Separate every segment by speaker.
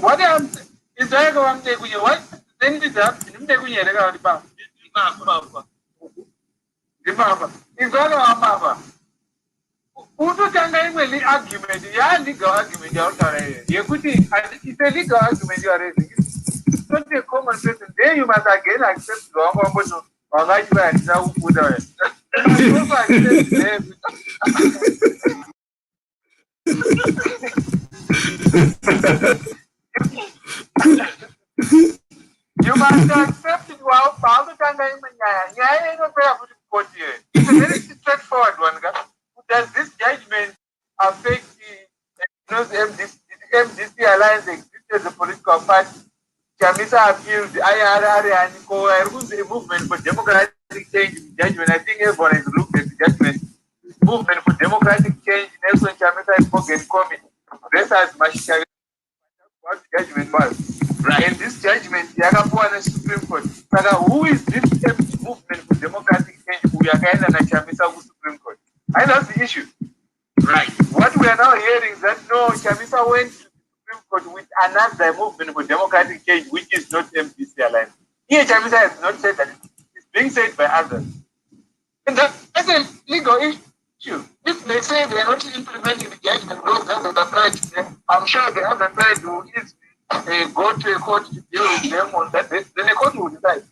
Speaker 1: what I'm is there going to take you what? Then this up, you take me a pump. Remember, it's all our mama. Who can really argument? Yeah, legal argument. You could think it's a legal argument you are raising. It's not a common person. Then you must again accept wrong or right back. Now, put it. You must accept it. Wow, Father can yeah, no prayer for the court here. It's a very straightforward one. Does this judgment affect the MDC alliance exists as a political party? Chamisa appealed the IRR and the movement for democratic change in judgment. I think everyone has looked at the judgment. Movement for democratic change. Nelson Chamisa is spoken comment. This has much what the judgment was. Right. In this judgment, the Yagapuana Supreme Court. Who is this movement for democratic change? We are kind of Chamisa Supreme Court. And that's the issue. Right. What we are now hearing is that no, Chamisa went to the Supreme Court with another movement for democratic change, which is not MPC alliance. Here, Chamisa has not said that. It's being said by others. And that's a legal issue. If they say they are not implementing the judgment, those doesn't apply to them, I'm sure they haven't tried to go to a court to deal with them on that. Then the court will decide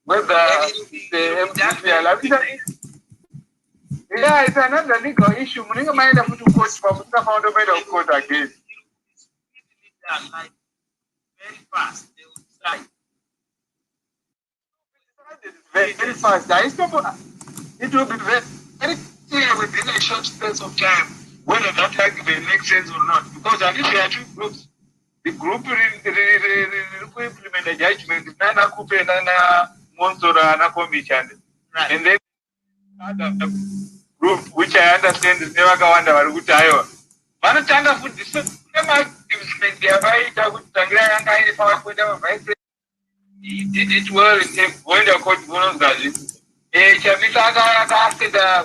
Speaker 1: whether the MPC alliance. Yeah, it's another legal issue. Muninga mind of to court for Musta found a better court again. Very fast, they will decide. Very, very fast. It will be very clear within a short space of time whether that argument makes sense or not. Because at least there are two groups. The group will implement the judgment, Nana Coupe, Nana Monsora, Nana Commission. And then other group, which I understand is never going to be good. Manatanga food, this is they are right. I would Tangra power with them. He did it well when the court was Chamitaga asked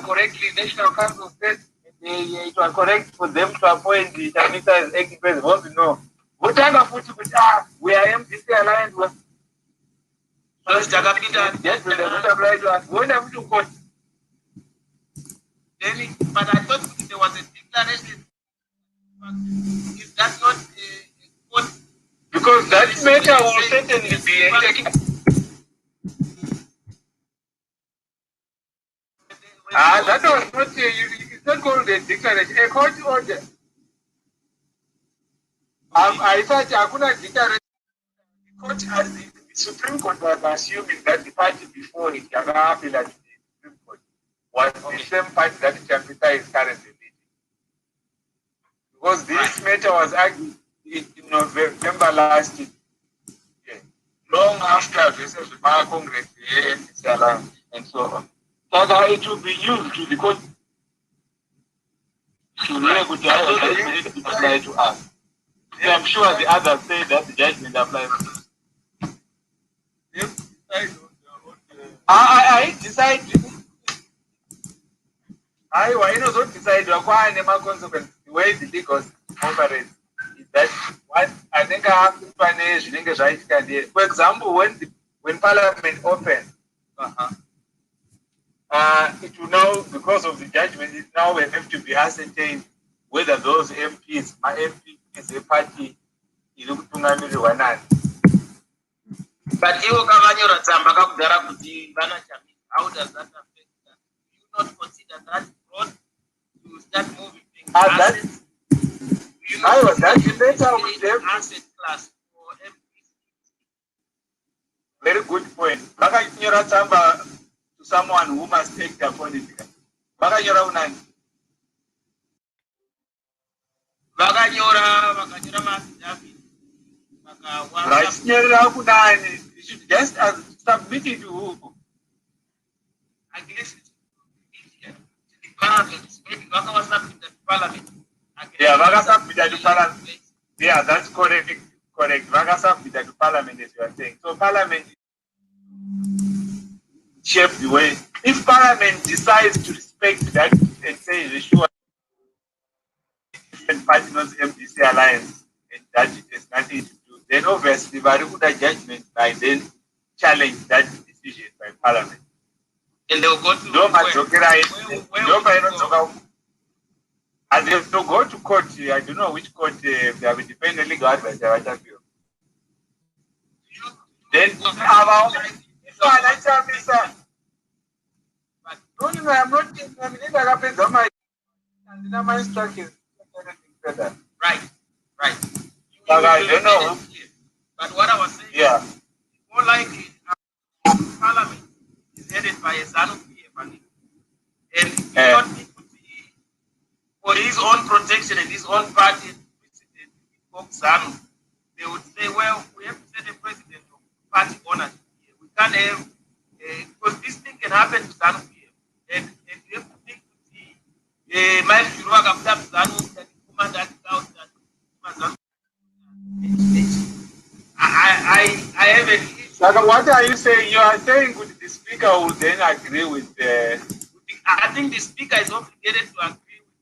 Speaker 1: correctly, National Council said it was correct for them to appoint the Chamita as acting president. Want to know what kind of food we are MPC alliance with. Yes, we are not obliged to ask. When have to court? But I thought there was a declaration. Is that not a court? Because that matter will certainly be taken. That was not it's not called a declaration, a court order. I thought I could not declare the court as the Supreme Court was assuming that the party before it, Yaga Appeal at the Supreme Court, was the same party that Chamita is currently leading. Because this matter was argued in November last year, long after the Congress, the ANC, and so on. So that it will be used to the court to apply to us. And I'm sure the others say that the judgment applies to us. I decide. I know don't decide why never consequence the way the legal operates is that what I think I have to manage right. For example, when Parliament opens, it will now, because of the judgment, it now will have to be ascertained whether those MPs are MPs a party is Tungamiri or not. But you how does that affect that? Do you not consider that fraud to start moving things? I was that better with them. Asset class for MPs. Very good point. To someone who must take their political. You should just submit it to who? I guess it's the parliament. Maybe was submitted to parliament. Yeah, to parliament. Yeah, that's correct. Correct. To parliament, as you are saying. So parliament shape the way. If parliament decides to respect that and say sure different party not MPC alliance and that it has nothing to do, then obviously Barikuda judgment by then challenge that decision by Parliament.
Speaker 2: And they will go to
Speaker 1: and they have to go to court. I don't know which court they have independent legal advice. Then about I'm not my instructions.
Speaker 2: Right.
Speaker 1: But I don't know.
Speaker 2: But what I was saying is more likely Parliament is headed by a ZANU-PF and he not need to be for his own protection and his own party ZANU. They would say, well, we have to set a president of party ownership here. We can't have because this thing can happen to ZANU-PF. And you have to think to see my ZANU that command out that I have an issue.
Speaker 1: So what are you saying? You are saying the speaker will then agree with
Speaker 2: I think the speaker is obligated to agree with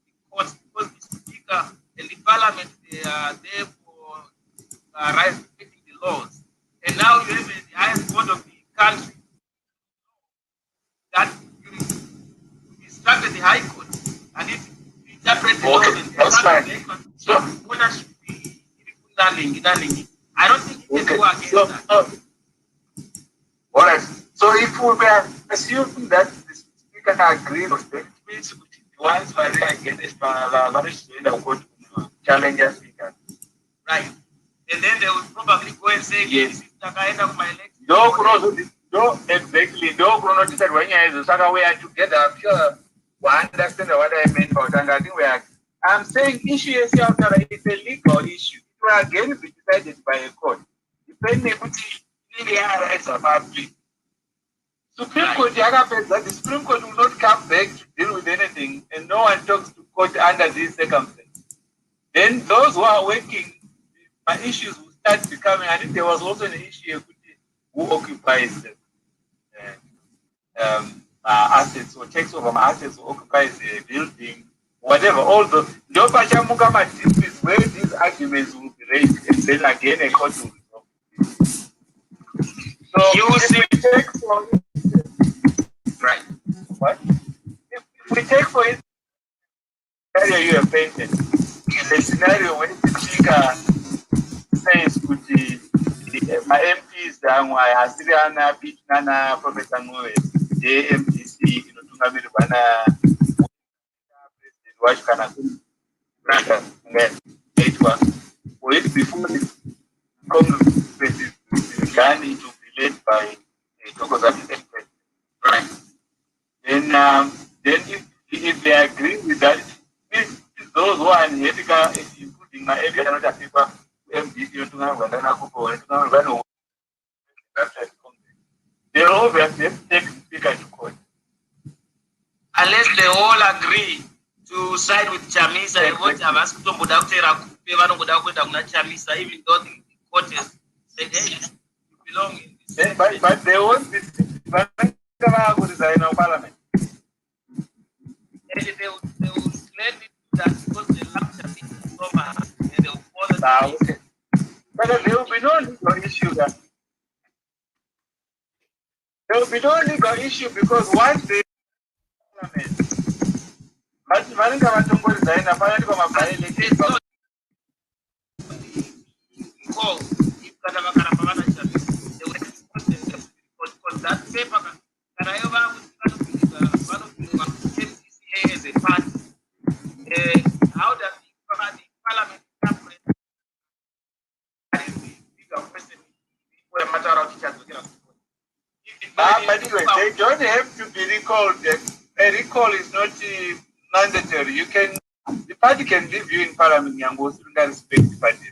Speaker 2: the court because the speaker and the parliament they are there for respecting the laws. And now you have the highest court of the country that you instructed the high court and it interpret the laws and
Speaker 1: that's fine.
Speaker 2: So whether should be I don't think it can go against that.
Speaker 1: All right. So if we were assuming that the speaker agrees with it, means the ones who are against challenge the speaker.
Speaker 2: Right. And then they will probably go and say,
Speaker 1: yes,
Speaker 2: this is the kind of my election.
Speaker 1: No, exactly. No, decide when you are we are together. I'm sure we understand what I meant about and I think we are. I'm saying issue is a legal issue. It will again be decided by a court. Depending on the rights of our people. Supreme Court, the Supreme Court will not come back to deal with anything, and no one talks to court under these circumstances. Then those who are working, issues will start becoming, and if there was also an issue who occupies assets or takes over assets or occupies the building, whatever, all the is where these arguments will be raised, and then again a court will resolve. So
Speaker 2: you will see right.
Speaker 1: What? If we take for instance the scenario you have painted, the scenario when the speaker says, my MPs, I Assyriana, Pitnana, Professor Noe, the MPC, you know, Tungamirvana, President Washkana, Brother, it was for it before the Congress is done to be led by a Tokozaki president. Right. Then if they agree with that, those who are unethical, including my area, another people, MDC, they all have to take the speaker to court.
Speaker 2: Unless they all agree to side with Chamisa and what I've asked to Chamisa, even though the court has said, hey, you belong in this.
Speaker 1: But they won't be Parliament.
Speaker 2: They will claim it that because they love Chamisa so much and they will follow
Speaker 1: okay. But there will be no legal issue there. There will be no legal issue because once they Parliament,
Speaker 2: that paper as a party. How does the Parliament separate the bigger person for a matter of
Speaker 1: but anyway, they don't have to be recalled. A recall is not mandatory. The party can leave you in Parliament and go through that respect the party.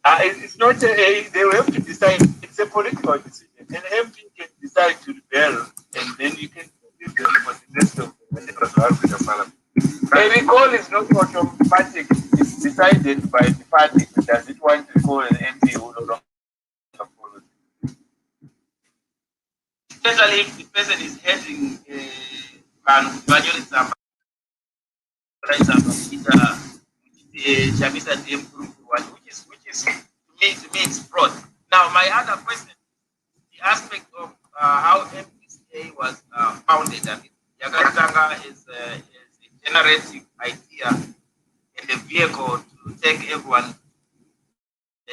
Speaker 1: It's not they will have to decide. It's a political decision. An MP can decide to rebel, and then you can leave them for the rest of the Parliament. A recall is not automatic. It's decided by the party. Does it want to recall an MP who no longer follows?
Speaker 2: Especially if the person is heading which is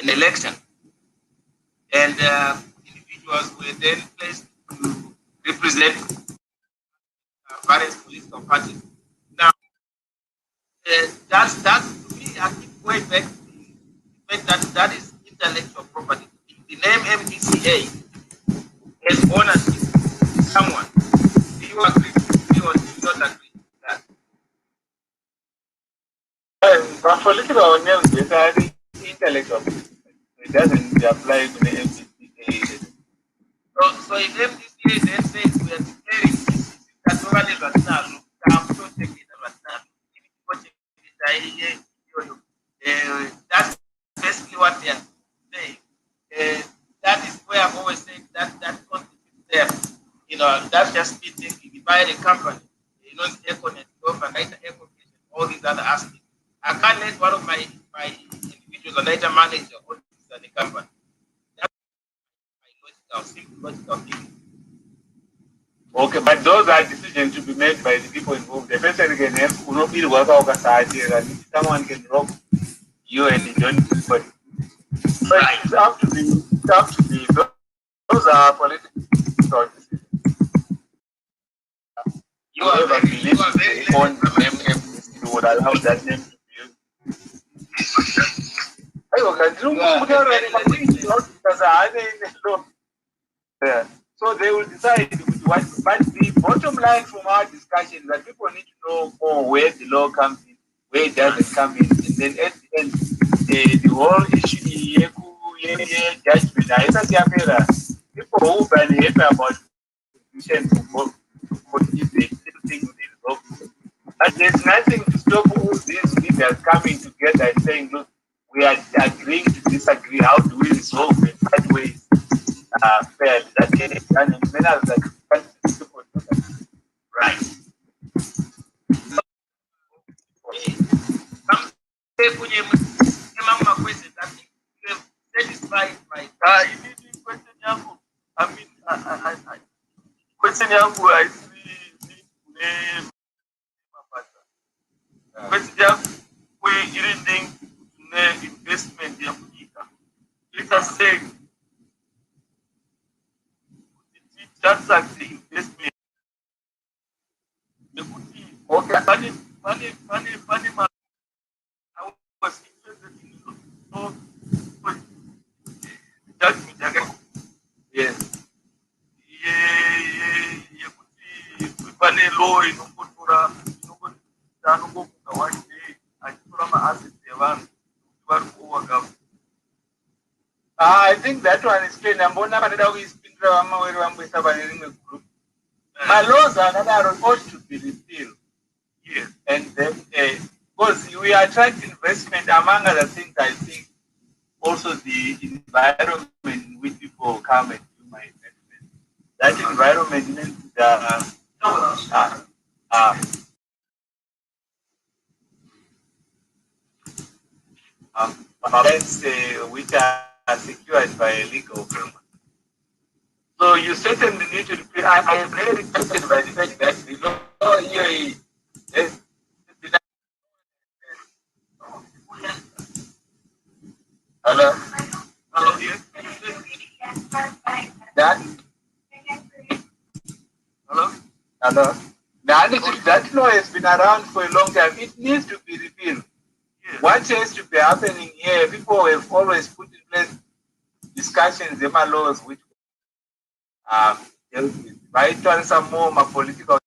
Speaker 2: an election. And individuals were then placed to represent various political parties. Now, that's to me, I keep going back to the fact that is intellectual property. The name MDCA has ownership to someone. Do you agree with me or do you not agree with that?
Speaker 1: But political names, they are intellectual. It doesn't apply to the MDCA.
Speaker 2: So if MDCA then says we are declaring this, that's already Ratnalo, that's basically what they are saying. That is where I've always said that constitutes them. That's just me thinking. If I had a company, the Econet, government, all these other aspects, I can't let one of my individuals or later manager or the company. That's my logical thinking.
Speaker 1: Okay, but those are decisions to be made by the people involved. The person can have someone can rob you and you don't do it. But it's up to be. Those are political decisions.
Speaker 2: You are very
Speaker 1: on name, you would allow that name to be used. Yeah. So they will decide what. But the bottom line from our discussion is that people need to know more where the law comes in, where it doesn't come in, and then at the end, the whole issue judgment. People who are happy about constitution for if they still think they resolve. But there's nothing to stop all these leaders coming together and saying, look, we are agreeing to disagree. How do we resolve it? That way fair. That is done in many of the
Speaker 2: right.
Speaker 1: Question yangu I see question yangu we reading investment ya kujika. Let us say that's like the investment. Okay, funny. I was interested in so judgment. Yes. Law I think that one is clear. My laws are not ought to be repealed. Yes. And then, because we attract investment, among other things, I think also the environment in which people come and do my investment. That environment means events which are secured by a legal framework. So you certainly need to repeal. I am very interested by the fact that the law here is hello? Hello, yes. That? Hello? Hello? That law has been around for a long time. It needs to be repealed. Yes. What has to be happening here, people have always put in place discussions, laws which by some more political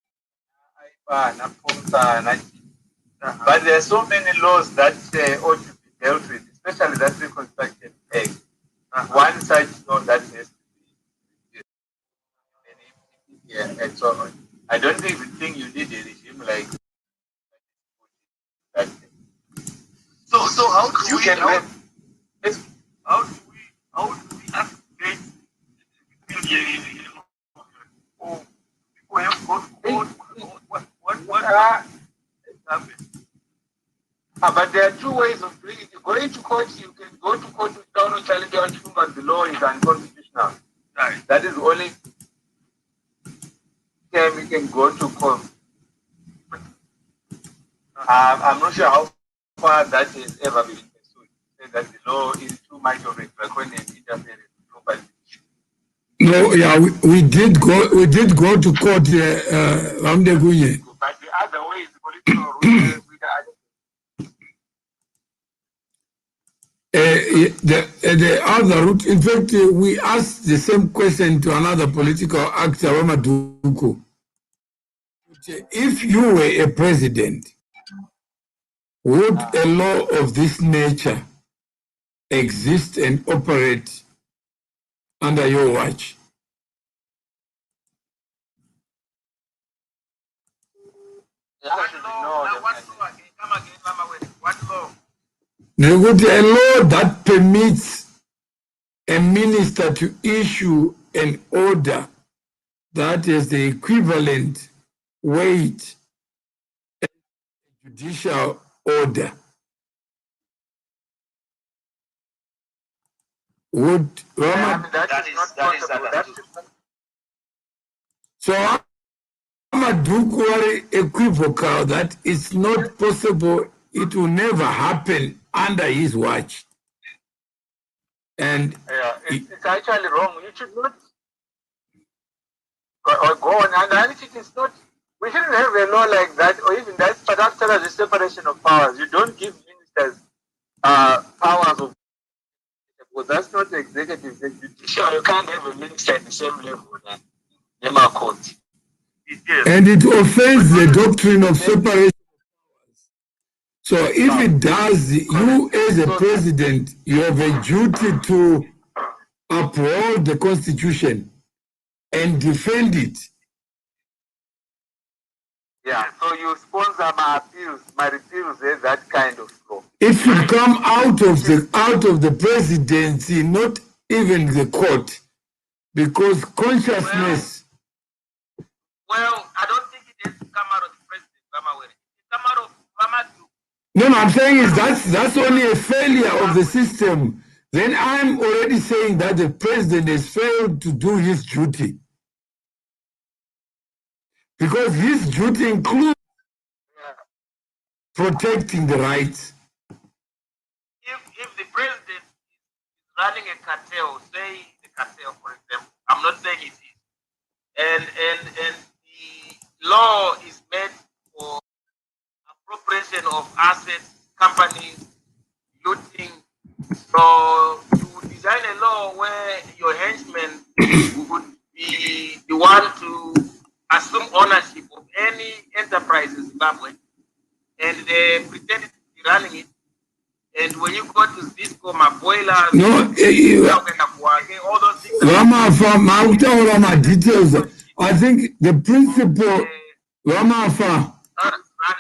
Speaker 1: but there are so many laws that ought to be dealt with, especially that Reconstruction Act. One such law that has to be and so on. I don't even think you need a regime like that.
Speaker 2: So how do
Speaker 1: you
Speaker 2: we
Speaker 1: can
Speaker 2: how do we activate people have got what
Speaker 1: but there are two ways of doing it. Going to court, you can go to court without challenging but the law is unconstitutional. Right. That is only time we can go to court. I'm not sure how far that has ever been pursued. Say that the law is too much of a draconian interference in property.
Speaker 3: No, yeah, we did go to court, Ramdegunye.
Speaker 1: But the other way is political rule with the other.
Speaker 3: The other route, in fact, we asked the same question to another political actor, Ramaduku. If you were a president, would a law of this nature exist and operate under your watch?
Speaker 2: What law?
Speaker 3: There would be a law that permits a minister to issue an order that is the equivalent weight of a judicial order. Would
Speaker 1: That is not possible.
Speaker 3: So Ramaduku equivocal that it's not possible, it will never happen under his watch. And
Speaker 1: it's actually wrong. You should not go on. And it is not, we shouldn't have a law like that, or even that, but after the separation of powers, you don't give ministers powers of, because that's not the executive, the judicial. You can't have a minister at the same level than Nema court.
Speaker 3: And it offends the doctrine of separation. So if it does, you as a president, you have a duty to uphold the Constitution and defend it.
Speaker 1: Yeah, so you sponsor my appeals, my repeals, that kind of law.
Speaker 3: It should come out of the presidency, not even the court, because consciousness.
Speaker 2: Well, I don't think it has to come out of the president, it come out of Ramadu.
Speaker 3: No, I'm saying is that's only a failure of the system. Then I'm already saying that the president has failed to do his duty. Because his duty includes protecting the rights.
Speaker 2: If the president is running a cartel, say the cartel, for example, I'm not saying it is, and the law is made for appropriation of assets, companies, looting. So you design a law where your henchmen would be the one to assume ownership of any enterprise in Zimbabwe, and they pretend to be running it. And when you go to Cisco, my boilers, all those things.
Speaker 3: Rama details. I think the principle, Rama,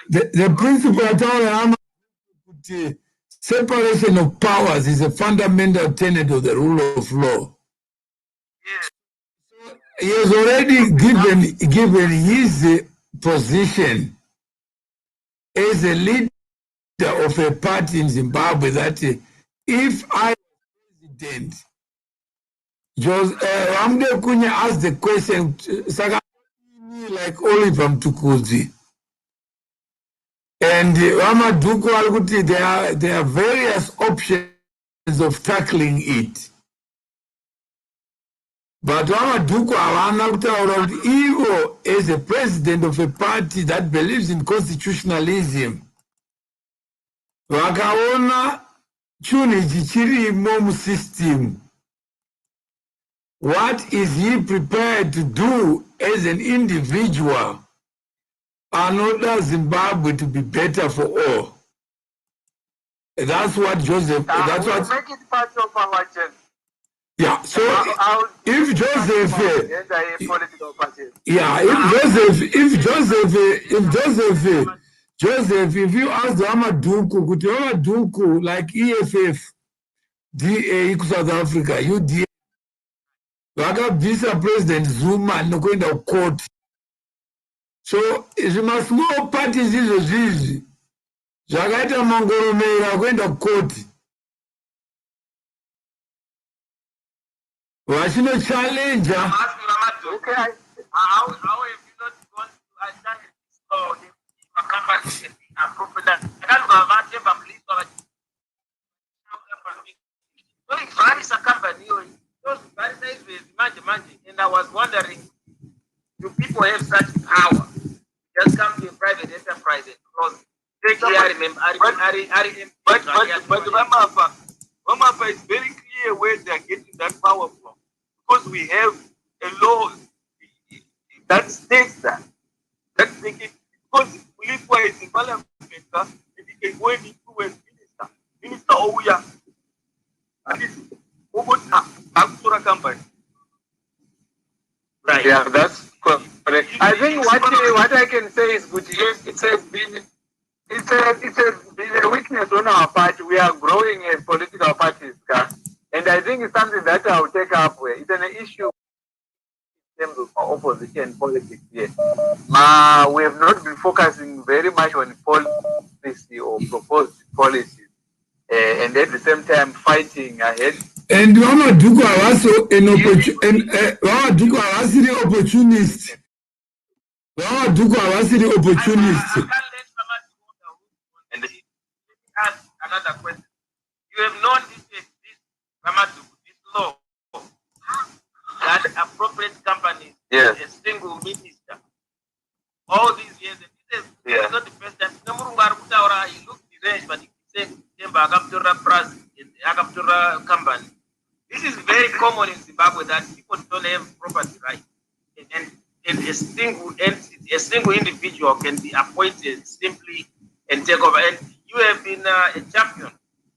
Speaker 3: the principle of separation of powers is a fundamental tenet of the rule of law.
Speaker 2: Yes.
Speaker 3: He has already given his position as a leader of a party in Zimbabwe that if I was president, Ramde Kunya asked the question, like Oliver Mtukudzi. And Ramaduku Alguti, there are various options of tackling it. But Ramaduku Ego is a president of a party that believes in constitutionalism. Wakaona chuni chichiri mom system. What is he prepared to do as an individual in order Zimbabwe to be better for all? That's what Joseph. That's what.
Speaker 1: Make it part of our agenda.
Speaker 3: Yeah. So if Joseph, if you ask the Ramaduku, like EFF, DA, South Africa, UDA, Visa President Zuma, no going to court. So you must know parties is Jagaita Mongorome are going to court. Washino challenge.
Speaker 2: Okay, how have you not gone to understand the company and appropriate that? I can't go about it, but please don't. So a company, and I was wondering, do people have such power? Just come to a private enterprise and close. But
Speaker 4: Mama, it's very clear where they are getting that power from. Because we have a law that states that. That's making, because police wise in Parliament, and he can go and influence Minister Ouya. And this Obota company.
Speaker 1: Right. Yeah, that's correct. I think what I can say is, it's been a weakness on our part. We are growing as political parties, and I think it's something that I'll take up with. It's an issue in terms of opposition politics here. We have not been focusing very much on policy or proposed policies, and at the same time fighting ahead.
Speaker 3: And Wamaduku are also an opportunist. Wamaduku are also the opportunist.
Speaker 2: And ask another question. You have known this law that appropriate companies, a single minister, all these years, and this is not the first time. He looked the range, but he said, company. This is very common in Zimbabwe that people don't have property rights. And a single entity, a single individual can be appointed simply and take over. And you have been a champion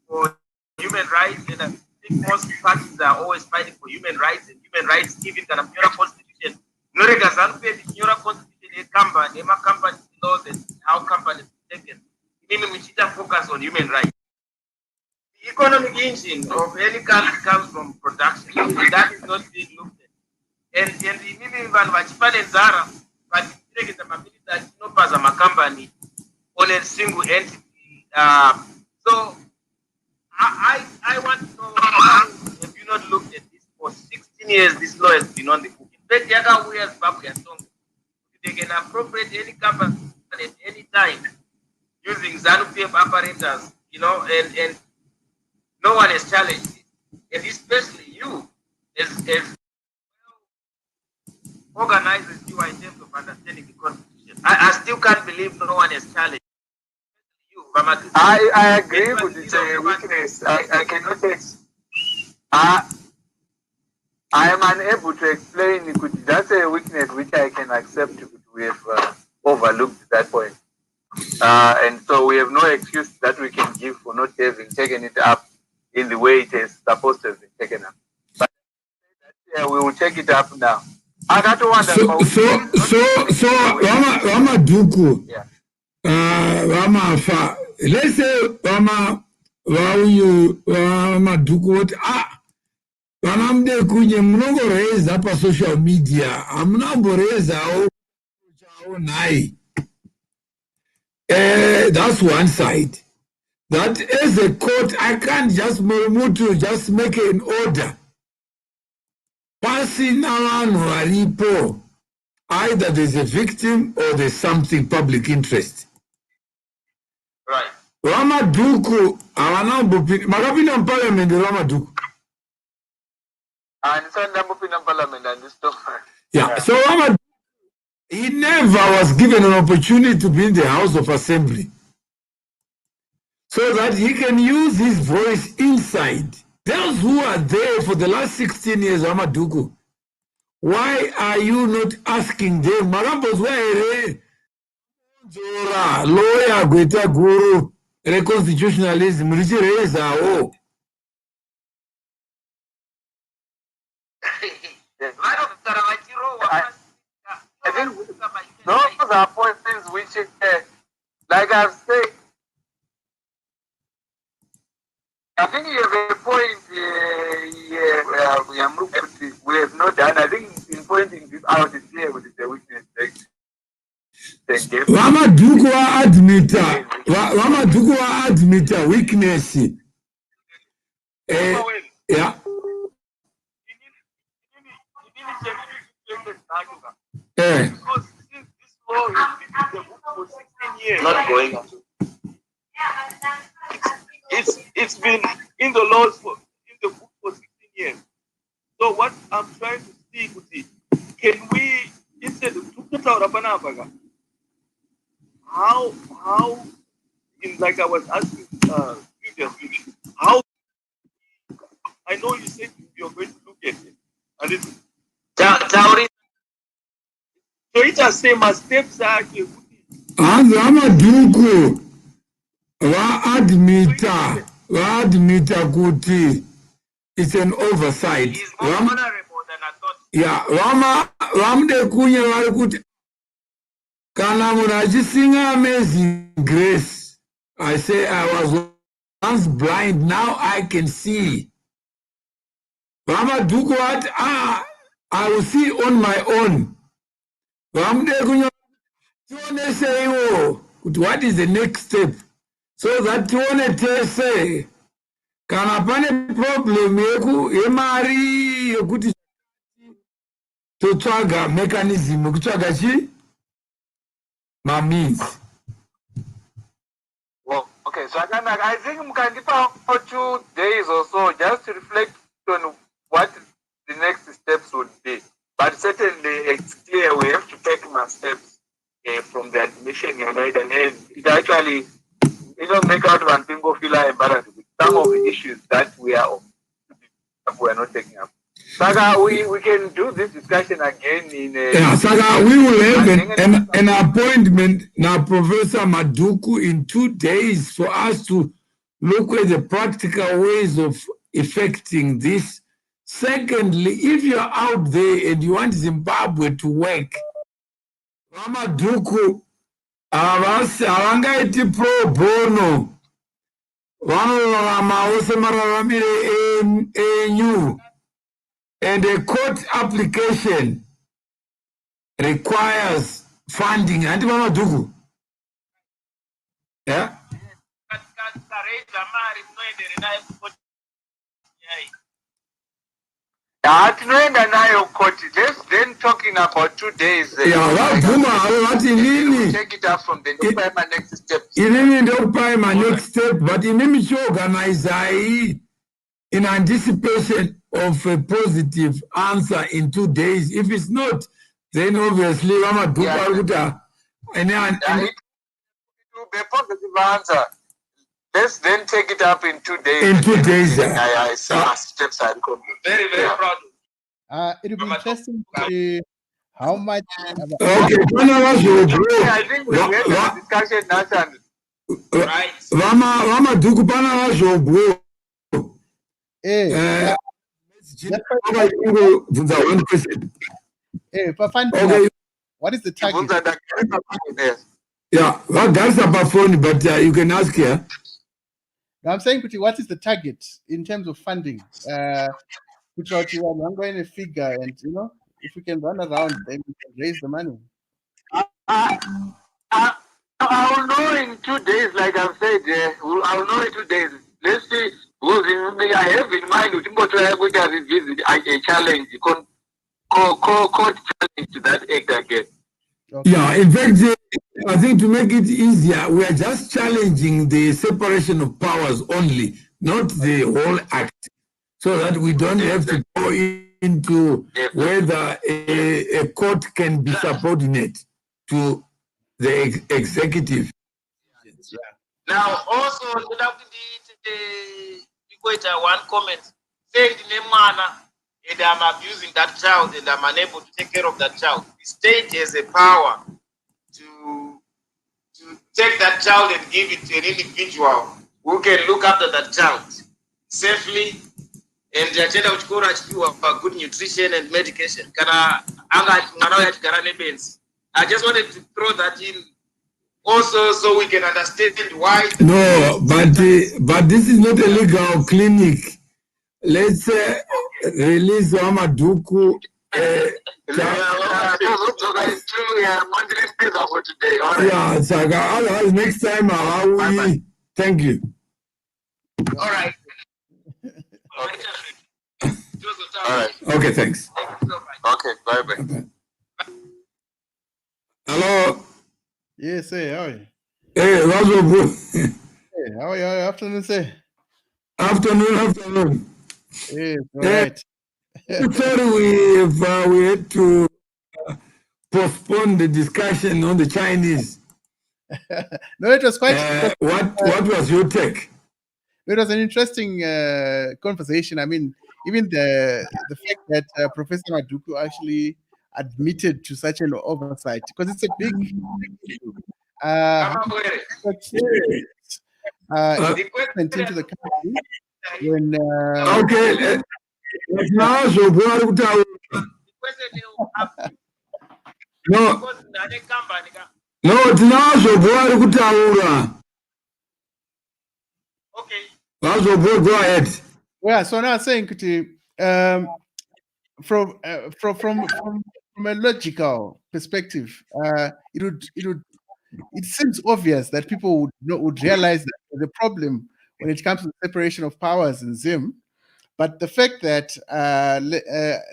Speaker 2: for human rights, and I think most parties are always fighting for human rights, and human rights given the Constitution. Norega Zanpe, the Constitution, company laws and how companies are taken. We should focus on human rights. The economic engine of any country comes from production, and that is not being looked at. And even when Zara, but the ability that no company on a single entity. So I want to know, how have you not looked at this for 16 years? This law has been on the book. In fact, the other way as they can appropriate any company at any time using ZANU-PF apparatus, and no one has challenged it. And especially you, as organized as you are in terms of understanding the Constitution. I still can't believe no one has challenged you.
Speaker 1: I agree with it's a weakness. I cannot I am unable to explain it. That's a weakness which I can accept. We have overlooked that point. And so we have no excuse that we can give for not having taken it up in the way it is supposed to have been taken up. But we will take it up now. I got to wonder.
Speaker 3: So Wamaduku, Wamafa, let's say Wamaduku, what Wamamde kunye mnogo raise up on social media. I'm not raise out nai. That's one side. That as a court, I can't just just make an order. Passing around walipo, either there's a victim or there's something public interest.
Speaker 2: Right.
Speaker 3: Wamaduku, magapina parliament Wamaduku.
Speaker 1: And parliament and this
Speaker 3: yeah. So Wamaduku, he never was given an opportunity to be in the House of Assembly, so that he can use his voice inside. Those who are there for the last 16 years, Wamaduku, why are you not asking them? Marambos, where lawyer, Gweta Guru, Constitutionalism,
Speaker 1: I think those are points which, like I've said, I think you have a point we have not done. I think in pointing this out is here with the weakness.
Speaker 3: Wamaduku admita weakness. Yeah.
Speaker 4: Because since this law has been in the book for 16 years,
Speaker 2: not going on.
Speaker 4: It's been in the laws in the book for 16 So what I'm trying to see, can we, instead of how, like I was asking previously, how, I know you said you're going to look at it, and it's, so it has same as steps akhe
Speaker 3: hanzi amaduku va-admita kuti it's an oversight.
Speaker 2: He's more honorable than I thought.
Speaker 3: Yeah, vamude kunye vari kuti kana munhu achisinga amazing grace, I say I was once blind, now I can see. Vamaduku vati I will see on my own. Vamude kunye tioneseiwo kuti what is the next step, so that tione tese kana pane problem yemari yekuti totsvaga mechanism yekutsvaga chi means.
Speaker 1: Well, okay, so I think Mukandipa for 2 days or so just to reflect on what the next steps would be. But certainly it's clear we have to take more steps from the admission you made, and it actually make out one thing feel embarrassed with some of the issues that we are not taking up. Saga, we can do this discussion again in
Speaker 3: Saga, we will have an appointment now, Professor Maduku, in 2 days for us to look at the practical ways of effecting this. Secondly, if you're out there and you want Zimbabwe to work, Maduku, avangaiti pro bono, and a court application requires funding. And Maduku, yeah.
Speaker 1: Just then talking about 2 days.
Speaker 3: Take
Speaker 1: it up from the my next step.
Speaker 3: My next step, but in organize in anticipation of a positive answer in 2 days. If it's not, then obviously it will be
Speaker 1: a positive answer. Let's then take it up in 2 days.
Speaker 3: In 2 days,
Speaker 1: steps are
Speaker 2: very, very proud.
Speaker 5: It will be interesting to see how much.
Speaker 3: Okay,
Speaker 1: I think we had a discussion now.
Speaker 2: Right.
Speaker 3: Rama Dukupana was one question.
Speaker 5: Okay. What is the target?
Speaker 3: Yeah, well, that's about phone, but you can ask here.
Speaker 5: I'm saying, what is the target in terms of funding? Which are I'm going to figure, and if we can run around, then we can raise the money.
Speaker 1: I'll know in 2 days, like I've said. I'll know in 2 days. Let's see. I have in mind to revisit a challenge, court challenge to that act again.
Speaker 5: Okay.
Speaker 3: Yeah, in fact, I think to make it easier, we are just challenging the separation of powers only, not the whole act, so that we don't have to go into whether a court can be subordinate to the executive.
Speaker 2: Now, also, one comment saying and I'm abusing that child and I'm unable to take care of that child. The state has a power to take that child and give it to an individual who can look after that child safely and for good nutrition and medication. I just wanted to throw that in also so we can understand why.
Speaker 3: No, but this is not a legal clinic. Let's release Amaduku. Yeah, Saga. Otherwise, next time, thank you.
Speaker 2: All right.
Speaker 1: All right.
Speaker 3: Okay, thanks.
Speaker 1: Okay, bye-bye.
Speaker 3: Hello.
Speaker 5: Yes, hey, how are you?
Speaker 3: Hey, Razo.
Speaker 5: Hey, how are you? Afternoon, say.
Speaker 3: Afternoon.
Speaker 5: Yes, all right.
Speaker 3: Sorry, we had to postpone the discussion on the Chinese.
Speaker 5: No, it was quite.
Speaker 3: What was your take?
Speaker 5: It was an interesting conversation. I mean, even the fact that Professor Maduku actually admitted to such an oversight, because it's a big issue. Investment into the country when
Speaker 3: Okay, now so no tinazo bwari kutaura.
Speaker 2: Okay.
Speaker 3: Go ahead.
Speaker 5: Yeah, so now saying from a logical perspective, it seems obvious that people would realize that the problem when it comes to the separation of powers in Zim, but the fact that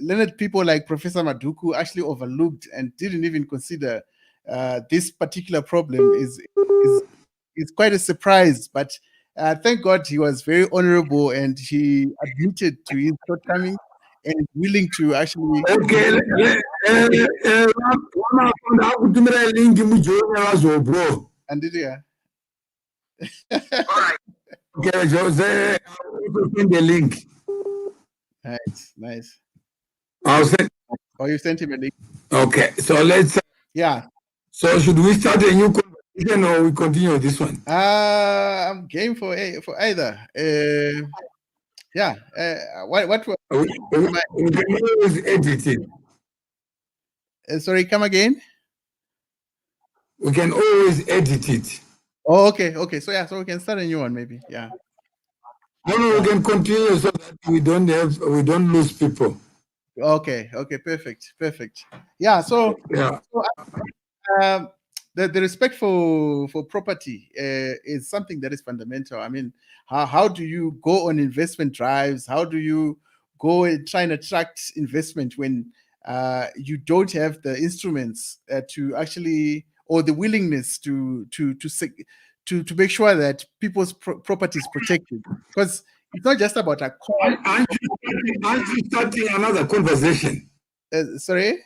Speaker 5: learned people like Professor Maduku actually overlooked and didn't even consider this particular problem is quite a surprise. But thank God he was very honorable and he admitted to his shortcomings and willing to actually.
Speaker 3: Okay,
Speaker 5: And did yeah.
Speaker 2: All right.
Speaker 3: Okay, Jose, send the link.
Speaker 5: Nice.
Speaker 3: I'll send.
Speaker 5: Oh, you sent him a link.
Speaker 3: Okay, so let's.
Speaker 5: Yeah.
Speaker 3: So should we start a new conversation or we continue this one?
Speaker 5: I'm game for either. Yeah. What
Speaker 3: we can always edit it.
Speaker 5: Sorry, come again.
Speaker 3: We can always edit it.
Speaker 5: Oh, okay. So yeah, so we can start a new one, maybe. Yeah.
Speaker 3: No, we can continue so that we don't lose people.
Speaker 5: Okay. Perfect. Yeah. So
Speaker 3: yeah.
Speaker 5: The respect for property is something that is fundamental. I mean, how do you go on investment drives? How do you go and try and attract investment when you don't have the instruments to actually, or the willingness to make sure that people's property is protected? Because it's not just about a coin.
Speaker 3: Aren't you starting another conversation?
Speaker 5: Sorry?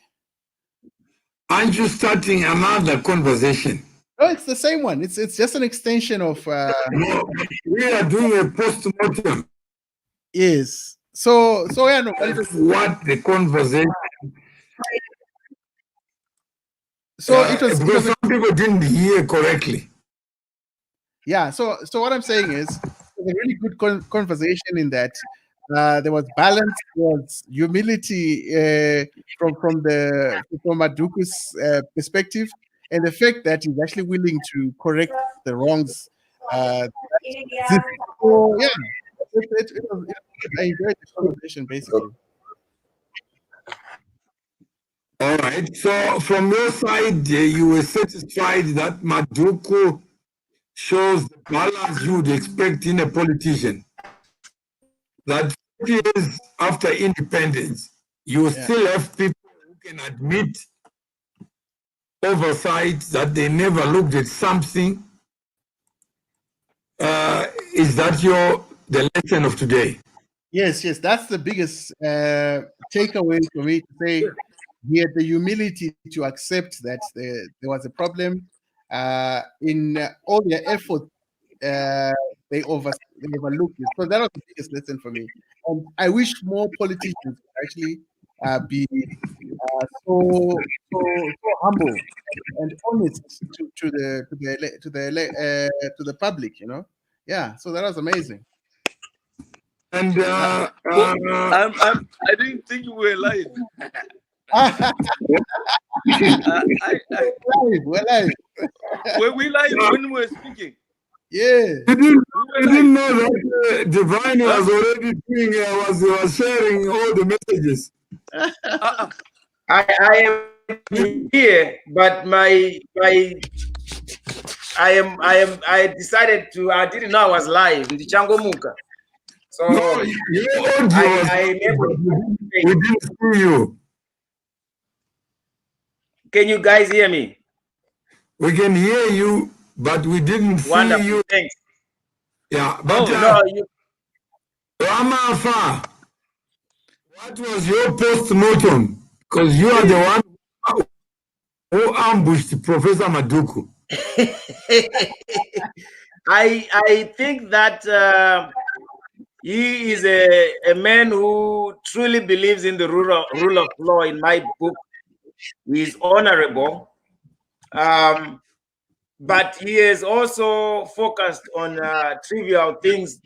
Speaker 3: Aren't you starting another conversation?
Speaker 5: No, it's the same one. It's just an extension of.
Speaker 3: No, we are doing a post-mortem.
Speaker 5: Yes. So yeah, no.
Speaker 3: What the conversation?
Speaker 5: So it was
Speaker 3: because some people didn't hear correctly.
Speaker 5: Yeah. So what I'm saying is, it was a really good conversation in that there was balance, there was humility from Maduku's perspective, and the fact that he's actually willing to correct the wrongs. So yeah, I enjoyed the conversation basically.
Speaker 3: All right. So from your side, you were satisfied that Maduku shows the balance you would expect in a politician. That 50 years after independence, you still have people who can admit oversight, that they never looked at something. Is that the lesson of today?
Speaker 5: Yes, that's the biggest takeaway for me, to say he had the humility to accept that there was a problem. In all their efforts, they overlooked it. So that was the biggest lesson for me. I wish more politicians would actually be so humble and honest to the public. You know, yeah. So that was amazing.
Speaker 3: And
Speaker 4: I didn't think you were live.
Speaker 5: We're live.
Speaker 4: Were we live when we were speaking?
Speaker 5: Yeah.
Speaker 3: You didn't know that Divine was already doing, was sharing all the messages.
Speaker 2: I am here, but I decided to. I didn't know I was live in the Chango Muka. So
Speaker 3: no, your audio we didn't see you.
Speaker 2: Can you guys hear me?
Speaker 3: We can hear you, but we didn't see you.
Speaker 2: Thanks.
Speaker 3: Yeah, but That was your post-mortem, because you are the one who ambushed Professor Maduku.
Speaker 2: I think that he is a man who truly believes in the rule of law. In my book, he is honorable, but he is also focused on trivial things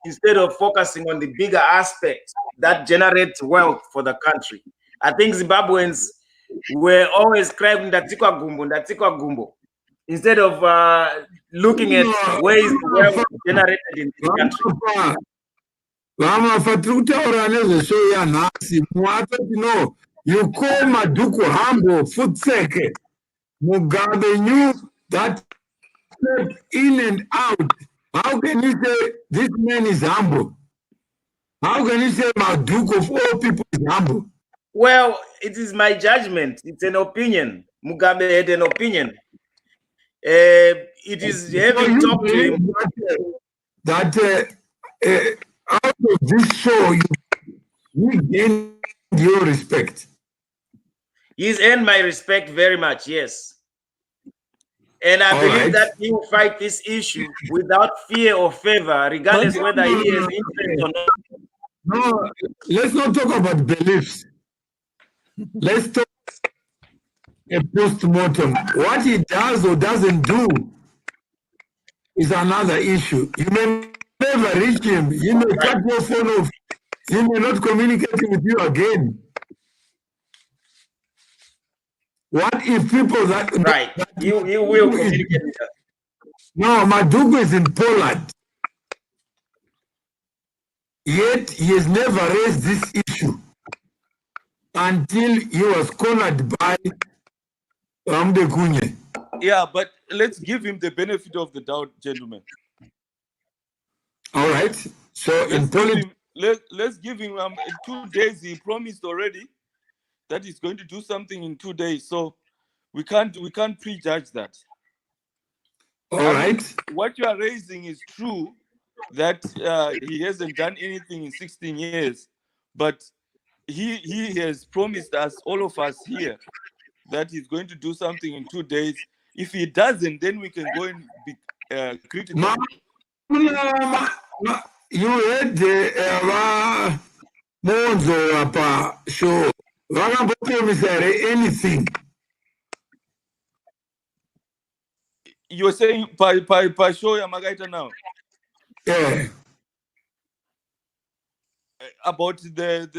Speaker 2: instead of focusing on the bigger aspects that generate wealth for the country. I think Zimbabweans were always crying Ndatikwa Gumbo, instead of looking at ways the wealth generated in this country.
Speaker 3: You call Maduku humble, footseke. Mugabe knew that in and out. How can you say this man is humble? How can you say Maduku of all people is humble?
Speaker 2: Well, it is my judgment. It's an opinion. Mugabe had an opinion. It is having talked to him.
Speaker 3: That out of this show, you gain your respect.
Speaker 2: He's earned my respect very much, yes. And I believe that he will fight this issue without fear or favor, regardless whether he has interest or not.
Speaker 3: No, let's not talk about beliefs. Let's talk a post-mortem. What he does or doesn't do is another issue. You may never reach him. He may cut your phone off. He may not communicate with you again. What if people that...
Speaker 2: Right, you will communicate with us.
Speaker 3: No, Madugu is in Poland. Yet he has never raised this issue until he was cornered by Ramde Kunye.
Speaker 4: Yeah, but let's give him the benefit of the doubt, gentlemen.
Speaker 3: All right. So
Speaker 4: let's give him 2 days. He promised already that he's going to do something in 2 days. So we can't prejudge that.
Speaker 3: All right.
Speaker 4: What you are raising is true, that he hasn't done anything in 16 years, but he has promised us, all of us here, that he's going to do something in 2 days. If he doesn't, then we can go and be critical.
Speaker 3: You had the Monzo apa show. Anything.
Speaker 4: You're saying pa show ya Magaita now?
Speaker 3: Yeah.
Speaker 4: About the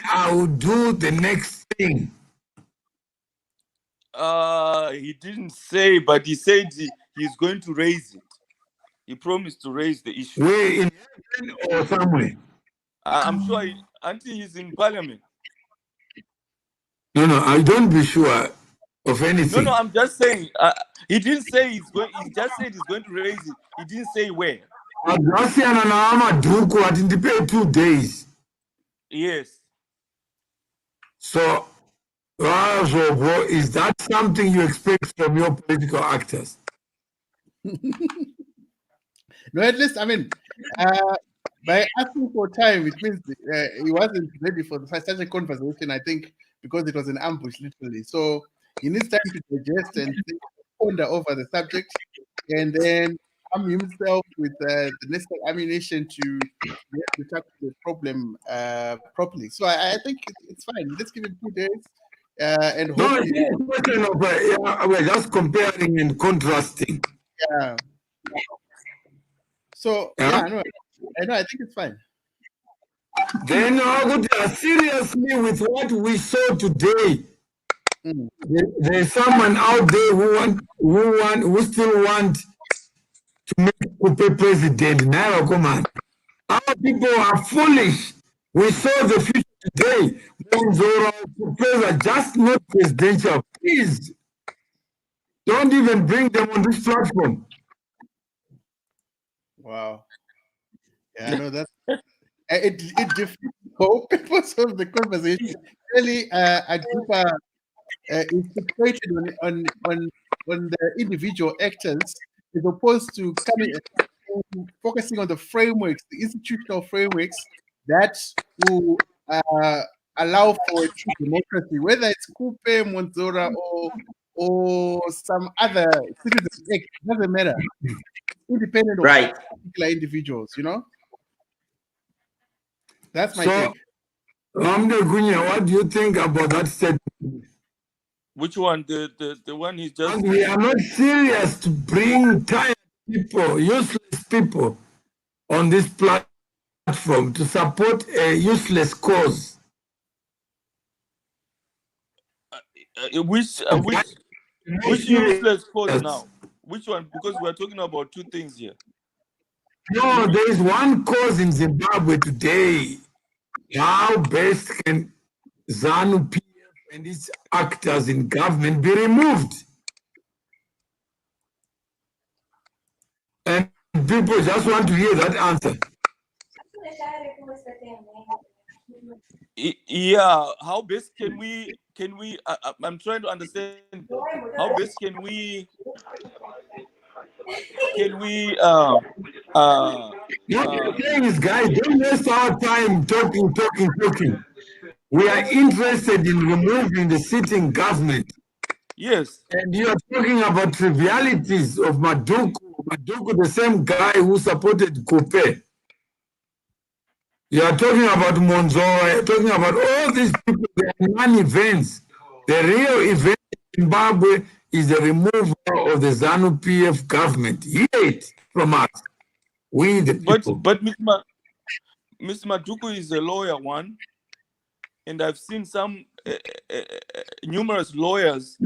Speaker 3: I will do the next thing.
Speaker 4: He didn't say, but he said he's going to raise it. He promised to raise the issue.
Speaker 3: Where, in heaven or somewhere?
Speaker 4: I'm sure until he's in parliament.
Speaker 3: No, I don't be sure of anything.
Speaker 4: No, I'm just saying. He didn't say he's going. He just said he's going to raise it. He didn't say where.
Speaker 3: I didn't pay 2 days.
Speaker 4: Yes.
Speaker 3: So, is that something you expect from your political actors?
Speaker 5: No, at least, I mean, by asking for time, it means he wasn't ready for such a conversation, I think, because it was an ambush, literally. So he needs time to digest and ponder over the subject, and then arm himself with the necessary ammunition to tackle the problem properly. So I think it's fine. Let's give him 2 days. And
Speaker 3: we're just comparing and contrasting.
Speaker 5: Yeah. So I think it's fine.
Speaker 3: Then seriously with what we saw today, there's someone out there who still want to make Kupe president. Now, come on. Our people are foolish. We saw the future today. Kupe are just not presidential. Please don't even bring them on this platform.
Speaker 5: Wow. Yeah, no, that's it defeats the whole purpose of the conversation. Really, Agrippa is situated on the individual actors as opposed to coming focusing on the frameworks, the institutional frameworks that will allow for a true democracy, whether it's Coupe, Monzora, or some other citizen act, doesn't matter. Independent of particular individuals, you know? That's my take.
Speaker 3: Ramde Gunya, what do you think about that statement?
Speaker 6: Which one? The one he just...
Speaker 3: And we are not serious to bring tired people, useless people on this platform to support a useless cause.
Speaker 6: Which useless cause now? Which one? Because we are talking about two things here.
Speaker 3: No, there is one cause in Zimbabwe today. How best can ZANU-PF and its actors in government be removed? And people just want to hear that answer.
Speaker 6: Yeah, how best can we I'm trying to understand how best can we
Speaker 3: What I'm saying is, guys, don't waste our time talking. We are interested in removing the sitting government.
Speaker 6: Yes.
Speaker 3: And you are talking about trivialities of Maduku. Maduku, the same guy who supported Coupe. You are talking about Monzora. You are talking about all these people. They are non-events. The real event in Zimbabwe is the removal of the ZANU-PF government. Hear it from us. We the people.
Speaker 6: But Mr. Maduku is a lawyer, one, and I've seen some numerous lawyers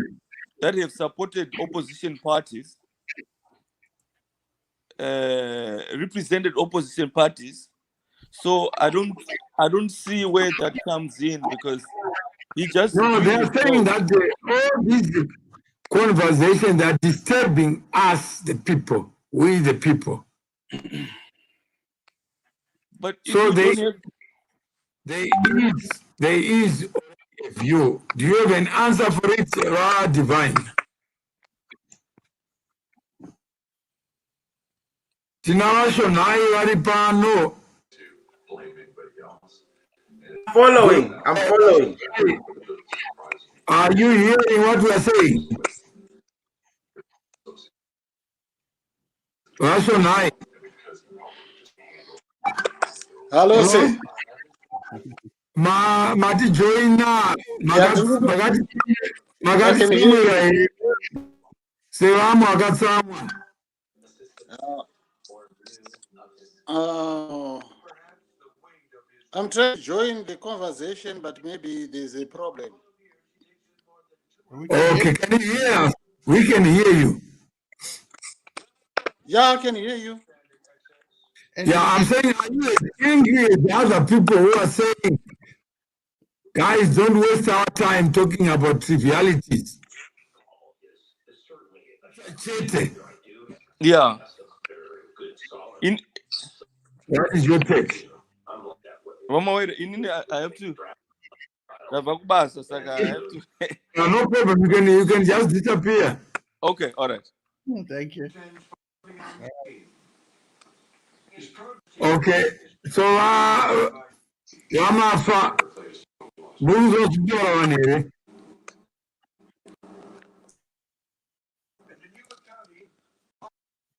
Speaker 6: that have supported opposition parties, represented opposition parties. So I don't see where that comes in, because he just...
Speaker 3: No, they are saying that all these conversations are disturbing us, the people, we the people.
Speaker 6: But
Speaker 3: so there is a view. Do you have an answer for it, Divine? Tinawasho nayo waripano.
Speaker 7: I'm following.
Speaker 3: Are you hearing what we are saying?
Speaker 7: Hello, sir.
Speaker 3: Mati joina magati sewamu akatsamwa.
Speaker 7: I'm trying to join the conversation, but maybe there's a problem.
Speaker 3: Okay, can you hear us? We can hear you.
Speaker 7: Yeah, I can hear you.
Speaker 3: Yeah, I'm saying, are you angry at the other people who are saying, guys, don't waste our time talking about trivialities?
Speaker 6: Yeah.
Speaker 3: What is your take?
Speaker 6: I have to. I have to.
Speaker 3: No problem. You can just disappear.
Speaker 6: Okay, all right.
Speaker 5: Thank you.
Speaker 3: Okay, so Yamafa,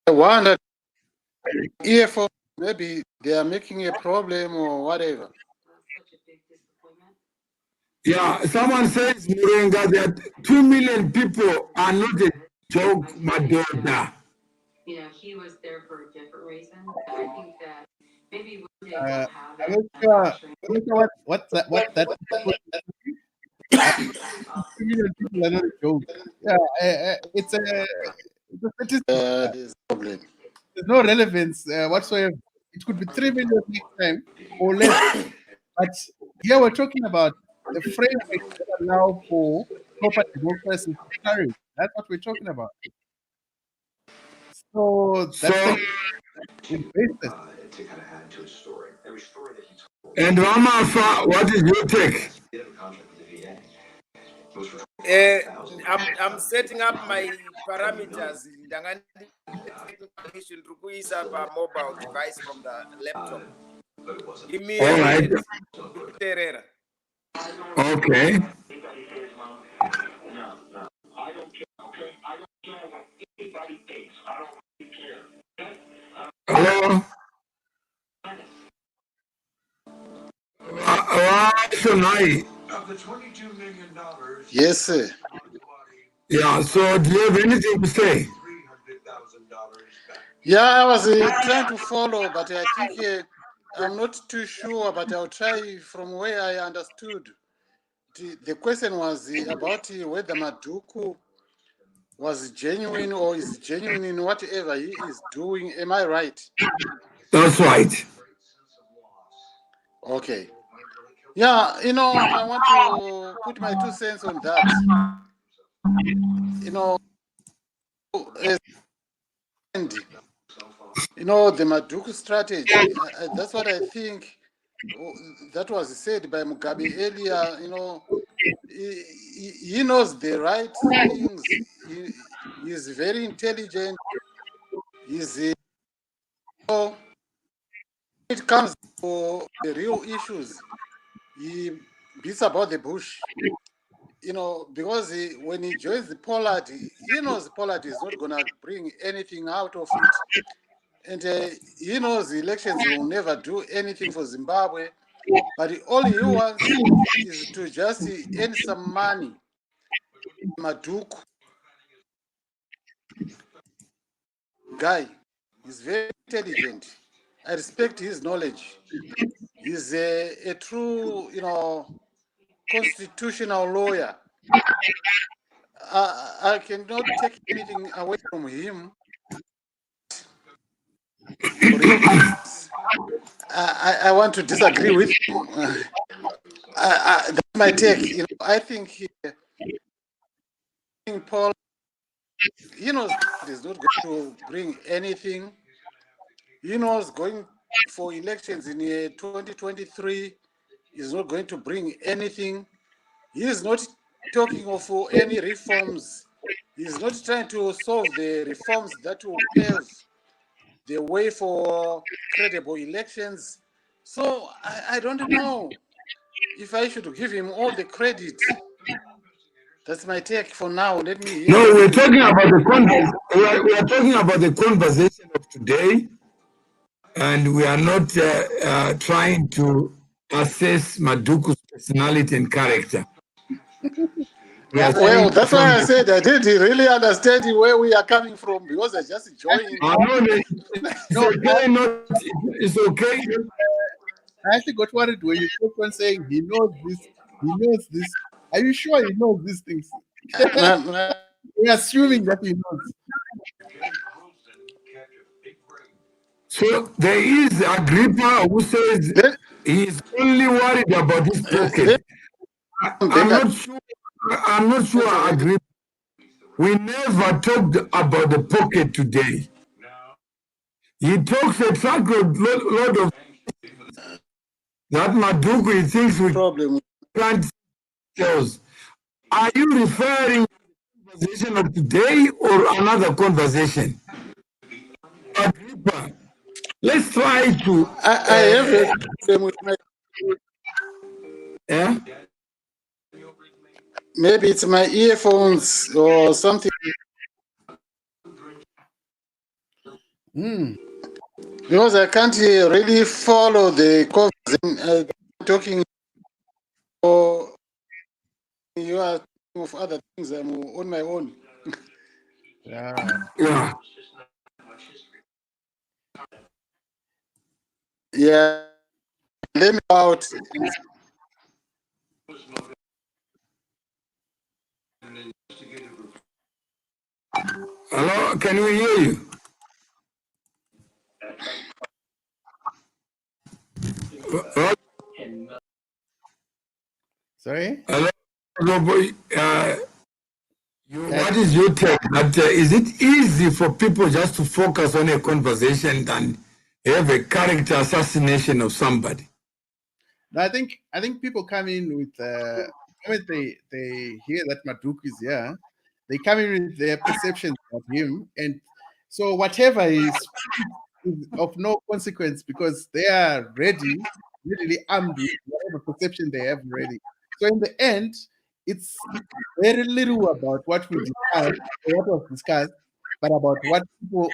Speaker 7: I wonder if maybe they are making a problem or whatever.
Speaker 3: Yeah, someone says, Murenga, that 2 million people are not a joke, Madonna.
Speaker 8: You know, he was there for a different reason. And I think that maybe we don't
Speaker 5: I'm
Speaker 8: have
Speaker 5: not sure what that 2 million people are not a joke. Yeah, it's a statistic.
Speaker 7: There's a problem.
Speaker 5: There's no relevance whatsoever. It could be 3 million next time or less. But here we're talking about the framework that allow for proper democracy to flourish. That's what we're talking about. So that's basis.
Speaker 3: And Ramafa, what is your take?
Speaker 9: I'm setting up my parameters. Mobile device from the laptop. Give me a minute.
Speaker 3: Okay. Hello?
Speaker 7: Yes, sir.
Speaker 3: Yeah, so do you have anything to say?
Speaker 7: Yeah, I was trying to follow, but I think I'm not too sure, but I'll try from where I understood. The question was about whether Maduku was genuine or is genuine in whatever he is doing. Am I right?
Speaker 3: That's right.
Speaker 7: Okay. Yeah, I want to put my 2 cents on that. The Maduku strategy, that's what I think. That was said by Mugabe earlier. He knows the right things. He is very intelligent. When it comes to the real issues, he beats about the bush. Because when he joins the Pollard, he knows Pollard is not going to bring anything out of it. And he knows the elections will never do anything for Zimbabwe. But all he wants is to just earn some money. Maduku guy is very intelligent. I respect his knowledge. He's a true, constitutional lawyer. I cannot take anything away from him. I want to disagree with him. That's my take. I think Paul, he knows he's not going to bring anything. He knows going for elections in 2023 is not going to bring anything. He is not talking of any reforms. He's not trying to solve the reforms that will pave the way for credible elections. So I don't know if I should give him all the credit. That's my take for now. Let me hear.
Speaker 3: No, we're talking about we are talking about the conversation of today, and we are not trying to assess Maduku's personality and character.
Speaker 7: Well, that's why I said I didn't really understand where we are coming from, because I just joined.
Speaker 3: It's okay.
Speaker 5: I actually got worried when you kept on saying he knows this, he knows this. Are you sure he knows these things? We're assuming that he knows.
Speaker 3: So there is Agrippa who says he's only worried about his pocket. I'm not sure, Agrippa. We never talked about the pocket today. He talks a lot of that Maduku, he thinks we can't tell. Are you referring to the conversation of today or another conversation? Agrippa, let's try to.
Speaker 7: I have a problem with my.
Speaker 3: Yeah?
Speaker 7: Maybe it's my earphones or something. Because I can't really follow the conversation. Talking, or you are talking of other things. I'm on my own.
Speaker 3: Yeah.
Speaker 7: Yeah. Let me out.
Speaker 3: Hello, can we hear you?
Speaker 5: Sorry?
Speaker 3: Hello, what is your take? Is it easy for people just to focus on a conversation than have a character assassination of somebody?
Speaker 5: No, I think people come in with moment they hear that Maduku is here, they come in with their perceptions of him, and so whatever is of no consequence because they are ready, really armed with whatever perception they have already. So in the end, it's very little about what we discussed, or what was discussed, but about what people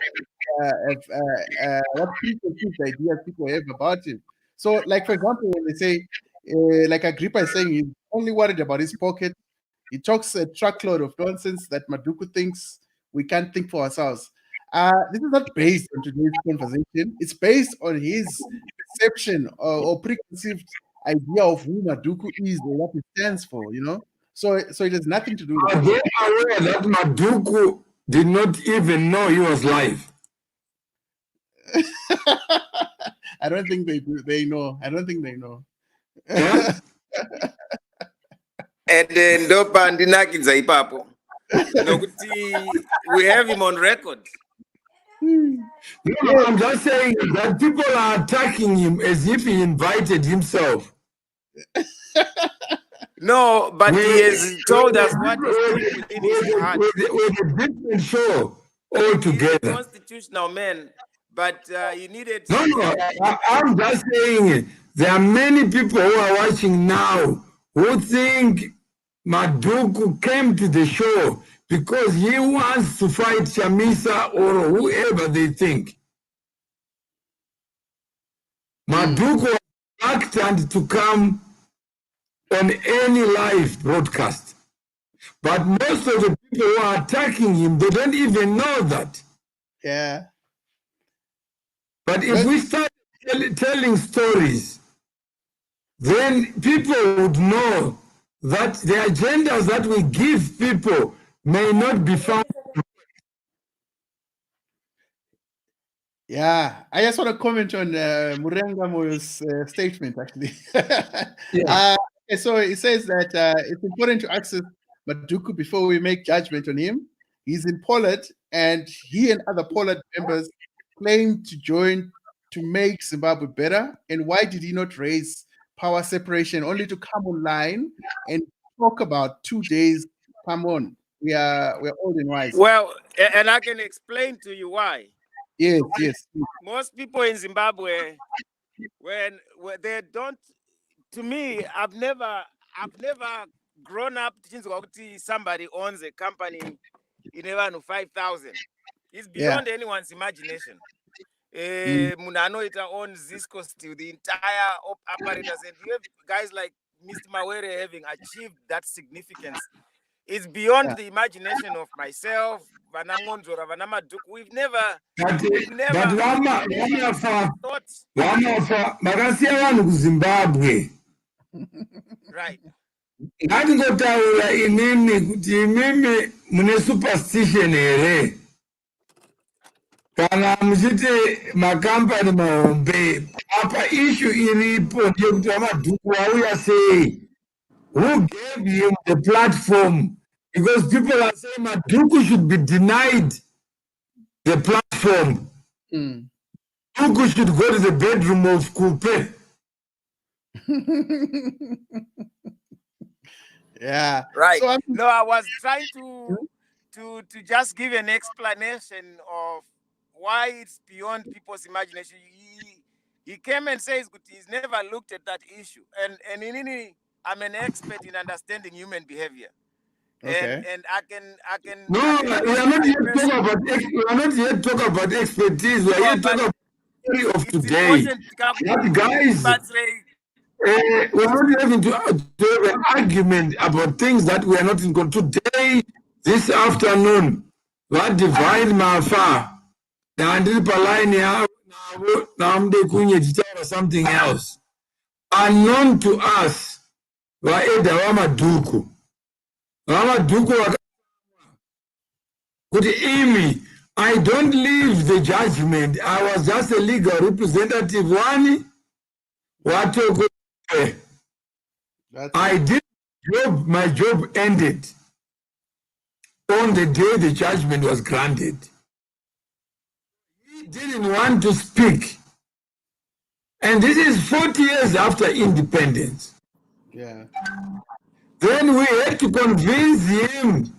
Speaker 5: what preconceived ideas people have about him. So, like for example, when they say, like Agrippa is saying, he's only worried about his pocket. He talks a truckload of nonsense that Maduku thinks we can't think for ourselves. This is not based on today's conversation. It's based on his perception or preconceived idea of who Maduku is or what he stands for, you know? So it has nothing to do with
Speaker 3: Are they aware that Maduku did not even know he was live?
Speaker 5: I don't think they do. They know. I don't think they know.
Speaker 3: Yeah?
Speaker 9: And then ndopa ndinakidza ipapo nokuti we have him on record.
Speaker 3: No, I'm just saying that people are attacking him as if he invited himself.
Speaker 9: No, but he has told us what is deep within his heart.
Speaker 3: With a different show altogether.
Speaker 9: He's a constitutional man, but he needed.
Speaker 3: No, I'm just saying there are many people who are watching now who think Maduku came to the show because he wants to fight Chamisa or whoever they think. Maduku was reluctant to come on any live broadcast. But most of the people who are attacking him, they don't even know that.
Speaker 5: Yeah.
Speaker 3: But if we start telling stories, then people would know that the agendas that we give people may not be found.
Speaker 5: Yeah, I just want to comment on Murenga Moyo's statement, actually. So it says that it's important to access Maduku before we make judgment on him. He's in Pollard, and he and other Pollard members claim to join to make Zimbabwe better. And why did he not raise power separation only to come online and talk about 2 days? Come on, we're old and wise.
Speaker 9: Well, and I can explain to you why.
Speaker 5: Yes.
Speaker 9: Most people in Zimbabwe, when they don't, to me, I've never grown up thinking somebody owns a company in even 5,000. It's beyond anyone's imagination. Munanoita owns Zisco Steel, the entire apparatus, and you have guys like Mr. Mawere having achieved that significance. It's beyond the imagination of myself, Vanangonzora, Vanamaduku. We've never thought.
Speaker 3: Zimbabwe.
Speaker 9: Right.
Speaker 3: Ngatingotaura inini kuti imimi mune superstition here. Kana muchiti makampani mahombe apa issue iripo ndeyekuti Maduku wauya sei. Who gave him the platform? Because people are saying Maduku should be denied the platform. Maduku should go to the bedroom of Coupe.
Speaker 5: Yeah.
Speaker 9: Right. So I was trying to just give an explanation of why it's beyond people's imagination. He came and says he's never looked at that issue. And I'm an expert in understanding human behavior.
Speaker 5: Okay.
Speaker 9: And I can
Speaker 3: No, we are not yet talking about expertise. We are yet talking about the story of today. That guys, we are not having to have an argument about things that we are not in control. Today, this afternoon, what divide my far. Something else. Unknown to us, Maduku. I don't leave the judgment. I was just a legal representative. I did my job ended on the day the judgment was granted. He didn't want to speak. And this is 40 years after independence.
Speaker 5: Yeah.
Speaker 3: Then we had to convince him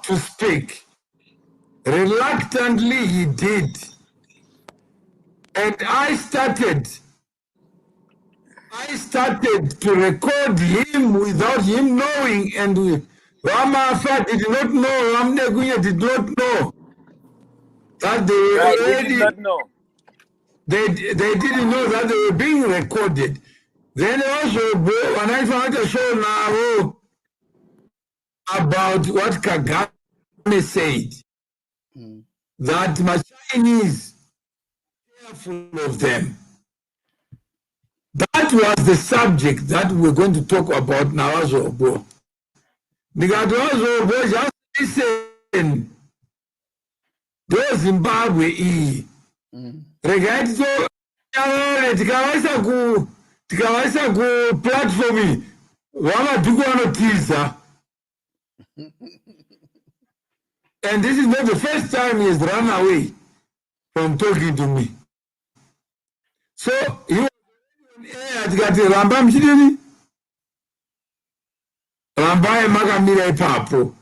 Speaker 3: to speak. Reluctantly, he did. And I started to record him without him knowing, and Ramafa did not know, Ramneguya did not know that they were
Speaker 9: Right, we
Speaker 3: already,
Speaker 9: did not know.
Speaker 3: they didn't know that they were being recorded. Then also, when I found a show now about what Kagame said, that my Chinese careful of them. That was the subject that we're going to talk about now. Because just listen. Those Zimbabwe regarding so tikawaisa ku platform vamadhuku vanotiza. And this is not the first time he has run away from talking to me. So he was on air tikati ramba mchidini rambai makamira ipapo.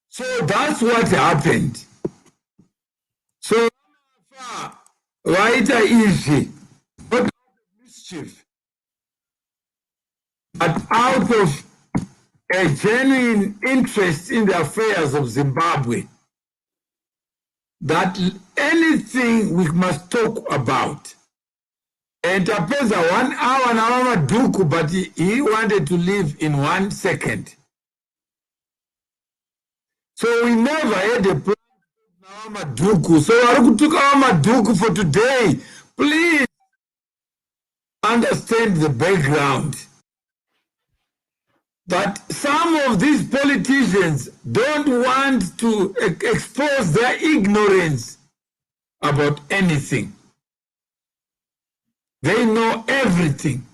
Speaker 3: So that's what happened. So vaita izvi not out of mischief, but out of a genuine interest in the affairs of Zimbabwe, that anything we must talk about. And Tapeza 1 hour now Maduku, but he wanted to live in 1 second. So we never had a plan for Maduku. So I took our Maduku for today. Please understand the background. But some of these politicians don't want to expose their ignorance about anything. They know everything.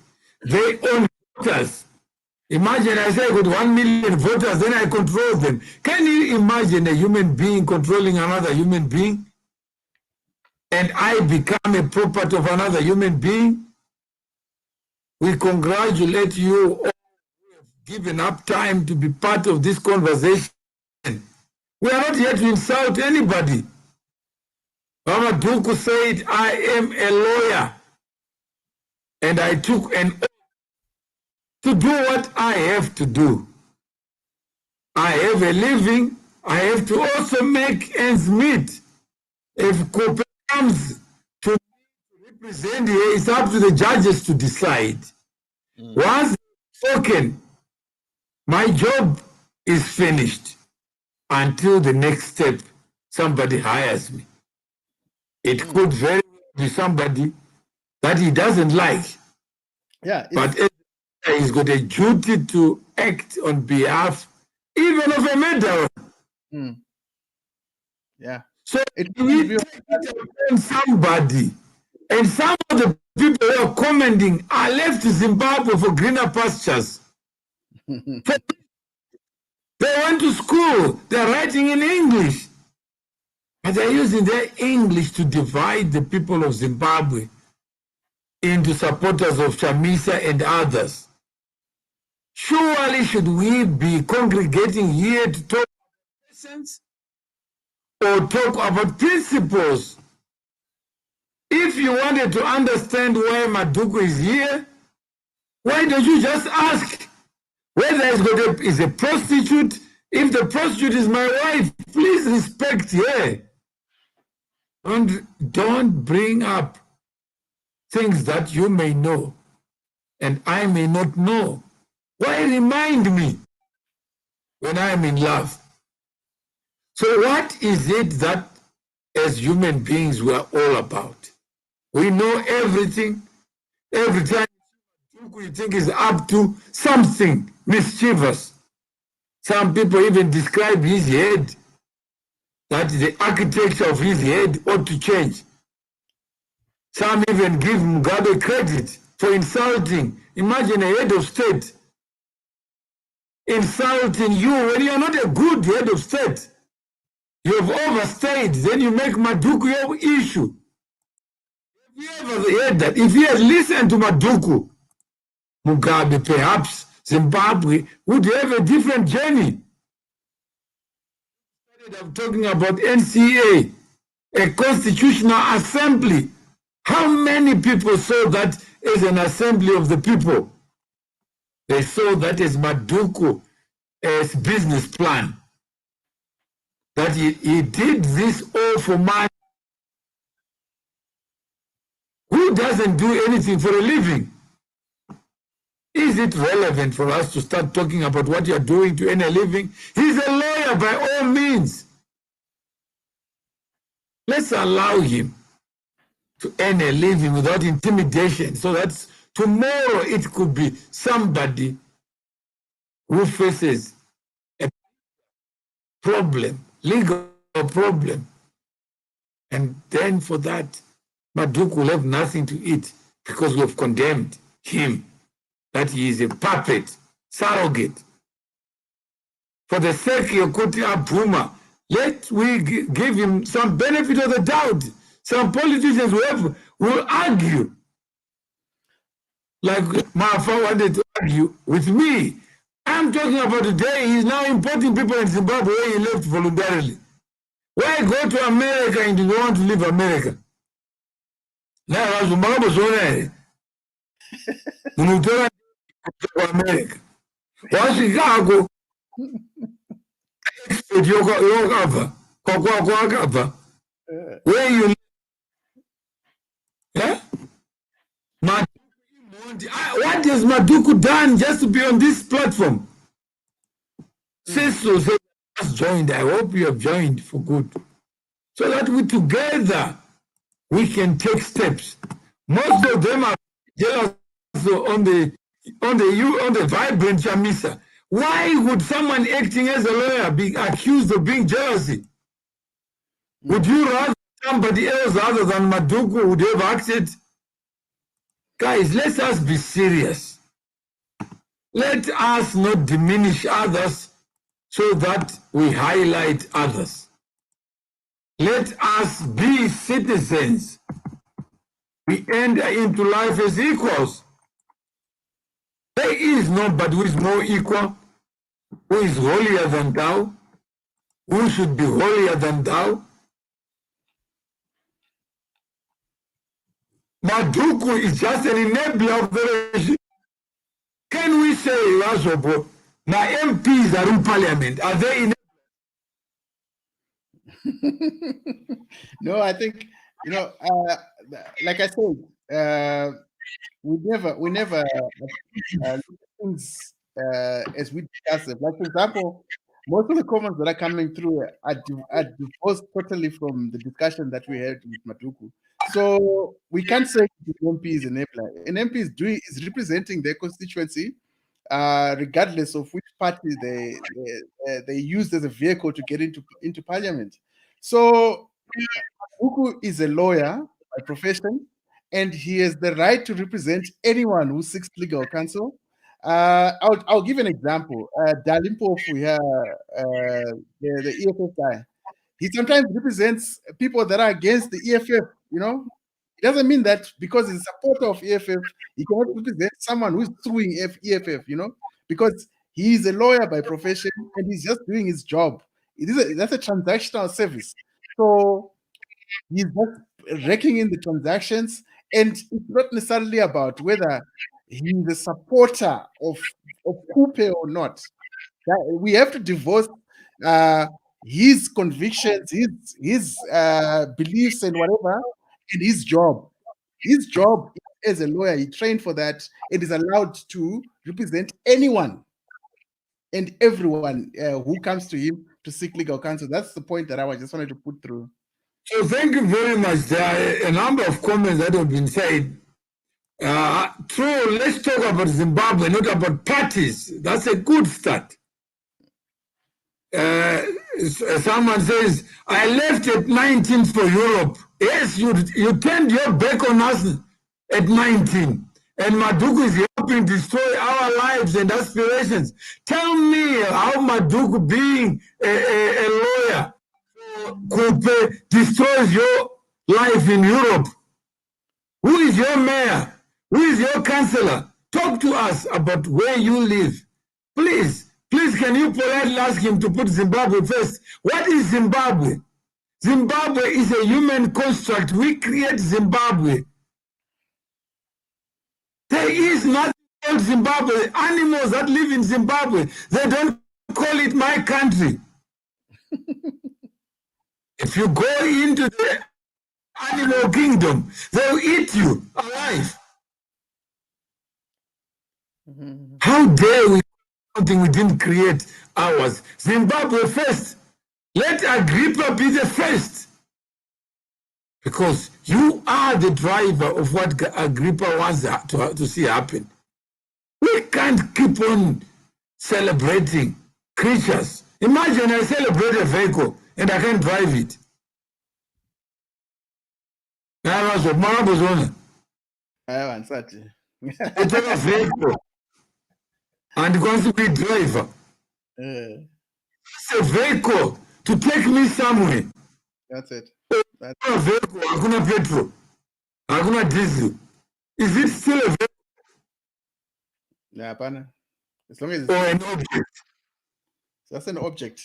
Speaker 3: They own voters. Imagine I say I got 1 million voters, then I control them. Can you imagine a human being controlling another human being? And I become a property of another human being? We congratulate you all who have given up time to be part of this conversation. We are not here to insult anybody. Mama Duku said, I am a lawyer. And I took an oath to do what I have to do. I have a living. I have to also make ends meet. If Cope comes to represent here, it's up to the judges to decide. Once spoken, my job is finished until the next step, somebody hires me. It could very well be somebody that he doesn't like.
Speaker 5: Yeah,
Speaker 3: But he's got a duty to act on behalf even of a murderer.
Speaker 5: yeah.
Speaker 3: So
Speaker 5: It
Speaker 3: we
Speaker 5: will be-
Speaker 3: take it upon somebody. And some of the people who are commenting are left to Zimbabwe for greener pastures. They went to school. They're writing in English. But they're using their English to divide the people of Zimbabwe into supporters of Chamisa and others. Surely should we be congregating here to talk about lessons or talk about principles? If you wanted to understand why Maduku is here, why don't you just ask whether is a prostitute? If the prostitute is my wife, please respect her. Don't bring up things that you may know and I may not know. Why remind me when I am in love? So what is it that as human beings we are all about? We know everything. Every time we think is up to something mischievous. Some people even describe his head, that the architecture of his head ought to change. Some even give Mugabe credit for insulting. Imagine a head of state insulting you when you're not a good head of state. You have overstayed, then you make Maduku your issue. Have you ever heard that? If he had listened to Maduku, Mugabe, perhaps Zimbabwe would have a different journey. Instead of talking about NCA, a constitutional assembly, how many people saw that as an assembly of the people? They saw that as Maduku, as business plan. That he did this all for money. Who doesn't do anything for a living? Is it relevant for us to start talking about what you're doing to earn a living? He's a lawyer by all means. Let's allow him to earn a living without intimidation, so that tomorrow it could be somebody who faces a problem, legal problem. And then for that, Maduku will have nothing to eat because we have condemned him, that he is a puppet, surrogate. For the sake of Kuti Abhuma, let we give him some benefit of the doubt. Some politicians will argue, like Mafa wanted to argue with me. I'm talking about today, he's now importing people in Zimbabwe where he left voluntarily. Why go to America and you don't want to leave America? Now, I was America. Wa Chicago, where you live? Yeah? What has Maduku done just to be on this platform? Cecil said, just joined. I hope you have joined for good. So that we together, we can take steps. Most of them are jealous on the vibrant Chamisa. Why would someone acting as a lawyer be accused of being jealousy? Would you rather somebody else other than Maduku would have acted? Guys, let us be serious. Let us not diminish others so that we highlight others. Let us be citizens. We enter into life as equals. There is nobody who is more equal, who is holier than thou, who should be holier than thou. Maduku is just an enabler of the regime. Can we say, Razobo, now MPs are in parliament, are they in?
Speaker 5: No, I think, like I said, we never look at things as we discuss them. Like, for example, most of the comments that are coming through are divorced totally from the discussion that we had with Maduku. So we can't say the MP is an enabler. An MP is representing their constituency, regardless of which party they used as a vehicle to get into parliament. So Maduku is a lawyer by profession, and he has the right to represent anyone who seeks legal counsel. I'll give an example. Dalimpo, the EFF guy, he sometimes represents people that are against the EFF. It doesn't mean that because he's a supporter of EFF, he cannot represent someone who's suing EFF. Because he's a lawyer by profession and he's just doing his job. That's a transactional service. So he's just raking in the transactions, and it's not necessarily about whether he's a supporter of Coupe or not. We have to divorce his convictions, his beliefs and whatever, and his job. His job as a lawyer, he trained for that and is allowed to represent anyone and everyone who comes to him to seek legal counsel. That's the point that I just wanted to put through.
Speaker 3: So thank you very much. There are a number of comments that have been said. True, let's talk about Zimbabwe, not about parties. That's a good start. Someone says, I left at 19 for Europe. Yes, you turned your back on us at 19. And Maduku is helping destroy our lives and aspirations. Tell me how Maduku, being a lawyer, Coupe, destroys your life in Europe. Who is your mayor? Who is your councillor? talk to us about where you live. Please, can you politely ask him to put Zimbabwe first? What is Zimbabwe? Zimbabwe is a human construct. We create Zimbabwe. There is nothing called Zimbabwe. Animals that live in Zimbabwe, they don't call it my country. If you go into the animal kingdom, they'll eat you alive. How dare we something we didn't create ours? Zimbabwe first. Let Agrippa be the first. Because you are the driver of what Agrippa wants to see happen. We can't keep on celebrating creatures. Imagine I celebrate a vehicle and I can't drive it. I take a vehicle and going to be driver. It's a vehicle to take me somewhere.
Speaker 5: That's it. That's
Speaker 3: a vehicle, hakuna petrol, hakuna diesel. Is it still a vehicle?
Speaker 5: Yeah, partner. As long as
Speaker 3: or an object.
Speaker 5: That's an object.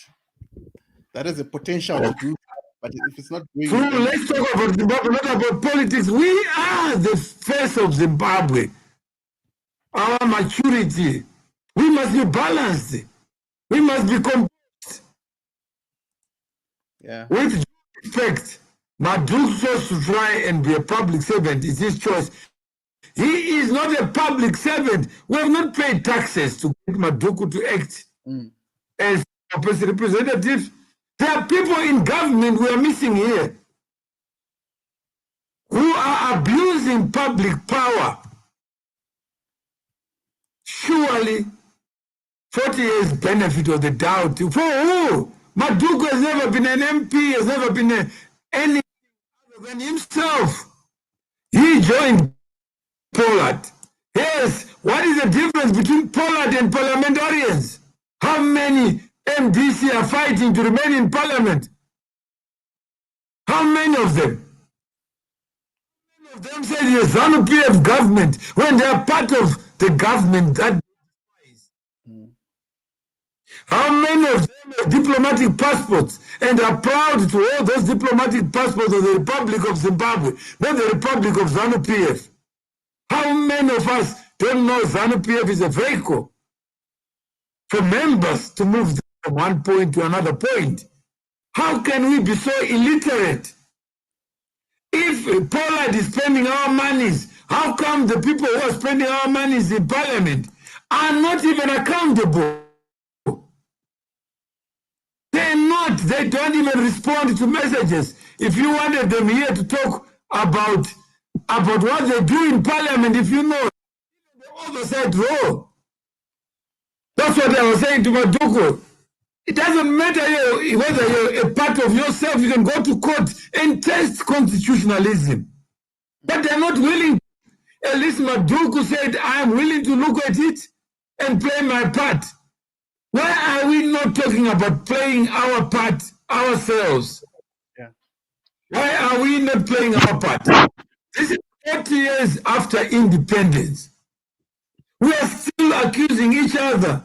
Speaker 5: That is a potential to do, but if it's not doing
Speaker 3: so let's talk about Zimbabwe, not about politics. We are the face of Zimbabwe. Our maturity. We must be balanced. We must be composed.
Speaker 5: Yeah.
Speaker 3: With respect, Maduku chose to try and be a public servant. It's his choice. He is not a public servant. We have not paid taxes to get Maduku to act as a representative. There are people in government we are missing here who are abusing public power. Surely, 40 years benefit of the doubt. For who? Maduku has never been an MP, has never been anything other than himself. He joined Pollard. Yes, what is the difference between Pollard and parliamentarians? How many MDC are fighting to remain in parliament? How many of them? How many of them say the ZANU-PF government when they are part of the government that how many of them have diplomatic passports and are proud to hold those diplomatic passports of the Republic of Zimbabwe, not the Republic of ZANU-PF? How many of us don't know ZANU-PF is a vehicle for members to move from one point to another point? How can we be so illiterate? If Pollard is spending our monies, how come the people who are spending our monies in parliament are not even accountable? They're not. They don't even respond to messages. If you wanted them here to talk about what they do in parliament, if you know, the oversight role. That's what I was saying to Maduku. It doesn't matter whether you're a part of yourself, you can go to court and test constitutionalism. But they're not willing. At least Maduku said, I'm willing to look at it and play my part. Why are we not talking about playing our part ourselves?
Speaker 5: Yeah.
Speaker 3: Why are we not playing our part? This is 40 years after independence. We are still accusing each other.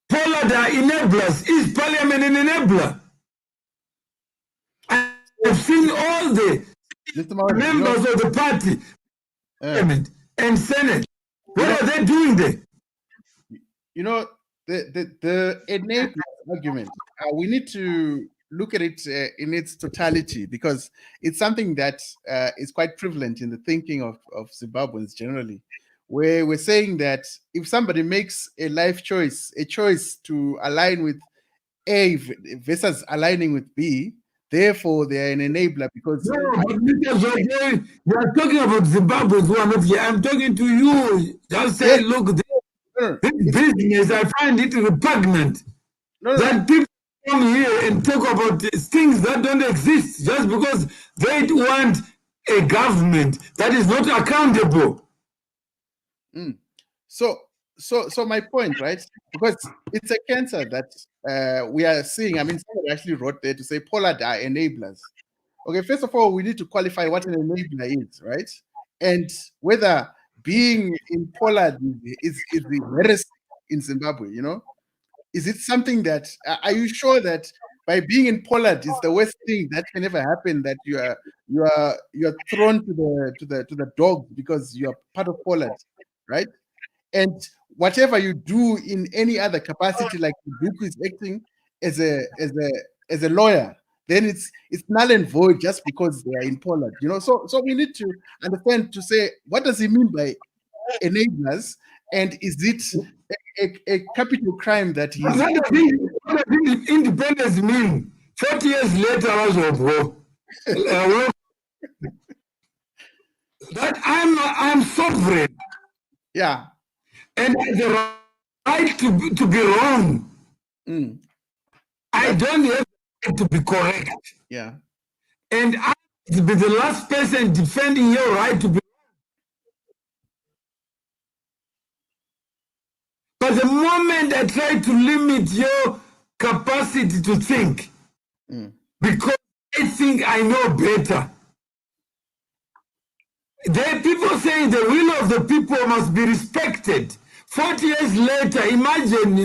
Speaker 3: Pollard are enablers. Is parliament an enabler? I have seen all the members of the party, parliament and senate. What are they doing there?
Speaker 5: You know, the enabler argument, we need to look at it in its totality, because it's something that is quite prevalent in the thinking of Zimbabweans generally, where we're saying that if somebody makes a life choice, a choice to align with A versus aligning with B, therefore they are an enabler because...
Speaker 3: No, but you are talking about Zimbabweans who are not here. I'm talking to you. Just say, look, this business, I find it repugnant that people come here and talk about things that don't exist just because they want a government that is not accountable.
Speaker 5: So my point, right? Because it's a cancer that we are seeing. I mean, somebody actually wrote there to say Pollard are enablers. Okay, first of all, we need to qualify what an enabler is, right? And whether being in Pollard is the heresy in Zimbabwe, you know? Is it something that, are you sure that by being in Pollard is the worst thing that can ever happen, that you are thrown to the dogs because you are part of Pollard, right? And whatever you do in any other capacity, like Duku is acting as a lawyer, then it's null and void just because they are in Pollard, you know. So we need to understand, to say, what does he mean by enablers, and is it a capital crime that he's...
Speaker 3: What does independence mean? 40 years later, also, that I'm sovereign.
Speaker 5: Yeah.
Speaker 3: And I have the right to be wrong. I don't have the right to be correct.
Speaker 5: Yeah.
Speaker 3: And I to be the last person defending your right to be. But the moment I try to limit your capacity to think, because I think I know better, there are people saying the will of the people must be respected. 40 years later, imagine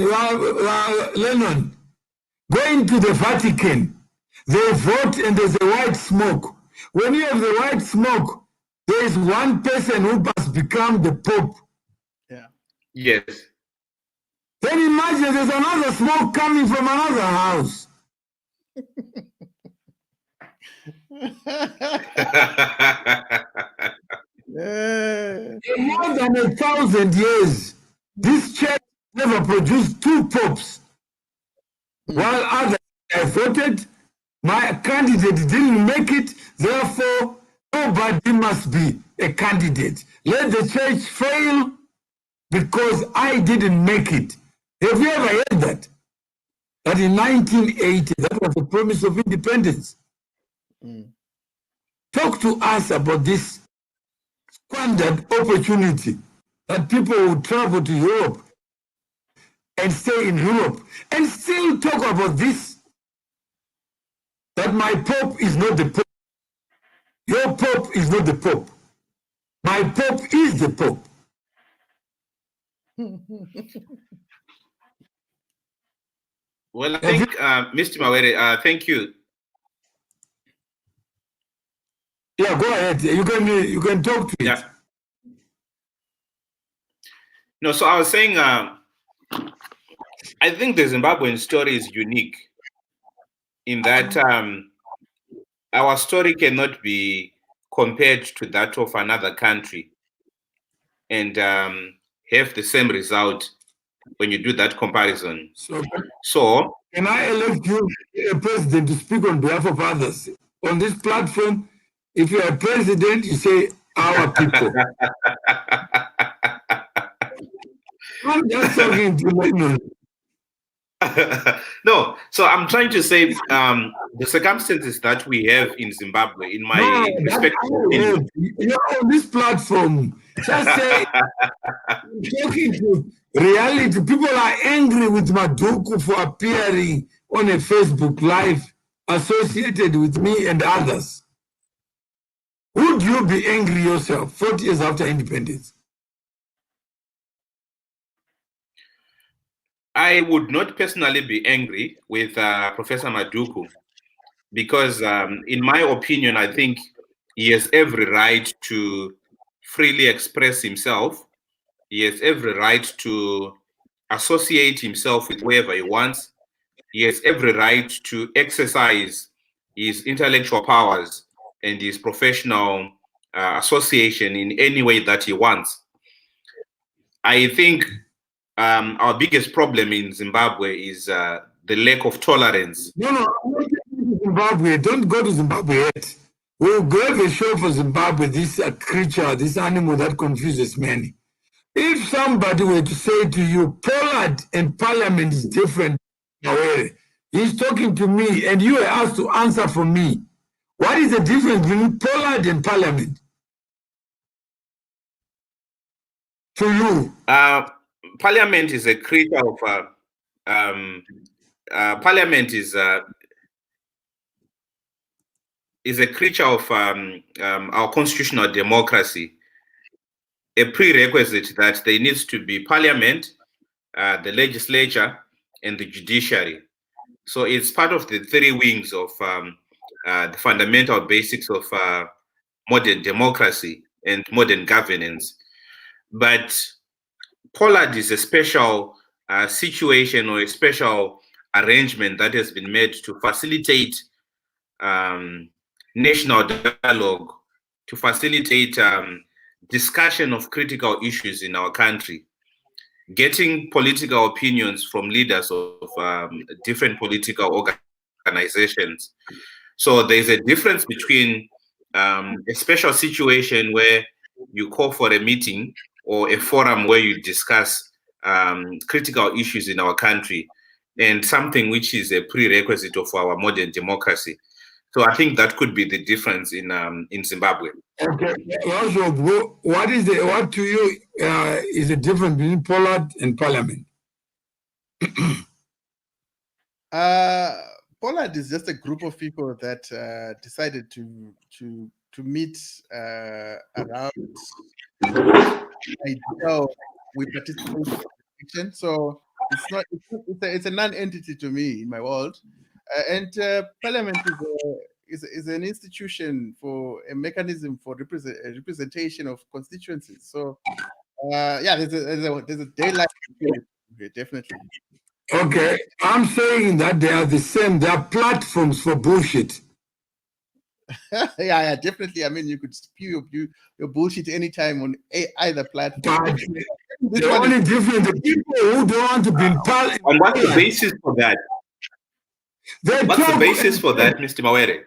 Speaker 3: Lennon going to the Vatican. They vote and there's a white smoke. When you have the white smoke, there is one person who must become the Pope.
Speaker 5: Yeah.
Speaker 10: Yes.
Speaker 3: Then imagine there's another smoke coming from another house. For more than 1,000 years, this church never produced two popes. While others have voted, my candidate didn't make it, therefore nobody must be a candidate. Let the church fail because I didn't make it. Have you ever heard that? That in 1980, that was the promise of independence. Talk to us about this squandered opportunity that people would travel to Europe and stay in Europe and still talk about this, that my Pope is not the Pope. Your Pope is not the Pope. My Pope is the Pope.
Speaker 10: Well, I think, Mr. Mawere, thank you.
Speaker 3: Yeah, go ahead. You can talk to it.
Speaker 10: Yeah. No, so I was saying, I think the Zimbabwean story is unique in that our story cannot be compared to that of another country and have the same result when you do that comparison. So
Speaker 3: can I elect you a president to speak on behalf of others? On this platform, if you are president, you say our people. I'm just talking to you.
Speaker 10: No, so I'm trying to say the circumstances that we have in Zimbabwe, in my respective opinion.
Speaker 3: You're on this platform. Just say, talking to reality. People are angry with Maduku for appearing on a Facebook Live associated with me and others. Would you be angry yourself 40 years after independence?
Speaker 10: I would not personally be angry with Professor Maduku because, in my opinion, I think he has every right to freely express himself. He has every right to associate himself with whoever he wants. He has every right to exercise his intellectual powers and his professional association in any way that he wants. I think our biggest problem in Zimbabwe is the lack of tolerance.
Speaker 3: No, I'm not going to Zimbabwe. Don't go to Zimbabwe yet. We'll have a show for Zimbabwe, this creature, this animal that confuses many. If somebody were to say to you, Pollard and Parliament is different, he's talking to me and you were asked to answer for me. What is the difference between Pollard and Parliament? To you?
Speaker 10: Parliament is a creature of Parliament is a creature of our constitutional democracy, a prerequisite that there needs to be parliament, the legislature, and the judiciary. So it's part of the three wings of the fundamental basics of modern democracy and modern governance. But Pollard is a special situation or a special arrangement that has been made to facilitate national dialogue, to facilitate discussion of critical issues in our country, getting political opinions from leaders of different political organizations. So there's a difference between a special situation where you call for a meeting or a forum where you discuss critical issues in our country, and something which is a prerequisite of our modern democracy. So I think that could be the difference in Zimbabwe.
Speaker 3: Okay, also, what to you is the difference between Pollard and Parliament?
Speaker 5: Pollard is just a group of people that decided to meet around ideal we participate in election. So it's a non-entity to me in my world, and Parliament is an institution for a mechanism for representation of constituencies. So yeah, there's a daylight between it, definitely.
Speaker 3: Okay, I'm saying that they are the same. They are platforms for bullshit.
Speaker 5: Yeah, definitely. I mean, you could spew your bullshit anytime on either platform.
Speaker 3: The only difference, the people who don't want to be in parliament.
Speaker 10: And what's the basis for that? What's the basis for that, Mr. Mawere?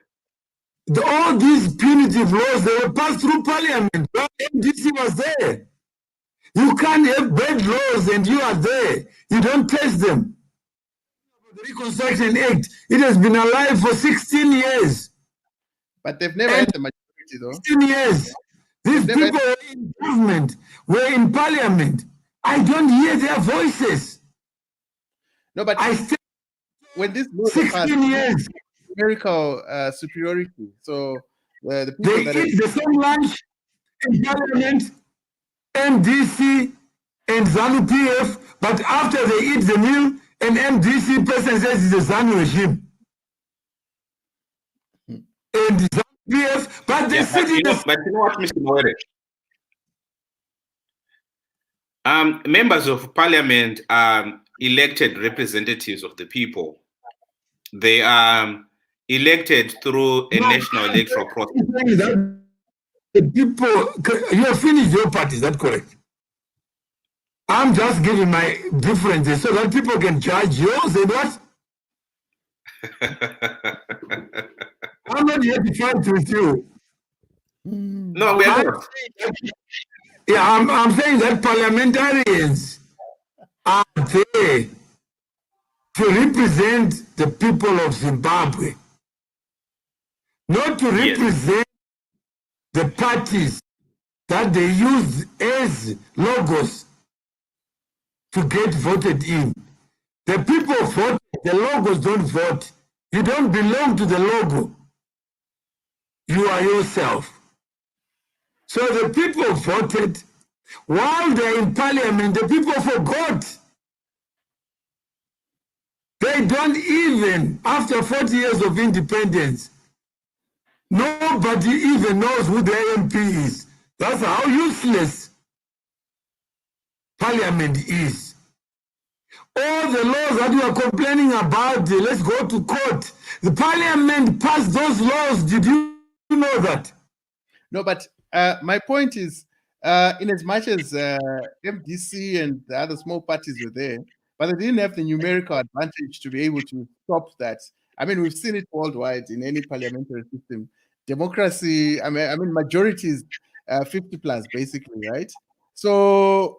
Speaker 3: All these punitive laws, they were passed through parliament. MDC was there. You can't have bad laws and you are there. You don't test them. The Reconstruction Act, it has been alive for 16 years.
Speaker 5: But they've never had the majority, though.
Speaker 3: 16 years. These people were in government, were in parliament. I don't hear their voices.
Speaker 5: No, but when this law
Speaker 3: 16 years.
Speaker 5: Numerical superiority. So the
Speaker 3: they
Speaker 5: people that
Speaker 3: eat the same lunch in parliament, MDC and ZANU-PF, but after they eat the meal, an MDC person says it's a ZANU regime. And ZANU-PF, but they sit in the...
Speaker 10: But you know what, Mr. Mawere? Members of parliament are elected representatives of the people. They are elected through a national electoral process.
Speaker 3: The people, you have finished your part, is that correct? I'm just giving my differences so that people can judge yours and what? I'm not here to fight with you.
Speaker 10: No, we are not.
Speaker 3: Yeah, I'm saying that parliamentarians are there to represent the people of Zimbabwe, not to represent the parties that they use as logos to get voted in. The people vote, the logos don't vote. You don't belong to the logo. You are yourself. So the people voted. While they're in parliament, the people forgot. They don't even, after 40 years of independence, nobody even knows who the MP is. That's how useless parliament is. All the laws that you are complaining about, let's go to court. The parliament passed those laws. Did you know that?
Speaker 5: No, but my point is, in as much as MDC and the other small parties were there, but they didn't have the numerical advantage to be able to stop that. I mean, we've seen it worldwide in any parliamentary system. Democracy, I mean, majority is 50 plus, basically, right? So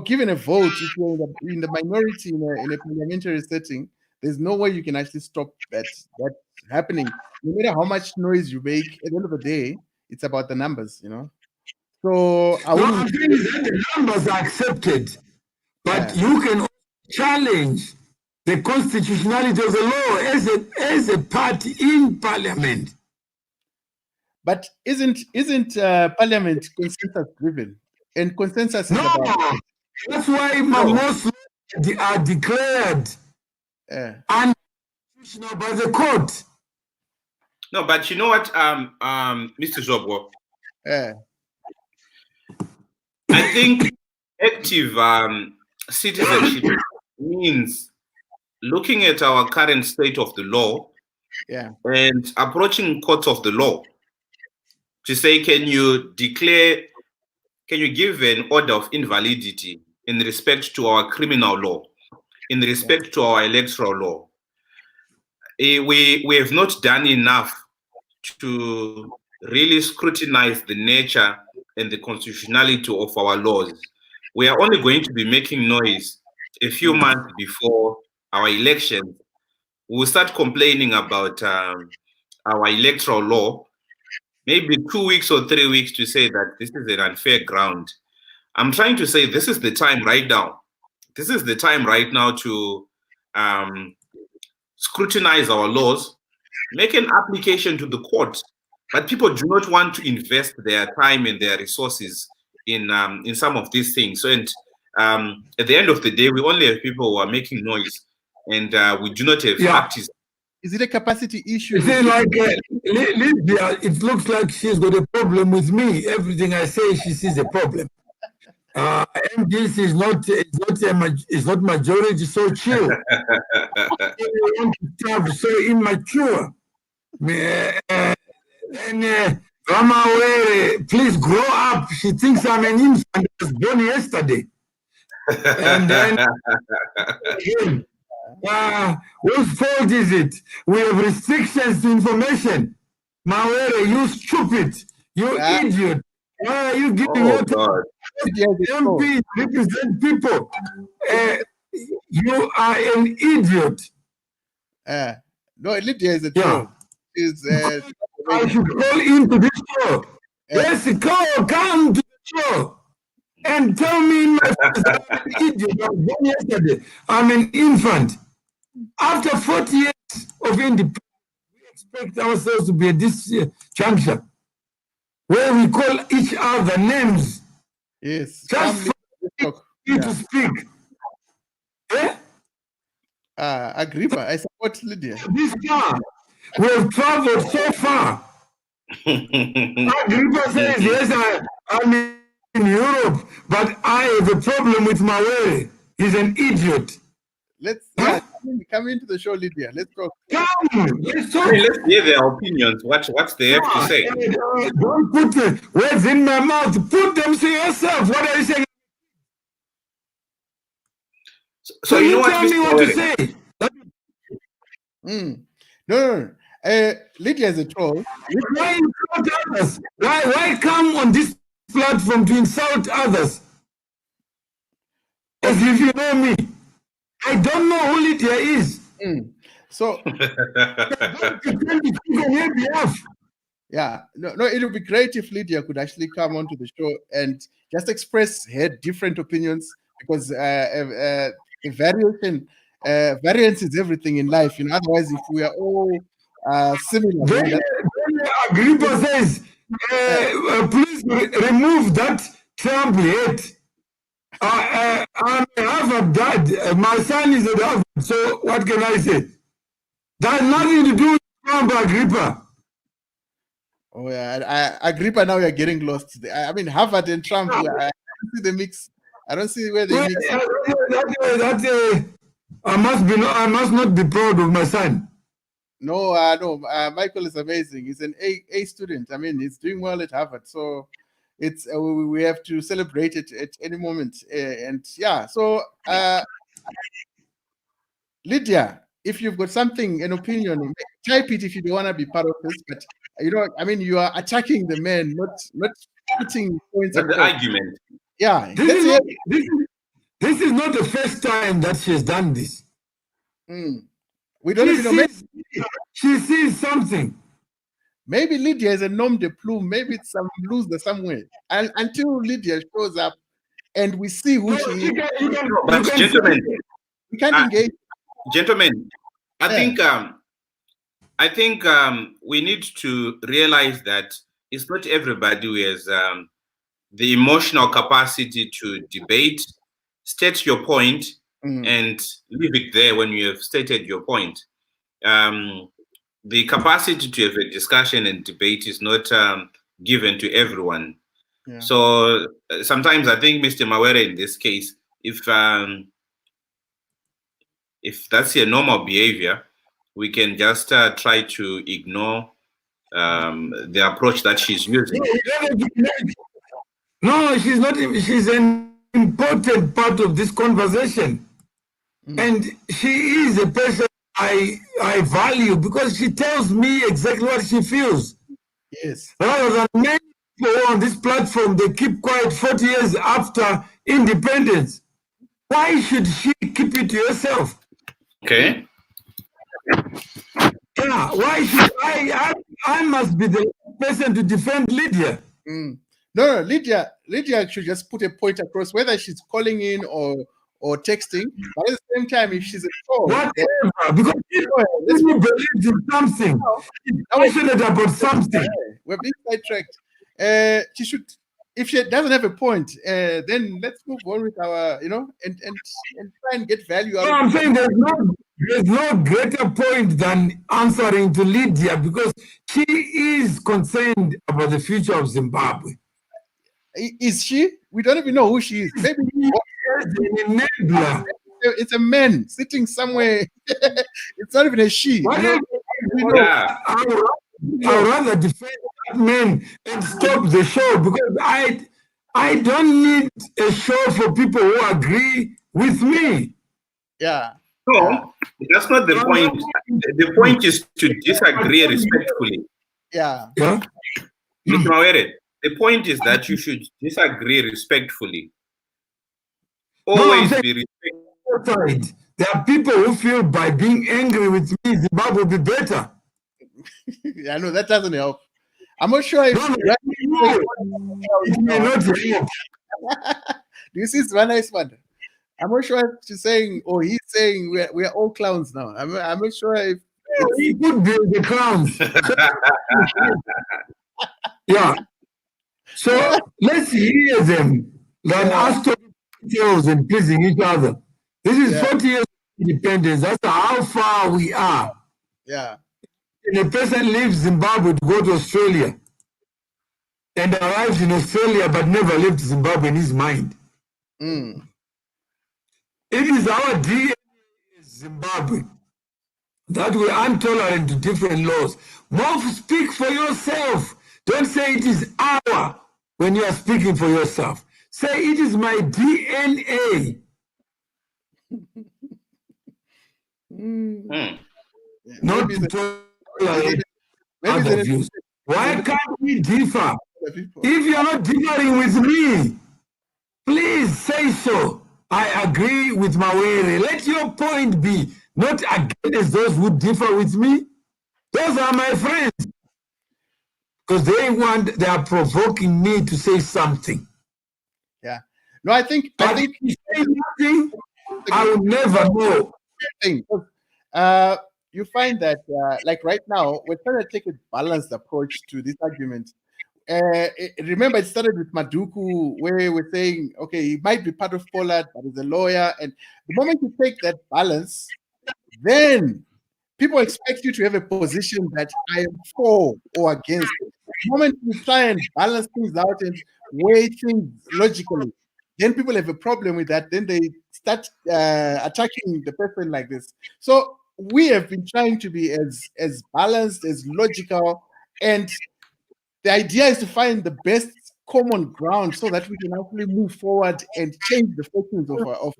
Speaker 5: given a vote, if you're in the minority in a parliamentary setting, there's no way you can actually stop that happening. No matter how much noise you make, at the end of the day, it's about the numbers, you know. So
Speaker 3: I'm saying that the numbers are accepted, but you can challenge the constitutionality of the law as a party in parliament.
Speaker 5: But isn't parliament consensus driven? And consensus is
Speaker 3: No,
Speaker 5: about.
Speaker 3: that's why most laws are declared unconstitutional by the court.
Speaker 10: No, but you know what, Mr. Zobwo? I think active citizenship means looking at our current state of the law and approaching courts of the law to say, can you give an order of invalidity in respect to our criminal law, in respect to our electoral law? We have not done enough to really scrutinize the nature and the constitutionality of our laws. We are only going to be making noise a few months before our elections. We'll start complaining about our electoral law, maybe 2 weeks or 3 weeks to say that this is an unfair ground. I'm trying to say this is the time right now. This is the time right now to scrutinize our laws, make an application to the court. But people do not want to invest their time and their resources in some of these things. So, and at the end of the day, we only have people who are making noise, and we do not have artists.
Speaker 5: Is it a capacity issue?
Speaker 3: Is it like Lydia? It looks like she's got a problem with me. Everything I say, she sees a problem. MDC is not majority, so chill. So immature. And please grow up. She thinks I'm an infant. I was born yesterday. And then whose fault is it? We have restrictions to information. Mawere, you stupid. You idiot. Why are you giving your MP represent people? You are an idiot.
Speaker 5: No, Lydia is a troll.
Speaker 3: I should call into this show. Yes, come to the show and tell me my that I'm an idiot. I was born yesterday. I'm an infant. After 40 years of independence, we expect ourselves to be at this juncture where we call each other names.
Speaker 5: Yes.
Speaker 3: Just for you to speak.
Speaker 5: Agrippa, I support Lydia.
Speaker 3: This far. We have traveled so far. Agrippa says, yes, I'm in Europe, but I have a problem with Mawere. He's an idiot.
Speaker 5: Let's come into the show, Lydia. Let's go.
Speaker 3: Come, let's talk.
Speaker 10: Let's hear their opinions. What they have to say.
Speaker 3: Don't put words in my mouth. Put them to yourself. What are you saying?
Speaker 10: So you know what,
Speaker 3: tell me what to say.
Speaker 5: No. Lydia is a troll.
Speaker 3: Why insult others? Why come on this platform to insult others? As if you know me. I don't know who Lydia is.
Speaker 5: So, yeah, no, it would be great if Lydia could actually come onto the show and just express her different opinions, because variance is everything in life. Otherwise, if we are all similar,
Speaker 3: Agrippa says, please remove that Trump hate. I'm a Harvard dad. My son is at Harvard. So what can I say? That has nothing to do with Trump, Agrippa.
Speaker 5: Oh yeah, Agrippa. Now you're getting lost. I mean, Harvard and Trump. I don't see the mix. I don't see where they mix.
Speaker 3: I must not be proud of my son.
Speaker 5: No. Michael is amazing. He's an A student. I mean, he's doing well at Harvard. So it's we have to celebrate it at any moment. And yeah, so Lydia, if you've got something, an opinion, type it if you don't want to be part of this. But I mean, you are attacking the man, not putting points.
Speaker 10: That's the argument.
Speaker 5: Yeah.
Speaker 3: This is not the first time that she has done this.
Speaker 5: We don't even know.
Speaker 3: She sees something.
Speaker 5: Maybe Lydia is a nom de plume. Maybe it's some loser somewhere. And until Lydia shows up and we see who she is.
Speaker 10: But gentlemen,
Speaker 5: we can't engage.
Speaker 10: Gentlemen, I think we need to realize that it's not everybody who has the emotional capacity to debate, state your point, and leave it there when you have stated your point. The capacity to have a discussion and debate is not given to everyone.
Speaker 5: Yeah.
Speaker 10: So sometimes I think Mr. Mawere in this case, if that's a normal behavior, we can just try to ignore the approach that she's using.
Speaker 3: No, she's not. She's an important part of this conversation, and she is a person I value because she tells me exactly what she feels.
Speaker 5: Yes.
Speaker 3: Rather than many people on this platform, they keep quiet 40 years after independence. Why should she keep it to herself?
Speaker 10: Okay.
Speaker 3: Yeah, why should I must be the person to defend Lydia.
Speaker 5: No, Lydia should just put a point across, whether she's calling in or texting. But at the same time, if she's a call,
Speaker 3: whatever, because let's believe in something. She's passionate about something.
Speaker 5: We're being sidetracked. She should, if she doesn't have a point, then let's move on with our, and try and get value out of it.
Speaker 3: I'm saying there's no greater point than answering to Lydia because she is concerned about the future of Zimbabwe.
Speaker 5: Is she? We don't even know who she is. Maybe
Speaker 3: an enabler.
Speaker 5: It's a man sitting somewhere. It's not even a she.
Speaker 3: I'd rather defend that man and stop the show because I don't need a show for people who agree with me.
Speaker 5: Yeah.
Speaker 10: No, that's not the point. The point is to disagree respectfully.
Speaker 5: Yeah.
Speaker 3: Yeah.
Speaker 10: Mr. Mawere, the point is that you should disagree respectfully. Always be respectful.
Speaker 3: There are people who feel by being angry with me, Zimbabwe will be better.
Speaker 5: Yeah, no, that doesn't help. I'm not sure if
Speaker 3: it may not help.
Speaker 5: Do you see Zvana Ismanda? I'm not sure if she's saying, or he's saying we're all clowns now. I'm not sure if
Speaker 3: he could be the clowns. Yeah. So let's hear them than us talking details and pleasing each other. This is 40 years of independence. That's how far we are.
Speaker 5: Yeah.
Speaker 3: And a person leaves Zimbabwe to go to Australia and arrives in Australia but never left Zimbabwe in his mind. It is our DNA in Zimbabwe that we are intolerant to different laws. More speak for yourself. Don't say it is our when you are speaking for yourself. Say it is my DNA. Not to tolerate other views. Why can't we differ? If you're not differing with me, please say so. I agree with Mawere. Let your point be not against those who differ with me. Those are my friends. Because they are provoking me to say something.
Speaker 5: Yeah. No, I think
Speaker 3: if you say nothing, I will never know.
Speaker 5: You find that like right now, we're trying to take a balanced approach to this argument. Remember, it started with Maduku, where we're saying, okay, he might be part of Pollard, but he's a lawyer. And the moment you take that balance, then people expect you to have a position that I am for or against. The moment you try and balance things out and weigh things logically, then people have a problem with that. Then they start attacking the person like this. So we have been trying to be as balanced, as logical, and the idea is to find the best common ground so that we can actually move forward and change the fortunes of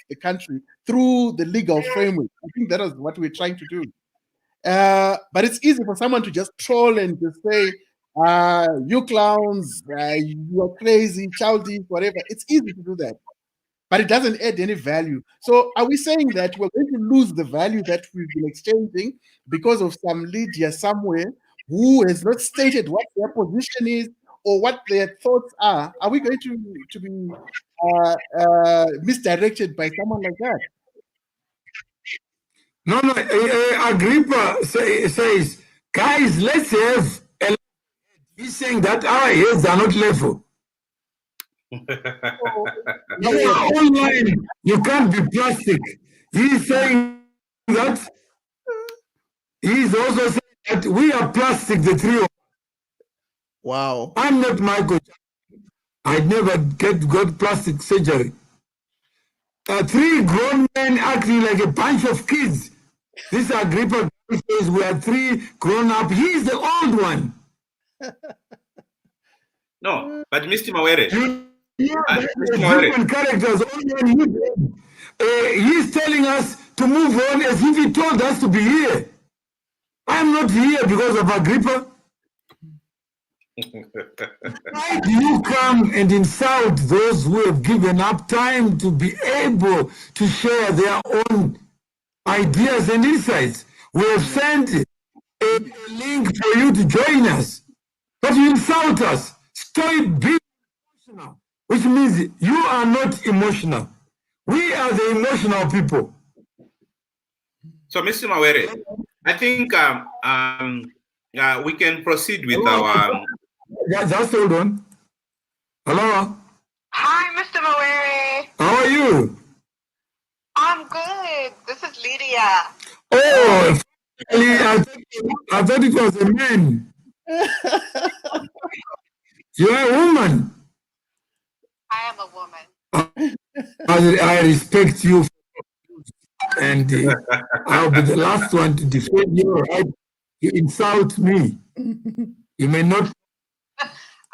Speaker 5: the country through the legal framework. I think that is what we're trying to do. But it's easy for someone to just troll and just say, you clowns, you're crazy, childish, whatever. It's easy to do that, but it doesn't add any value. So are we saying that we're going to lose the value that we've been exchanging because of some Lydia somewhere who has not stated what their position is or what their thoughts are? Are we going to be misdirected by someone like that?
Speaker 3: No, Agrippa says, guys, let's have a... He's saying that our heads are not level. You are online. You can't be plastic. He's saying that. He's also saying that we are plastic, the three of us.
Speaker 5: Wow.
Speaker 3: I'm not Michael. I never got plastic surgery. Three grown men acting like a bunch of kids. This Agrippa says we are three grown up. He's the old one.
Speaker 10: No, but Mr. Mawere,
Speaker 3: Different characters. He's telling us to move on as if he told us to be here. I'm not here because of Agrippa. Why do you come and insult those who have given up time to be able to share their own ideas and insights? We have sent a link for you to join us, but you insult us. Stop being emotional, which means you are not emotional. We are the emotional people.
Speaker 10: So, Mr. Mawere, I think we can proceed with our...
Speaker 3: Just hold on. Hello?
Speaker 11: Hi, Mr. Mawere.
Speaker 3: How are you?
Speaker 11: I'm good. This is Lydia.
Speaker 3: Oh, I thought it was a man. You're a woman.
Speaker 11: I am a woman.
Speaker 3: I respect you, and I'll be the last one to defend you. Right? You insult me. You may not.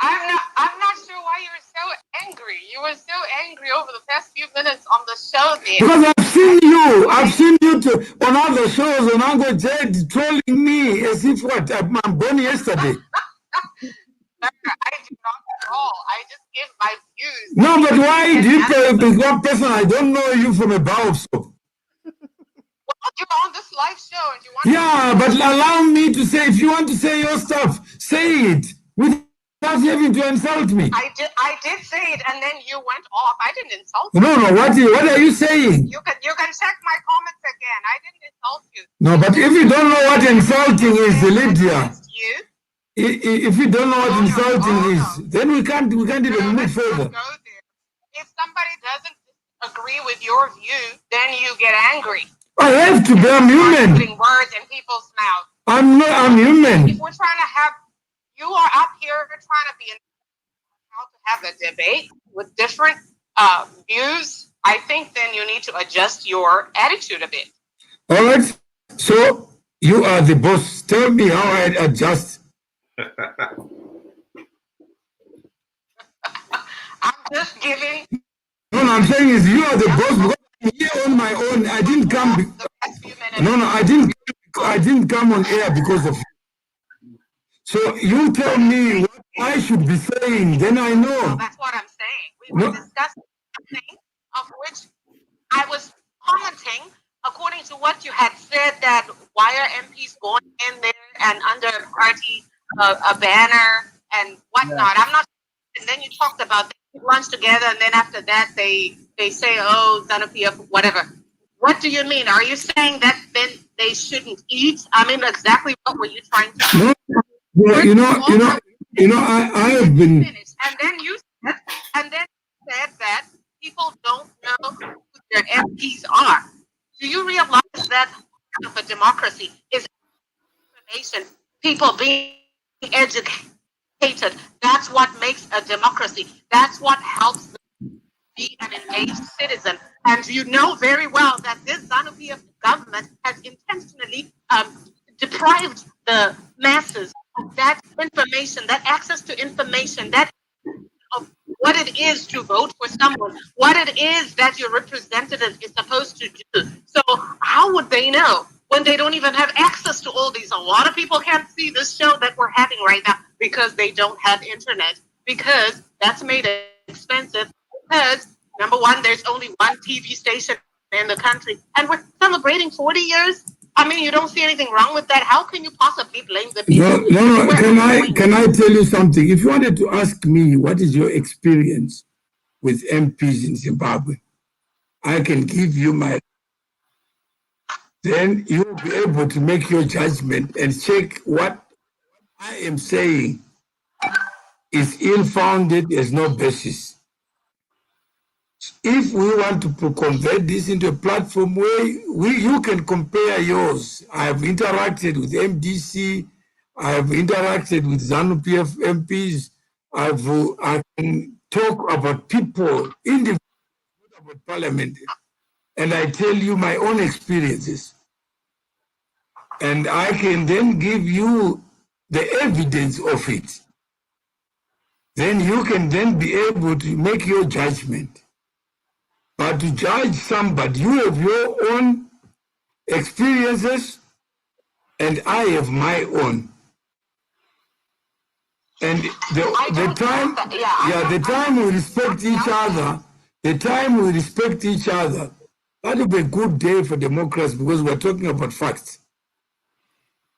Speaker 11: I'm not sure why you're so angry. You were so angry over the past few minutes on the show there.
Speaker 3: Because I've seen you on other shows on Uncle Jed trolling me as if what I'm born yesterday.
Speaker 11: I do not troll. I just give my views.
Speaker 3: No, but why do you pick one person? I don't know you from a bar of soap.
Speaker 11: Well, you're on this live show and you want
Speaker 3: but allow me to say, if you want to say your stuff, say it without having to insult me.
Speaker 11: I did say it and then you went off. I didn't insult you.
Speaker 3: No, what are you saying?
Speaker 11: You can check my comments again. I didn't insult you.
Speaker 3: No, but if you don't know what insulting is, Lydia, if you don't know what insulting is, then we can't even move further.
Speaker 11: If somebody doesn't agree with your view, then you get angry.
Speaker 3: I have to be. I'm human.
Speaker 11: Putting words in people's mouths.
Speaker 3: I'm human.
Speaker 11: If we're trying to have, you are up here trying to be how to have a debate with different views. I think then you need to adjust your attitude a bit.
Speaker 3: All right. So you are the boss. Tell me how I adjust.
Speaker 11: I'm just giving.
Speaker 3: No, I'm saying is you are the boss because I'm here on my own. I didn't come. I didn't come on air because of you. So you tell me what I should be saying, then I know.
Speaker 11: Well, that's what I'm saying. We were discussing something of which I was commenting according to what you had said, that why are MPs going in there and under a party a banner and whatnot. I'm not. And then you talked about they eat lunch together, and then after that they say, oh, ZANU-PF, whatever. What do you mean? Are you saying that then they shouldn't eat? I mean, exactly what were you trying to do?
Speaker 3: No, you know, I have been.
Speaker 11: And then you said that people don't know who their MPs are. Do you realize that of a democracy is information, people being educated? That's what makes a democracy. That's what helps them be an engaged citizen. And you know very well that this ZANU-PF government has intentionally deprived the masses of that information, that access to information, that of what it is to vote for someone, what it is that your representative is supposed to do. So how would they know when they don't even have access to all these? A lot of people can't see this show that we're having right now because they don't have internet, because that's made it expensive, because number one, there's only one TV station in the country, and we're celebrating 40 years. I mean, you don't see anything wrong with that. How can you possibly blame the people?
Speaker 3: No. Can I tell you something? If you wanted to ask me what is your experience with MPs in Zimbabwe, I can give you my. Then you'll be able to make your judgment and check what I am saying is ill-founded, there's no basis. if we want to convert this into a platform where you can compare yours. I've interacted with MDC, I've interacted with ZANU-PF MPs, I can talk about people in the parliament, and I tell you my own experiences. And I can then give you the evidence of it. Then you can then be able to make your judgment. But to judge somebody, you have your own experiences, and I have my own. And the time we respect each other, that will be a good day for democracy because we're talking about facts.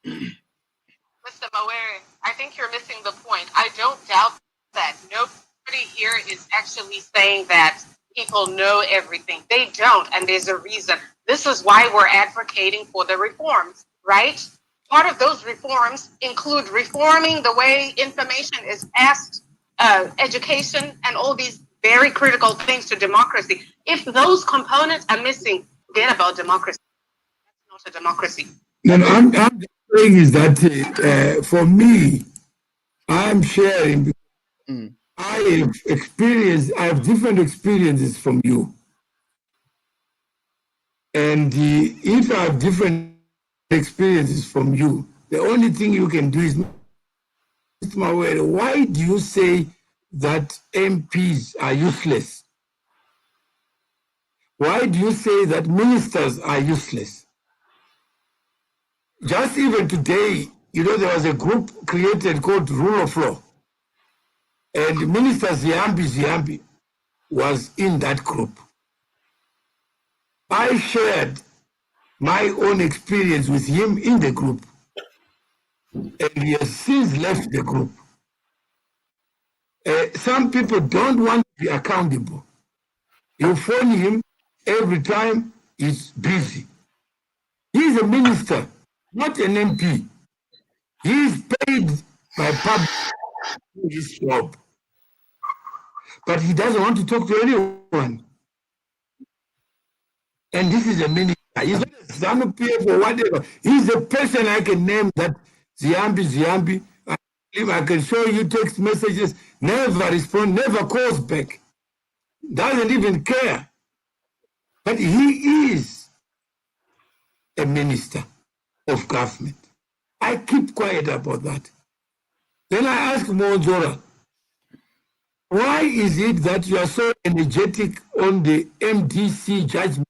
Speaker 11: Mr. Mawere, I think you're missing the point. I don't doubt that. Nobody here is actually saying that people know everything. They don't, and there's a reason. This is why we're advocating for the reforms, right? Part of those reforms include reforming the way information is passed, education, and all these very critical things to democracy. If those components are missing, forget about democracy. That's not a democracy.
Speaker 3: No, I'm just saying is that for me, I'm sharing. I have different experiences from you. And if I have different experiences from you, the only thing you can do is, Mr. Mawere, why do you say that MPs are useless? Why do you say that ministers are useless? Just even today, there was a group created called Rule of Law. And Minister Ziyambi was in that group. I shared my own experience with him in the group. And he has since left the group. Some people don't want to be accountable. You phone him every time he's busy. He's a minister, not an MP. He's paid by public to do his job. But he doesn't want to talk to anyone. And this is a minister. He's not a ZANU-PF or whatever. He's the person I can name that Ziyambi. I can show you text messages, never respond, never calls back. Doesn't even care. But he is a minister of government. I keep quiet about that. Then I ask Monzora, why is it that you are so energetic on the MDC judgment,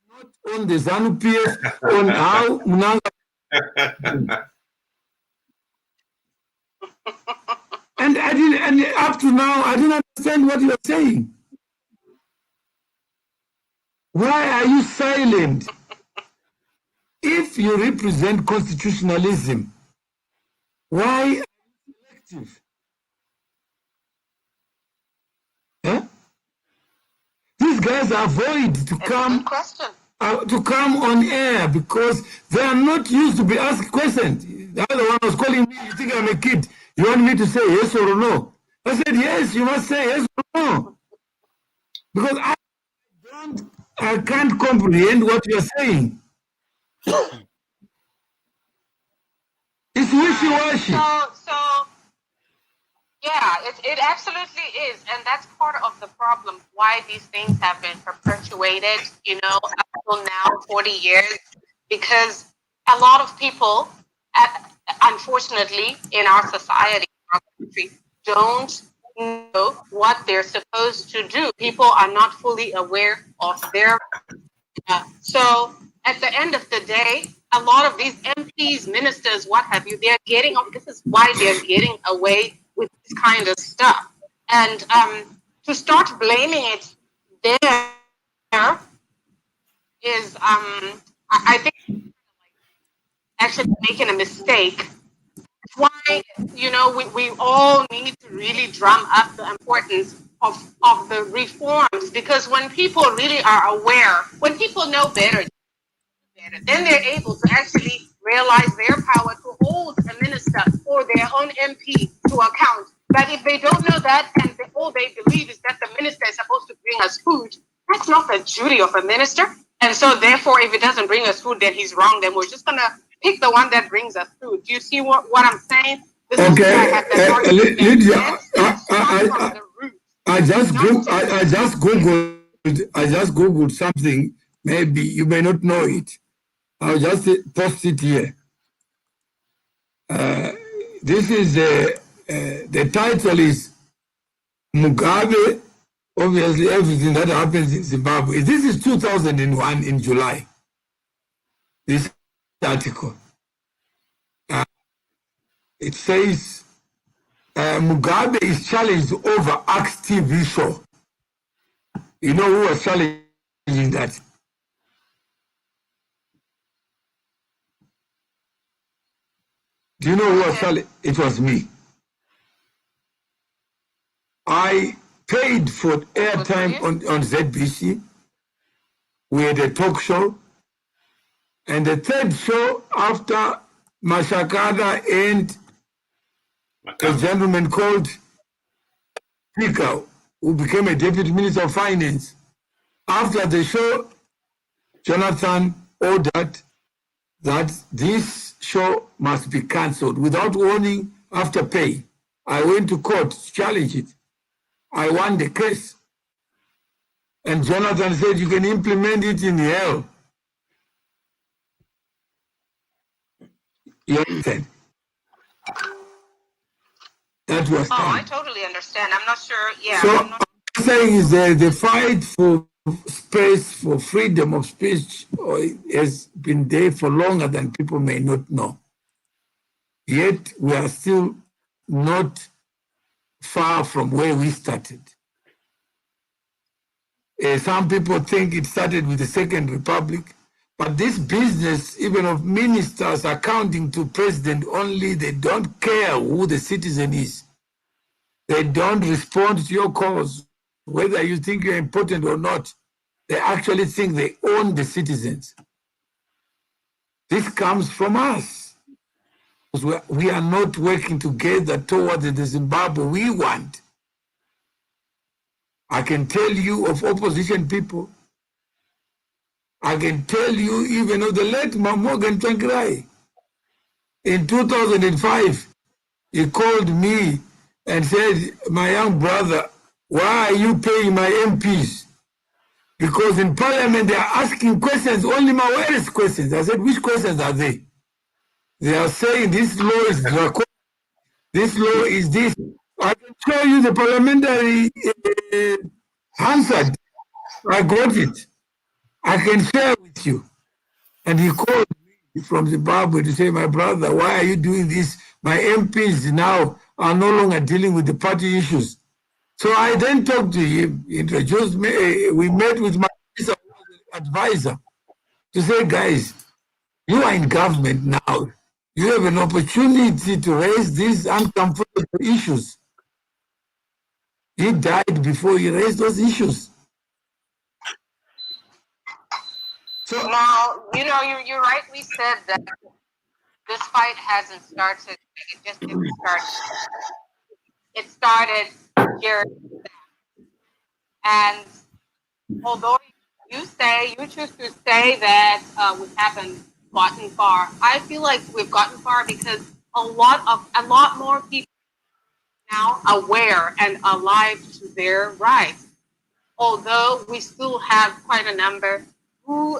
Speaker 3: not on the ZANU-PF, on how Munanga... And up to now, I didn't understand what you are saying. Why are you silent? If you represent constitutionalism, why are you selective? Huh? These guys avoid to come on air because they are not used to be asked questions. The other one was calling me, you think I'm a kid? You want me to say yes or no? I said, yes, you must say yes or no. Because I can't comprehend what you're saying. It's wishy-washy.
Speaker 11: So yeah, it absolutely is. And that's part of the problem, why these things have been perpetuated, up until now, 40 years, because a lot of people, unfortunately, in our society, our country, don't know what they're supposed to do. People are not fully aware of their... So at the end of the day, a lot of these MPs, ministers, what have you, this is why they're getting away with this kind of stuff. And to start blaming it there is, I think, actually making a mistake. That's why, we all need to really drum up the importance of the reforms, because when people really are aware, when people know better, then they're able to actually realize their power to hold a minister or their own MP to account. But if they don't know that and all they believe is that the minister is supposed to bring us food, That's not the duty of a minister. And so therefore, if it doesn't bring us food, then he's wrong. Then we're just going to pick the one that brings us food. Do you see what I'm saying? This is why I have that argument.
Speaker 3: Lydia, I just googled something. Maybe you may not know it. I'll just post it here. This is the title is Mugabe. Obviously, everything that happens in Zimbabwe. This is 2001 in July. This article. It says Mugabe is challenged over Axe TV show. You know who was challenging that? Do you know who was challenging? It was me. I paid for airtime on ZBC. We had a talk show. And the third show after Mashakada and a gentleman called Pika, who became a deputy minister of finance. After the show, Jonathan ordered that this show must be cancelled without warning after pay. I went to court to challenge it. I won the case. And Jonathan said, you can implement it in hell. You understand? That was
Speaker 11: I totally understand. I'm not sure. Yeah.
Speaker 3: So I'm saying is that the fight for space, for freedom of speech has been there for longer than people may not know. Yet we are still not far from where we started. Some people think it started with the Second Republic, but this business, even of ministers accounting to president only, they don't care who the citizen is. They don't respond to your cause, whether you think you're important or not. They actually think they own the citizens. This comes from us. Because we are not working together towards the Zimbabwe we want. I can tell you of opposition people. I can tell you even of the late Morgan Tsvangirai. In 2005, he called me and said, my young brother, why are you paying my MPs? Because in parliament they are asking questions, only my worst questions. I said, which questions are they? They are saying this law is draconian. This law is this. I can show you the parliamentary answer. I got it. I can share with you. And he called me from Zimbabwe to say, my brother, why are you doing this? My MPs now are no longer dealing with the party issues. So I then talked to him, introduced me, we met with my advisor to say, guys, you are in government now. You have an opportunity to raise these uncomfortable issues. He died before he raised those issues.
Speaker 11: So now, you rightly said that this fight hasn't started. It just didn't start. It started here. And although you choose to say that we haven't gotten far, I feel like we've gotten far because a lot more people now aware and alive to their rights. Although we still have quite a number who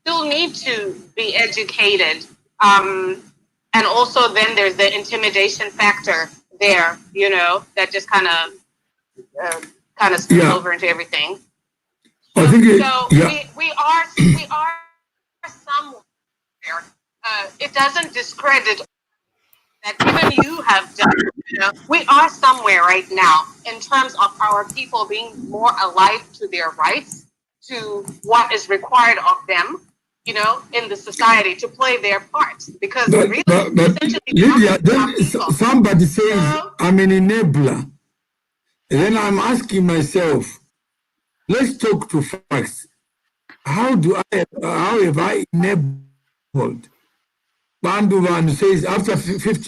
Speaker 11: still need to be educated. And also then there's the intimidation factor there, that just kind of spills over into everything.
Speaker 3: I think
Speaker 11: we are somewhere. It doesn't discredit that even you have done. We are somewhere right now in terms of our people being more alive to their rights, to what is required of them, in the society to play their part. Because really,
Speaker 3: Lydia, then somebody says, I'm an enabler. And then I'm asking myself, let's talk to facts. How have I enabled? Banduvan says, after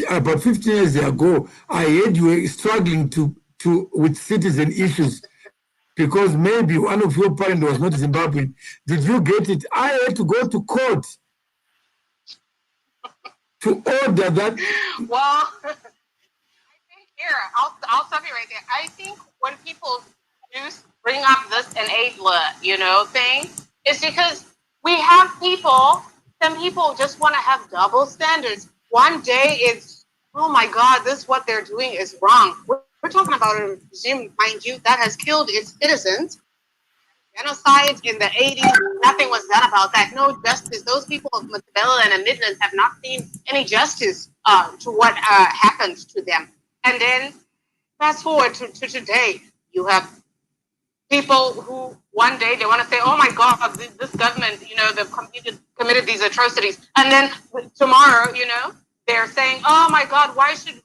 Speaker 3: about 15 years ago, I heard you were struggling with citizen issues. because maybe one of your parents was not Zimbabwean. Did you get it? I had to go to court to order that.
Speaker 11: Well, I think here, I'll stop you right there. I think when people do bring up this enabler, thing, it's because we have some people just want to have double standards. One day it's, oh my God, what they're doing is wrong. We're talking about a regime, mind you, that has killed its citizens. Genocide in the 80s, nothing was done about that. No justice. Those people of Matabele and the Midlands have not seen any justice to what happened to them. And then fast forward to today, you have people who one day they want to say, oh my God, this government, they've committed these atrocities. And then tomorrow, they're saying, oh my God, why should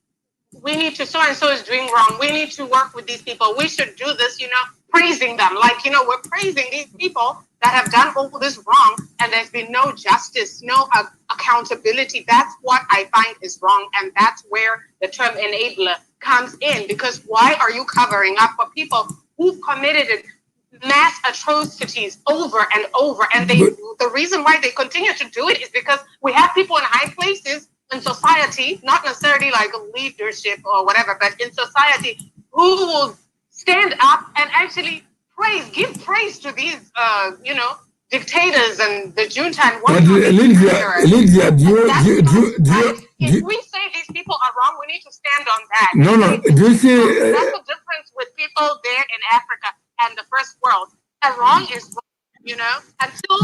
Speaker 11: we need to, so-and-so is doing wrong. We need to work with these people. We should do this, praising them. Like, we're praising these people that have done all this wrong, and there's been no justice, no accountability. That's what I find is wrong, and that's where the term enabler comes in, because why are you covering up for people who've committed mass atrocities over and over? And the reason why they continue to do it is because we have people in high places in society, not necessarily like leadership or whatever, but in society, who will stand up and actually give praise to these, dictators and the junta and what.
Speaker 3: But Lydia,
Speaker 11: if we say these people are wrong, we need to stand on that.
Speaker 3: No, do you see?
Speaker 11: That's the difference with people there in Africa and the first world. And wrong is wrong, until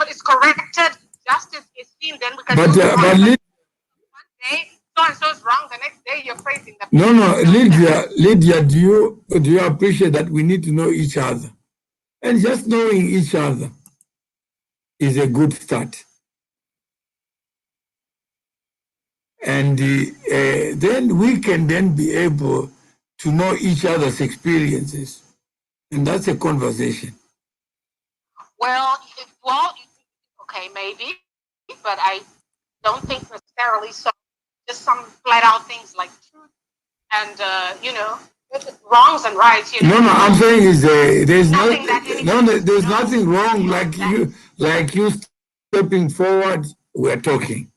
Speaker 11: it's corrected. Justice is seen, then we can one day, so-and-so is wrong, the next day you're praising them.
Speaker 3: No, Lydia, do you appreciate that we need to know each other? And just knowing each other is a good start. And then we can then be able to know each other's experiences. And that's a conversation.
Speaker 11: Well, okay, maybe, but I don't think necessarily so. Just some flat out things like truth and wrongs and rights.
Speaker 3: No, I'm saying is there's nothing wrong like you stepping forward. We're talking.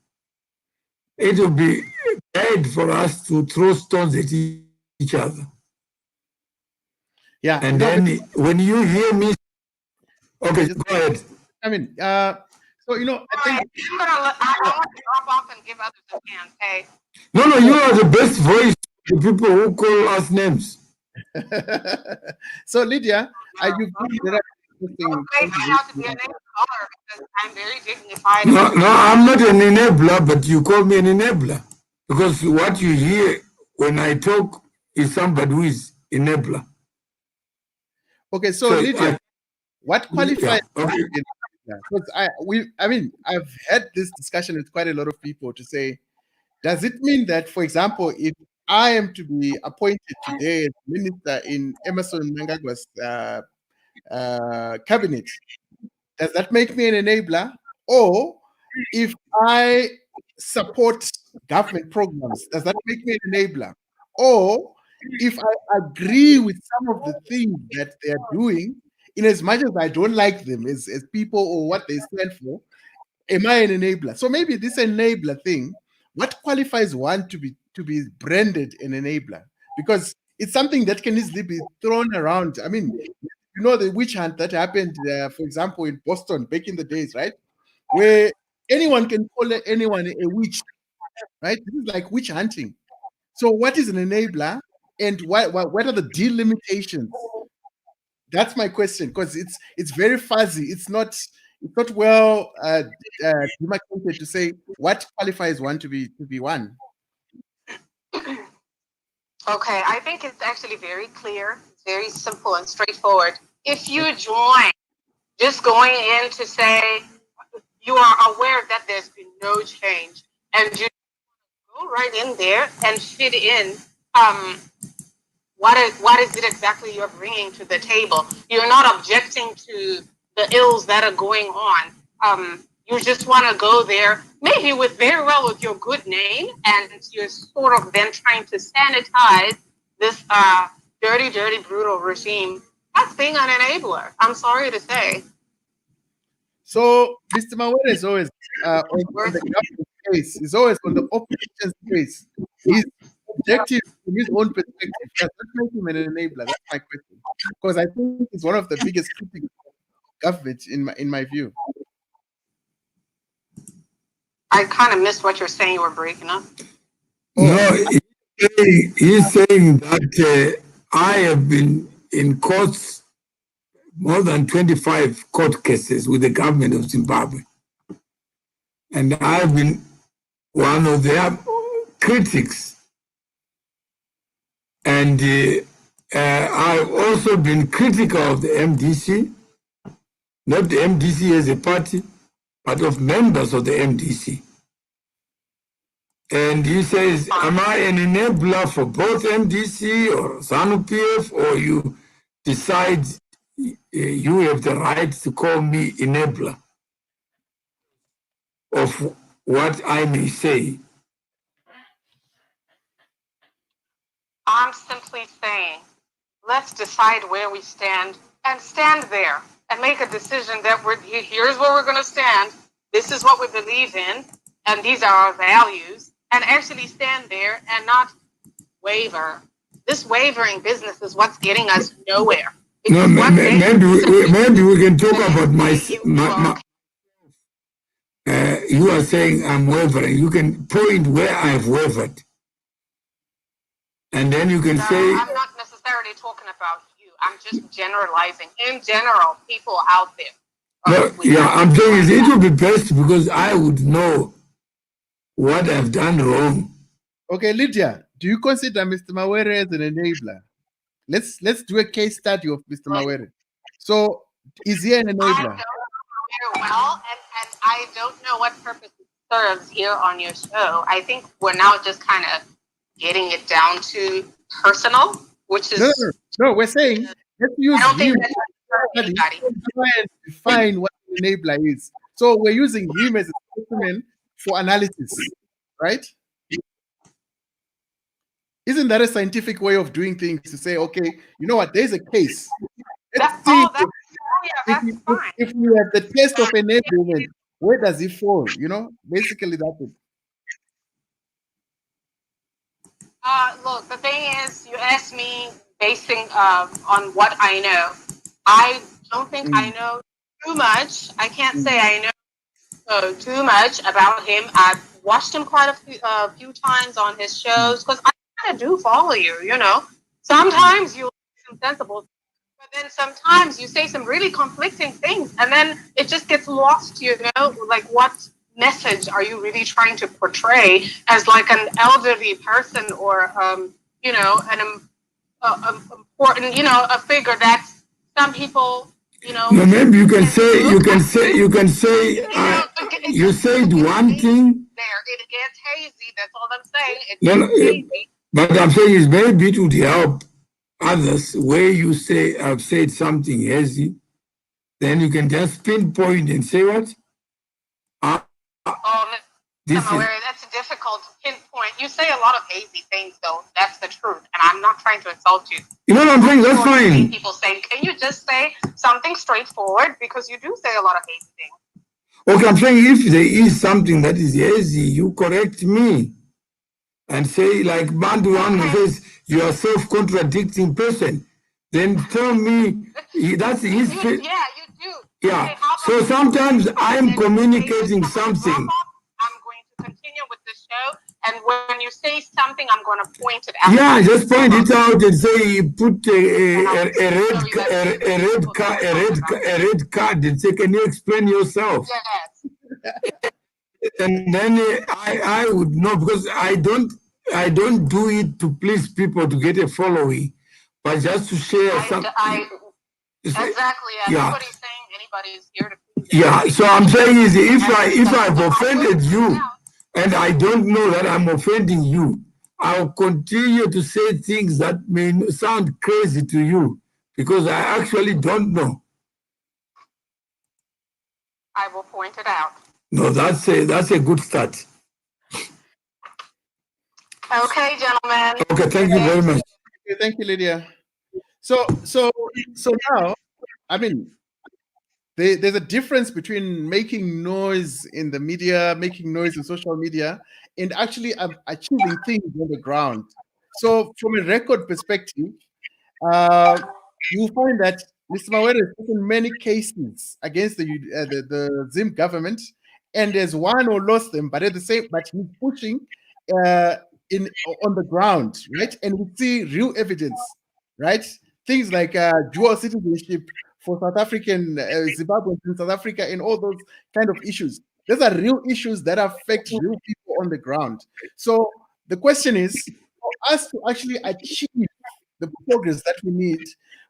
Speaker 3: It will be bad for us to throw stones at each other.
Speaker 5: Yeah,
Speaker 3: and then when you hear me, okay, go ahead.
Speaker 5: I mean, so I think
Speaker 11: I want to drop off and give others a chance. Hey.
Speaker 3: No, you are the best voice to people who call us names.
Speaker 5: So Lydia,
Speaker 11: I'm very dignified.
Speaker 3: No, I'm not an enabler, but you call me an enabler because what you hear when I talk is somebody who is enabler.
Speaker 5: Okay, so Lydia, what qualifies? Yeah, okay. Because I've had this discussion with quite a lot of people to say, does it mean that, for example, if I am to be appointed today as minister in Emerson Mnangagwa's cabinet, does that make me an enabler? Or if I support government programs, does that make me an enabler? Or if I agree with some of the things that they're doing, in as much as I don't like them as people or what they stand for, am I an enabler? So maybe this enabler thing, what qualifies one to be branded an enabler? Because it's something that can easily be thrown around. I mean, the witch hunt that happened, for example, in Boston back in the days, right? Where anyone can call anyone a witch, right? This is like witch hunting. So what is an enabler, and what are the delimitations? That's my question, because it's very fuzzy. It's not well demarcated to say what qualifies one to be one.
Speaker 11: Okay, I think it's actually very clear, very simple and straightforward. If you join, just going in to say you are aware that there's been no change, and you go right in there and fit in. What is it exactly you're bringing to the table? You're not objecting to the ills that are going on. You just want to go there, maybe with your good name, and you're sort of then trying to sanitize this dirty, brutal regime That's being an enabler. I'm sorry to say.
Speaker 5: So Mr. Mawere is always on the government case. He's always on the opposition's case. He's objective from his own perspective. Does that make him an enabler? That's my question. Because I think he's one of the biggest critics of government in my view.
Speaker 11: I kind of missed what you're saying. You were breaking up.
Speaker 3: No, he's saying that I have been in courts, more than 25 court cases with the government of Zimbabwe. And I've been one of their critics. And I've also been critical of the MDC, not the MDC as a party, but of members of the MDC. And he says, am I an enabler for both MDC or ZANU-PF, or you decide you have the right to call me enabler of what I may say?
Speaker 11: I'm simply saying, let's decide where we stand and stand there and make a decision that here's where we're going to stand. This is what we believe in, and these are our values, and actually stand there and not waver. This wavering business is what's getting us nowhere.
Speaker 3: No, maybe we can talk about you are saying I'm wavering. You can point where I've wavered. And then you can say...
Speaker 11: I'm not necessarily talking about you. I'm just generalizing. In general, people out there.
Speaker 3: No, yeah, I'm saying it would be best because I would know what I've done wrong.
Speaker 5: Okay, Lydia, do you consider Mr. Mawere as an enabler? Let's do a case study of Mr. Mawere. So, is he an enabler?
Speaker 11: I don't know very well, and I don't know what purpose it serves here on your show. I think we're now just kind of getting it down to personal, which is...
Speaker 5: No, we're saying, let's use him to try and define what an enabler is. So we're using him as a specimen for analysis, right? Isn't that a scientific way of doing things, to say, okay, you know what, there's a case. Let's see if we have the test of enablement, where does it fall? You know, basically that's it.
Speaker 11: Look, the thing is, you asked me basing on what I know. I don't think I know too much. I can't say I know too much about him. I've watched him quite a few times on his shows because I kind of do follow you, you know. Sometimes you say some sensible, but then sometimes you say some really conflicting things, and then it just gets lost, you know, like what message are you really trying to portray as like an elderly person or you know, an important, you know, a figure that some people, you know.
Speaker 3: No, maybe you say you said one thing.
Speaker 11: There, it gets hazy. That's all I'm saying. It gets hazy.
Speaker 3: But I'm saying is maybe it would help others where you say I've said something hazy, then you can just pinpoint and say what.
Speaker 11: That's a difficult pinpoint. You say a lot of hazy things, though. That's the truth, and I'm not trying to insult you.
Speaker 3: You know what I'm saying? That's fine.
Speaker 11: People say, "Can you just say something straightforward?" Because you do say a lot of hazy things.
Speaker 3: Okay, I'm saying if there is something that is hazy, you correct me and say, like Bandu says, you are a self-contradicting person. Then tell me that's his.
Speaker 11: Yeah, you do.
Speaker 3: Yeah. So sometimes I'm communicating something.
Speaker 11: I'm going to continue with the show, and when you say something, I'm going to point it out.
Speaker 3: Yeah, just point it out and say, put a red card and say, can you explain yourself?
Speaker 11: Yes.
Speaker 3: And then I would know, because I don't do it to please people to get a following, but just to share something.
Speaker 11: Exactly. Everybody's saying anybody's here to please.
Speaker 3: Yeah, so I'm saying is if I've offended you and I don't know that I'm offending you, I'll continue to say things that may sound crazy to you because I actually don't know.
Speaker 11: I will point it out.
Speaker 3: No, that's a good start.
Speaker 11: Okay, gentlemen.
Speaker 3: Okay, thank you very much.
Speaker 5: Thank you, Lydia. So So now, I mean, there's a difference between making noise in the media, making noise in social media, and actually achieving things on the ground. So from a record perspective, you find that Mr. Mawere has taken many cases against the Zim government, and has won or lost them, but but he's pushing on the ground, right? And we see real evidence, right? Things like dual citizenship for South African Zimbabweans in South Africa, and all those kind of issues. Those are real issues that affect real people on the ground. So the question is, for us to actually achieve the progress that we need,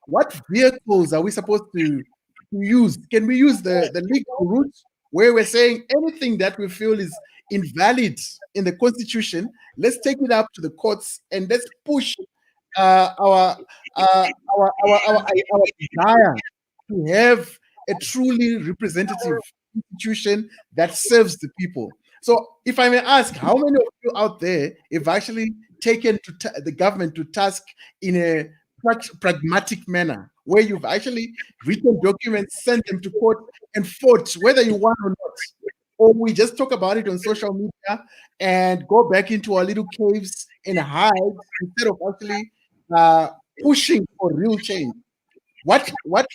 Speaker 5: what vehicles are we supposed to use? Can we use the legal route where we're saying anything that we feel is invalid in the Constitution, let's take it up to the courts and let's push our desire to have a truly representative institution that serves the people. So, if I may ask, how many of you out there have actually taken the government to task in a pragmatic manner, where you've actually written documents, sent them to court, and fought whether you won or not? Or we just talk about it on social media and go back into our little caves and hide instead of actually pushing for real change? What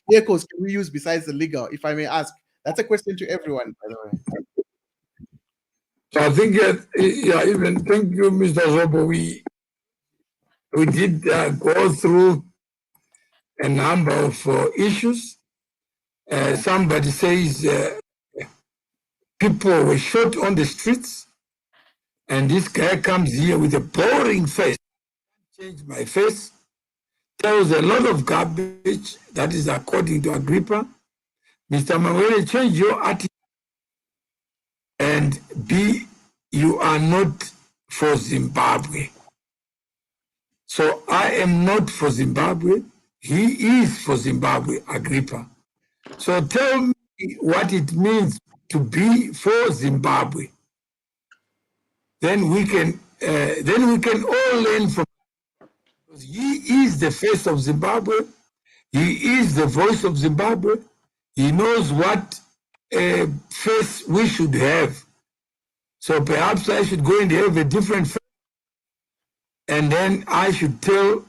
Speaker 5: vehicles can we use besides the legal, if I may ask? That's a question to everyone, by the way.
Speaker 3: So I think, even thank you, Mr. Zobo. We did go through a number of issues. Somebody says people were shot on the streets, and this guy comes here with a boring face, change my face, tells a lot of garbage. That is according to Agrippa. Mr. Mawere, change your attitude, and you are not for Zimbabwe. So I am not for Zimbabwe. He is for Zimbabwe, Agrippa. So tell me what it means to be for Zimbabwe. Then we can all learn from him. Because he is the face of Zimbabwe. He is the voice of Zimbabwe. He knows what face we should have. So perhaps I should go and have a different face, and then I should tell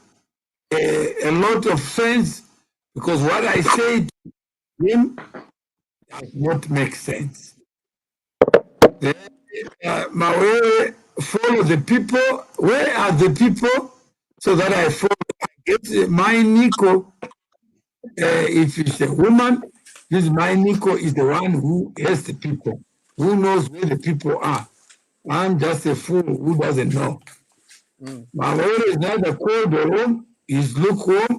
Speaker 3: a lot of sense, because what I say to him does not make sense. Mawere, follow the people. Where are the people? So that I follow. I get my Nico. If it's a woman, this my Nico is the one who has the people, who knows where the people are. I'm just a fool who doesn't know. Mawere is neither cold or warm. He's lukewarm.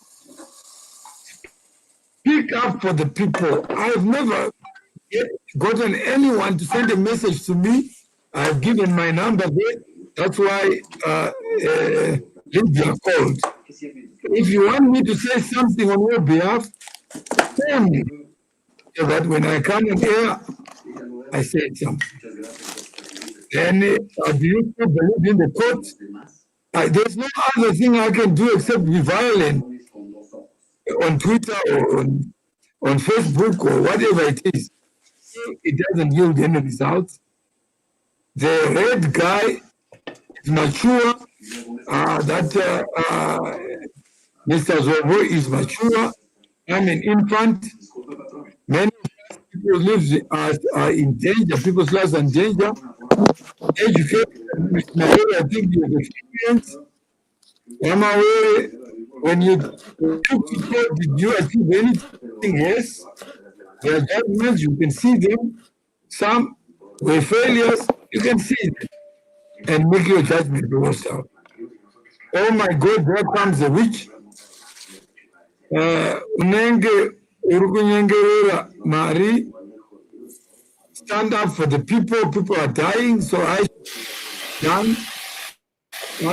Speaker 3: Speak up for the people. I've never gotten anyone to send a message to me. I've given my number there. That's why Lydia called. If you want me to say something on your behalf, tell me. So that when I come in here, I say something. Then do you still believe in the court? There's no other thing I can do except be violent on Twitter or on Facebook or whatever it is. It doesn't yield any results. The red guy is mature. Mr. Zobo is mature. I'm an infant. Many people's lives are in danger. People's lives are in danger. Education, I think you have experience. Mawere, when you took to court, did you achieve anything? Yes. There are judgments, you can see them. Some were failures, you can see them. And make your judgment yourself. Oh my God, there comes the witch. Unenge urukunyengerera Mari. Stand up for the people. People are dying, so I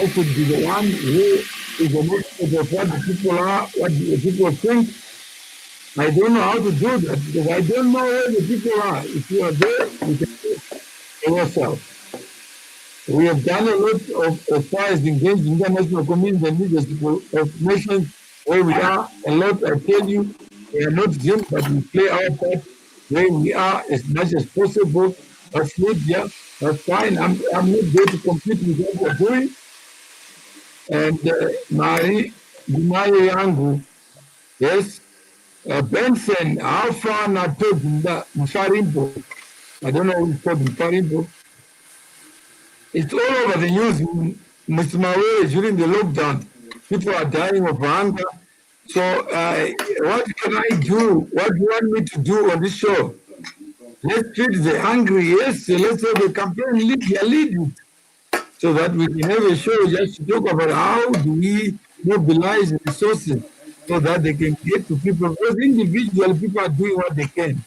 Speaker 3: should be the one who is the most of what the people are, what the people think. I don't know how to do that because I don't know where the people are. If you are there, you can do it yourself. We have done a lot of far as engaged international community and leadership of nations where we are. A lot, I tell you, we are not Jim, but we play our part where we are as much as possible. That's media, that's fine. I'm not there to compete with what you're doing. And Jumaye yangu, yes, Benson, how far na told Mfarimbo? I don't know who's called Mfarimbo. It's all over the news, Mr. Mawe, during the lockdown. People are dying of hunger. So what can I do? What do you want me to do on this show? Let's treat the hungry, yes. Let's have a campaign, lead it. So that we can have a show just to talk about how do we mobilize resources so that they can get to people. Because individual people are doing what they can.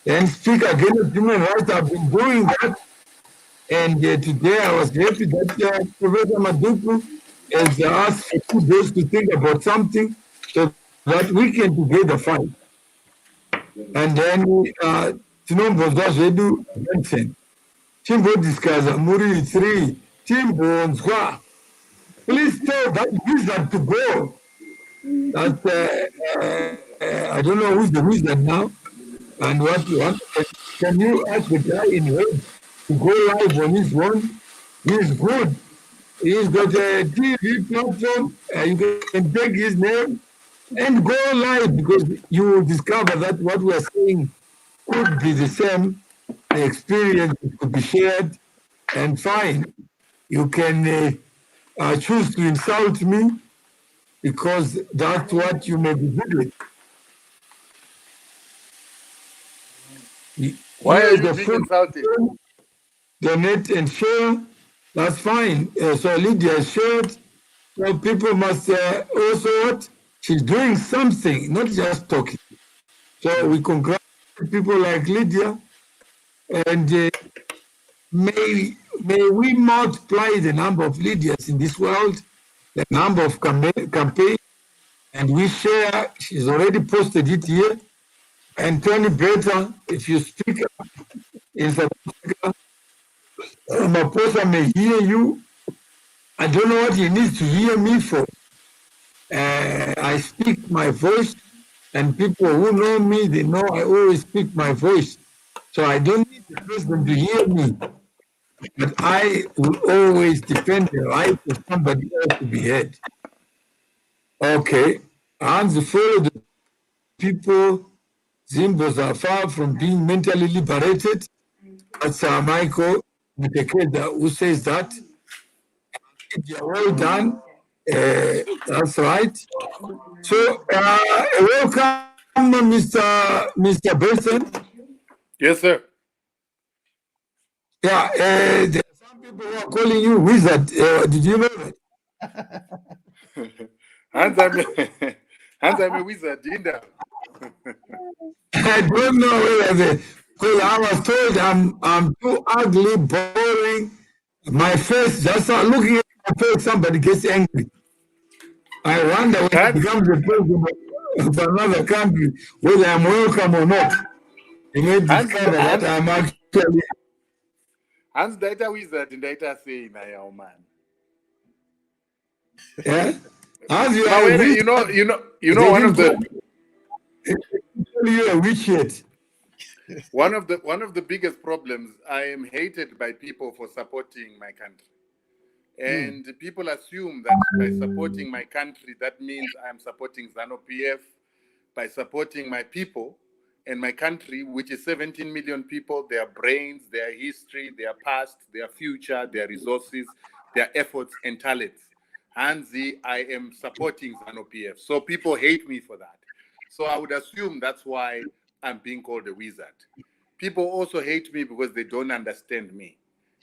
Speaker 3: And speak against human rights. I've been doing that. And today I was happy that Professor Maduku has asked for 2 days to think about something so that we can together fight. And then Tinombo Zazwedu Benson. Timbo Discaza Muri 3. Timbo Nzwa. Please tell that wizard to go. That I don't know who's the wizard now and what you want. Can you ask the guy in red to go live on his one? He's good. He's got a TV platform. You can take his name and go live because you will discover that what we are saying could be the same. The experience could be shared and fine. You can choose to insult me because that's what you may be good with.
Speaker 5: Why
Speaker 3: Here
Speaker 5: are
Speaker 3: is
Speaker 5: you
Speaker 3: the
Speaker 5: being
Speaker 3: food.
Speaker 5: insulted?
Speaker 3: Donate and share. That's fine. So Lydia shared. So people must also what? She's doing something, not just talking. So we congratulate people like Lydia, and may we multiply the number of Lydias in this world, the number of campaigns, and we share. She's already posted it here. And Tony Beta, if you speak up in South Africa, Maposa may hear you. I don't know what he needs to hear me for. I speak my voice, and people who know me, they know I always speak my voice. So I don't need the president to hear me. But I will always defend the right of somebody else to be heard. Okay. And follow the people. Zimbos are far from being mentally liberated. That's Michael Mutekeda who says that. Well done. That's right. So, welcome, Mr. Benson.
Speaker 7: Yes, sir.
Speaker 3: Yeah, there are some people who are calling you wizard. Did you know that?
Speaker 7: Hans, I'm a wizard. Dinda.
Speaker 3: I don't know whether because I was told I'm too ugly, boring. My face, just looking at my face, somebody gets angry. I wonder when it becomes the president of another country, whether I'm welcome or not. You may discover that I'm actually.
Speaker 7: Hans data wizard and data saying I am man.
Speaker 3: Yeah. As you
Speaker 7: Now,
Speaker 3: are a
Speaker 7: you know one of the
Speaker 3: you're a witch yet.
Speaker 7: one of the biggest problems, I am hated by people for supporting my country. And people assume that by supporting my country, that means I'm supporting ZANU-PF. By supporting my people and my country, which is 17 million people, their brains, their history, their past, their future, their resources, their efforts and talents. Hansi, I am supporting ZANU-PF. So people hate me for that. So I would assume that's why I'm being called a wizard. People also hate me because they don't understand me.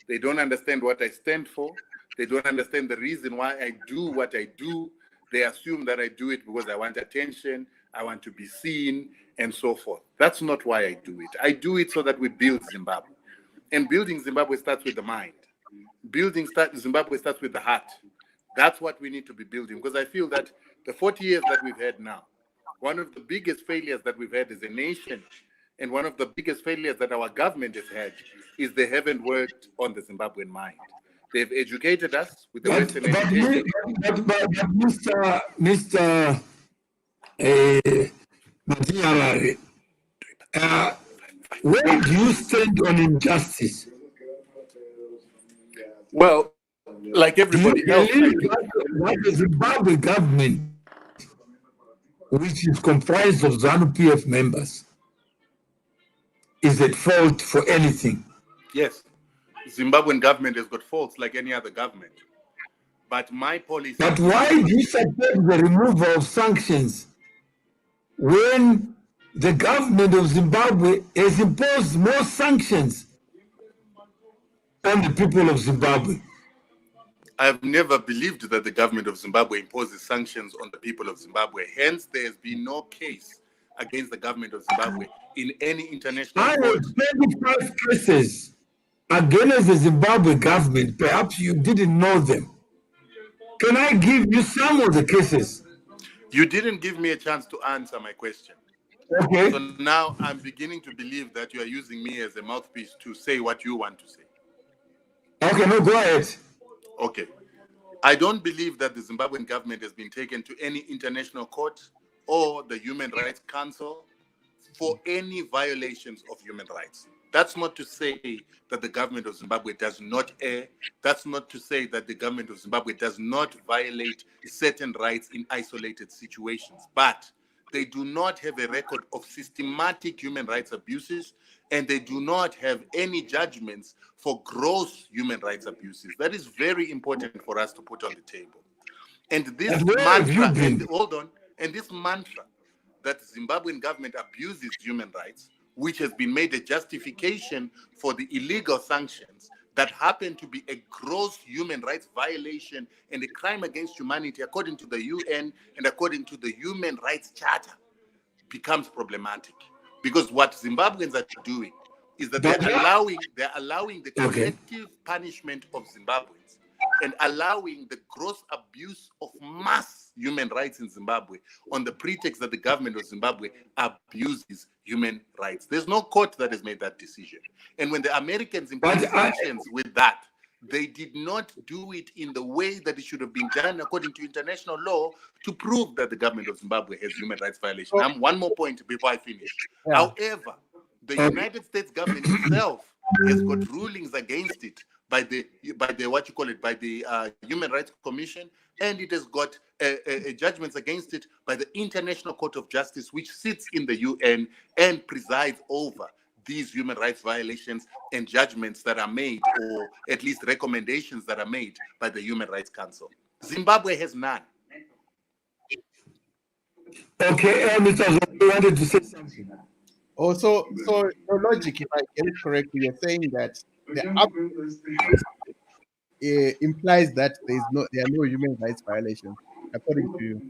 Speaker 7: They don't understand what I stand for. They don't understand the reason why I do what I do. They assume that I do it because I want attention, I want to be seen, and so forth. That's not why I do it. I do it so that we build Zimbabwe. And building Zimbabwe starts with the mind. Zimbabwe starts with the heart. That's what we need to be building, because I feel that the 40 years that we've had now, one of the biggest failures that we've had as a nation, and one of the biggest failures that our government has had, is they haven't worked on the Zimbabwean mind.
Speaker 12: They've educated us with the
Speaker 3: But,
Speaker 12: Western
Speaker 3: but,
Speaker 12: education.
Speaker 3: Mr. Matiarari, where do you stand on injustice?
Speaker 12: Well, like
Speaker 3: Do you
Speaker 12: everybody else, I
Speaker 3: believe
Speaker 12: think
Speaker 3: that the Zimbabwe government, which is comprised of ZANU-PF members, is at fault for anything?
Speaker 12: yes, Zimbabwean government has got faults like any other government. But my policy.
Speaker 3: But why do you support the removal of sanctions when the government of Zimbabwe has imposed more sanctions on the people of Zimbabwe?
Speaker 12: I've never believed that the government of Zimbabwe imposes sanctions on the people of Zimbabwe. Hence, there has been no case against the government of Zimbabwe in any international
Speaker 3: I
Speaker 12: court.
Speaker 3: have 25 cases against the Zimbabwe government. Perhaps you didn't know them. Can I give you some of the cases?
Speaker 12: You didn't give me a chance to answer my question.
Speaker 3: Okay.
Speaker 12: So now I'm beginning to believe that you are using me as a mouthpiece to say what you want to say.
Speaker 3: Okay, no, go ahead.
Speaker 12: Okay. I don't believe that the Zimbabwean government has been taken to any international court or the Human Rights Council for any violations of human rights. That's not to say that the government of Zimbabwe does not err. That's not to say that the government of Zimbabwe does not violate certain rights in isolated situations. But they do not have a record of systematic human rights abuses, and they do not have any judgments for gross human rights abuses. That is very important for us to put on the table. And this mantra, and this mantra that the Zimbabwean government abuses human rights, which has been made a justification for the illegal sanctions that happen to be a gross human rights violation and a crime against humanity according to the UN and according to the Human Rights Charter, becomes problematic. Because what Zimbabweans are doing is that they're allowing the collective punishment of Zimbabweans and allowing the gross abuse of mass human rights in Zimbabwe on the pretext that the government of Zimbabwe abuses human rights. There's no court that has made that decision. And when the Americans imposed sanctions with that, they did not do it in the way that it should have been done according to international law to prove that the government of Zimbabwe has human rights violations. One more point before I finish. Yeah. However, the United States government itself has got rulings against it by the Human Rights Commission, and it has got judgments against it by the International Court of Justice, which sits in the UN and presides over these human rights violations and judgments that are made, or at least recommendations that are made by the Human Rights Council. Zimbabwe has none.
Speaker 3: Okay, Mr. Zombie wanted to say something.
Speaker 5: Also, so your logic, if I get it correctly, you're saying that the implies that there are no human rights violations, according to you.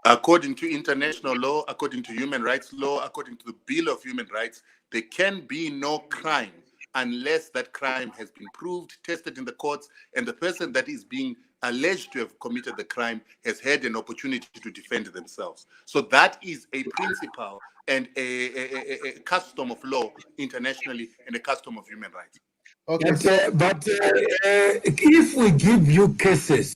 Speaker 12: According to international law, according to human rights law, according to the Bill of Human Rights, there can be no crime unless that crime has been proved, tested in the courts, and the person that is being alleged to have committed the crime has had an opportunity to defend themselves. So that is a principle and a custom of law internationally and a custom of human rights.
Speaker 3: Okay, but if we give you cases,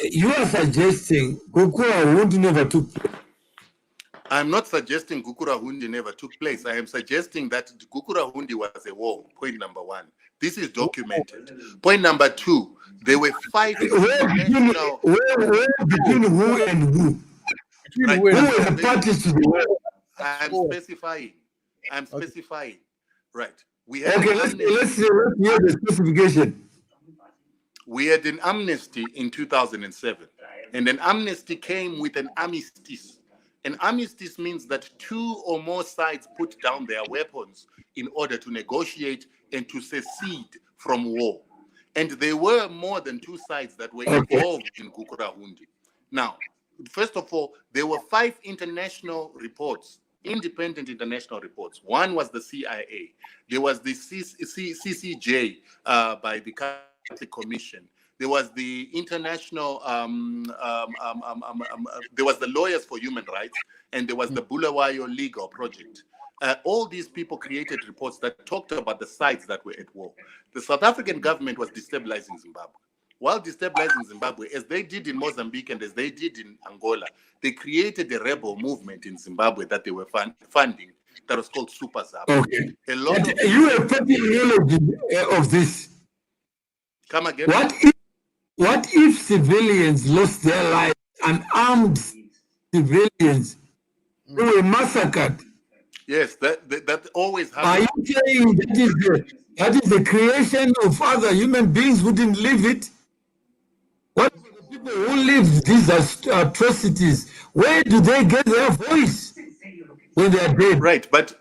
Speaker 3: you are suggesting Gukura Hundi never took place.
Speaker 12: I'm not suggesting Gukura Hundi never took place. I am suggesting that Gukura Hundi was a war, point number one. This is documented. Point number two, there were 5 international...
Speaker 3: Between who and who? Who were the parties to the war?
Speaker 12: I'm specifying. Right. We had
Speaker 3: let's hear the specification.
Speaker 12: We had an amnesty in 2007, and an amnesty came with an armistice. An armistice means that 2 or more sides put down their weapons in order to negotiate and to secede from war. And there were more than 2 sides that were involved in Gukura Hundi. Now, first of all, there were 5 international reports, independent international reports. One was the CIA. There was the CCJ by the Catholic Commission. There was the international, there was the Lawyers for Human Rights, and there was the Bulawayo Legal Project. all these people created reports that talked about the sides that were at war. The South African government was destabilizing Zimbabwe. While destabilizing Zimbabwe, as they did in Mozambique and as they did in Angola, they created a rebel movement in Zimbabwe that they were funding that was called Super Zap.
Speaker 3: Okay.
Speaker 12: A lot of
Speaker 3: You have technology of this.
Speaker 12: Come again?
Speaker 3: What if civilians lost their lives, unarmed civilians who were massacred?
Speaker 12: Yes, that always happens.
Speaker 3: Are you saying that is the creation of other human beings who didn't live it? What are the people who lived these atrocities? Where do they get their voice when they are dead?
Speaker 12: Right, but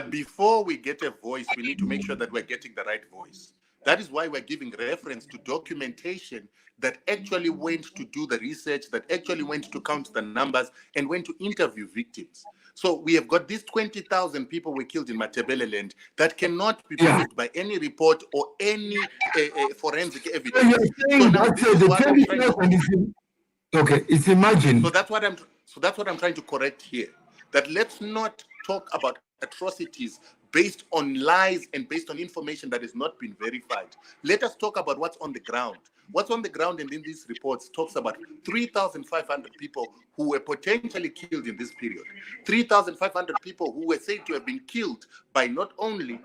Speaker 12: before we get a voice, we need to make sure that we're getting the right voice. That is why we're giving reference to documentation that actually went to do the research, that actually went to count the numbers, and went to interview victims. So we have got these 20,000 people were killed in Matebele land that cannot be proved by any report or any forensic evidence.
Speaker 3: So you're saying that okay, it's imagined.
Speaker 12: So that's what I'm trying to correct here. That let's not talk about atrocities based on lies and based on information that has not been verified. Let us talk about what's on the ground. What's on the ground and in these reports talks about 3,500 people who were potentially killed in this period. 3,500 people who were said to have been killed by not only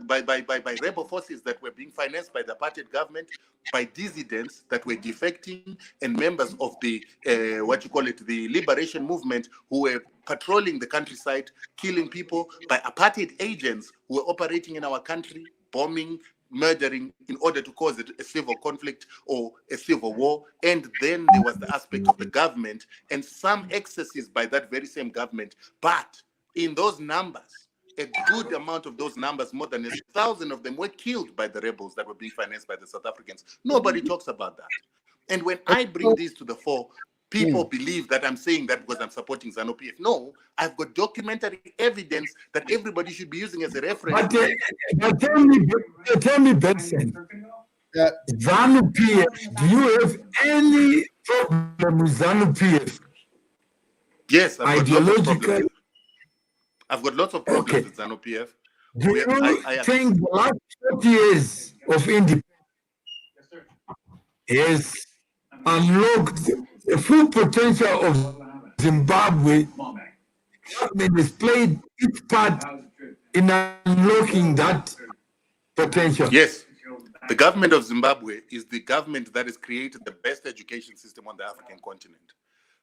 Speaker 12: by rebel forces that were being financed by the apartheid government, by dissidents that were defecting, and members of the the liberation movement who were patrolling the countryside, killing people, by apartheid agents who were operating in our country, bombing, murdering in order to cause a civil conflict or a civil war. And then there was the aspect of the government and some excesses by that very same government. But in those numbers, a good amount of those numbers, more than 1,000 of them, were killed by the rebels that were being financed by the South Africans. Nobody talks about that. And when I bring these to the fore, people believe that I'm saying that because I'm supporting ZANU-PF. No, I've got documentary evidence that everybody should be using as a reference.
Speaker 3: But tell me, Benson, ZANU-PF, do you have any problem with ZANU-PF?
Speaker 12: Yes,
Speaker 3: ideological.
Speaker 12: I've got lots of problems with ZANU-PF.
Speaker 3: Do you think the last 40 years of independence has unlocked the full potential of Zimbabwe? Government has played its part in unlocking that potential.
Speaker 12: Yes. The government of Zimbabwe is the government that has created the best education system on the African continent.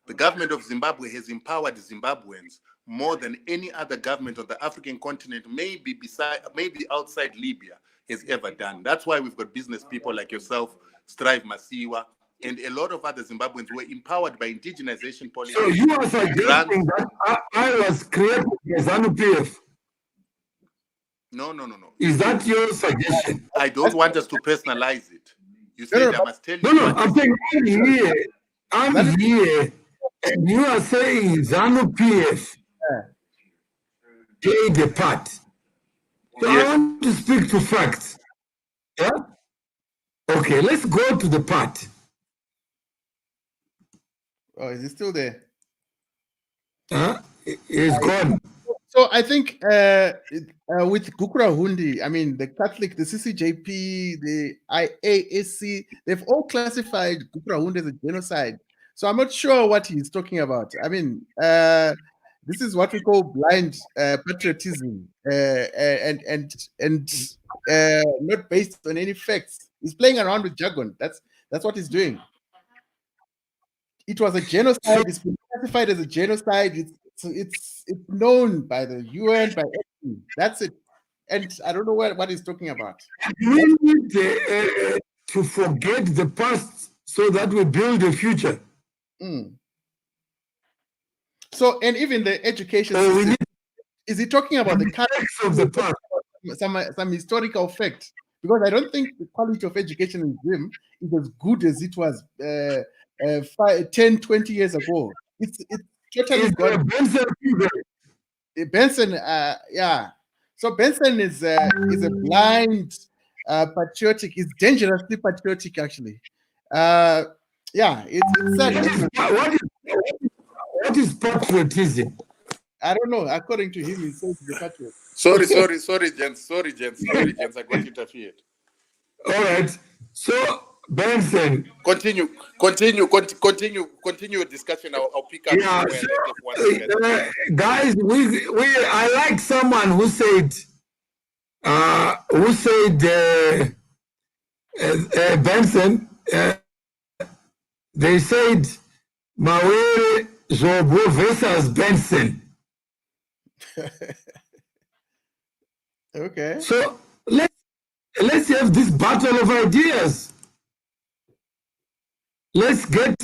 Speaker 12: The government of Zimbabwe has empowered Zimbabweans more than any other government on the African continent, maybe outside Libya, has ever done. That's why we've got business people like yourself, Strive Masiwa, and a lot of other Zimbabweans were empowered by indigenization policy.
Speaker 3: So you are suggesting that I was created by ZANU-PF?
Speaker 12: No.
Speaker 3: Is that your suggestion?
Speaker 12: I don't want us to personalize it. You said I must tell you.
Speaker 3: No, I'm saying I'm here, and you are saying ZANU-PF played a part. So I want to speak to facts. Yeah? Okay, let's go to the part.
Speaker 5: Oh, is he still there?
Speaker 3: He's gone.
Speaker 5: So I think with Gukura Hundi, I mean, the Catholic, the CCJP, the IASC, they've all classified Gukura Hundi as a genocide. So I'm not sure what he's talking about. I mean, this is what we call blind patriotism and not based on any facts. He's playing around with jargon. That's what he's doing. It was a genocide. It's been classified as a genocide. It's known by the UN, by everything. That's it. And I don't know what he's talking about.
Speaker 3: We need to forget the past so that we build a future.
Speaker 5: So, and even the education system, is he talking about the character
Speaker 3: of the past?
Speaker 5: Some historical fact? Because I don't think the quality of education in Zim is as good as it was 10, 20 years ago. It's totally gone. Benson, yeah. So Benson is a blind patriotic. It's dangerously patriotic, actually. Yeah, it's sad.
Speaker 3: What is patriotism?
Speaker 5: I don't know. According to him, he says the patriot.
Speaker 12: Sorry, gents. I got interfered.
Speaker 3: All right. So, Benson.
Speaker 12: Continue your discussion. I'll pick up.
Speaker 3: Yeah, guys, I like someone who said, Benson, they said, Mawere Zobo versus Benson.
Speaker 5: Okay.
Speaker 3: So let's have this battle of ideas. Let's get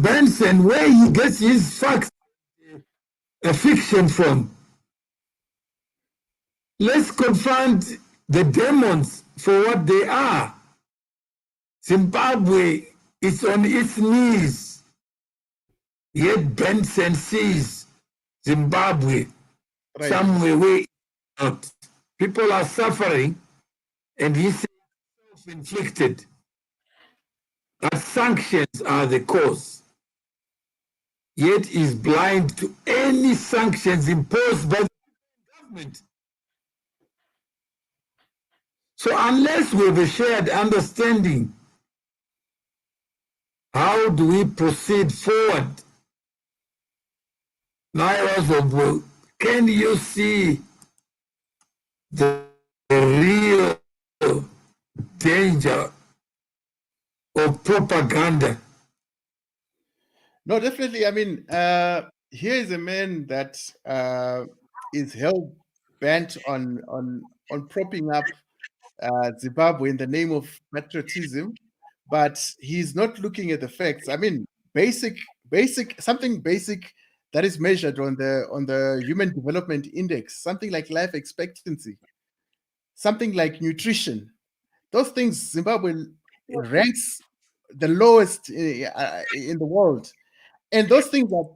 Speaker 3: Benson where he gets his facts, fiction from. Let's confront the demons for what they are. Zimbabwe is on its knees, yet Benson sees Zimbabwe somewhere way out. People are suffering, and he says self-inflicted. That sanctions are the cause, yet is blind to any sanctions imposed by the government. So unless we have a shared understanding, how do we proceed forward? Now, can you see the real danger of propaganda?
Speaker 5: No, definitely. I mean, here is a man that is hell bent on propping up Zimbabwe in the name of patriotism, but he's not looking at the facts. I mean, something basic that is measured on the Human Development Index, something like life expectancy, something like nutrition. Those things, Zimbabwe ranks the lowest in the world. And those things are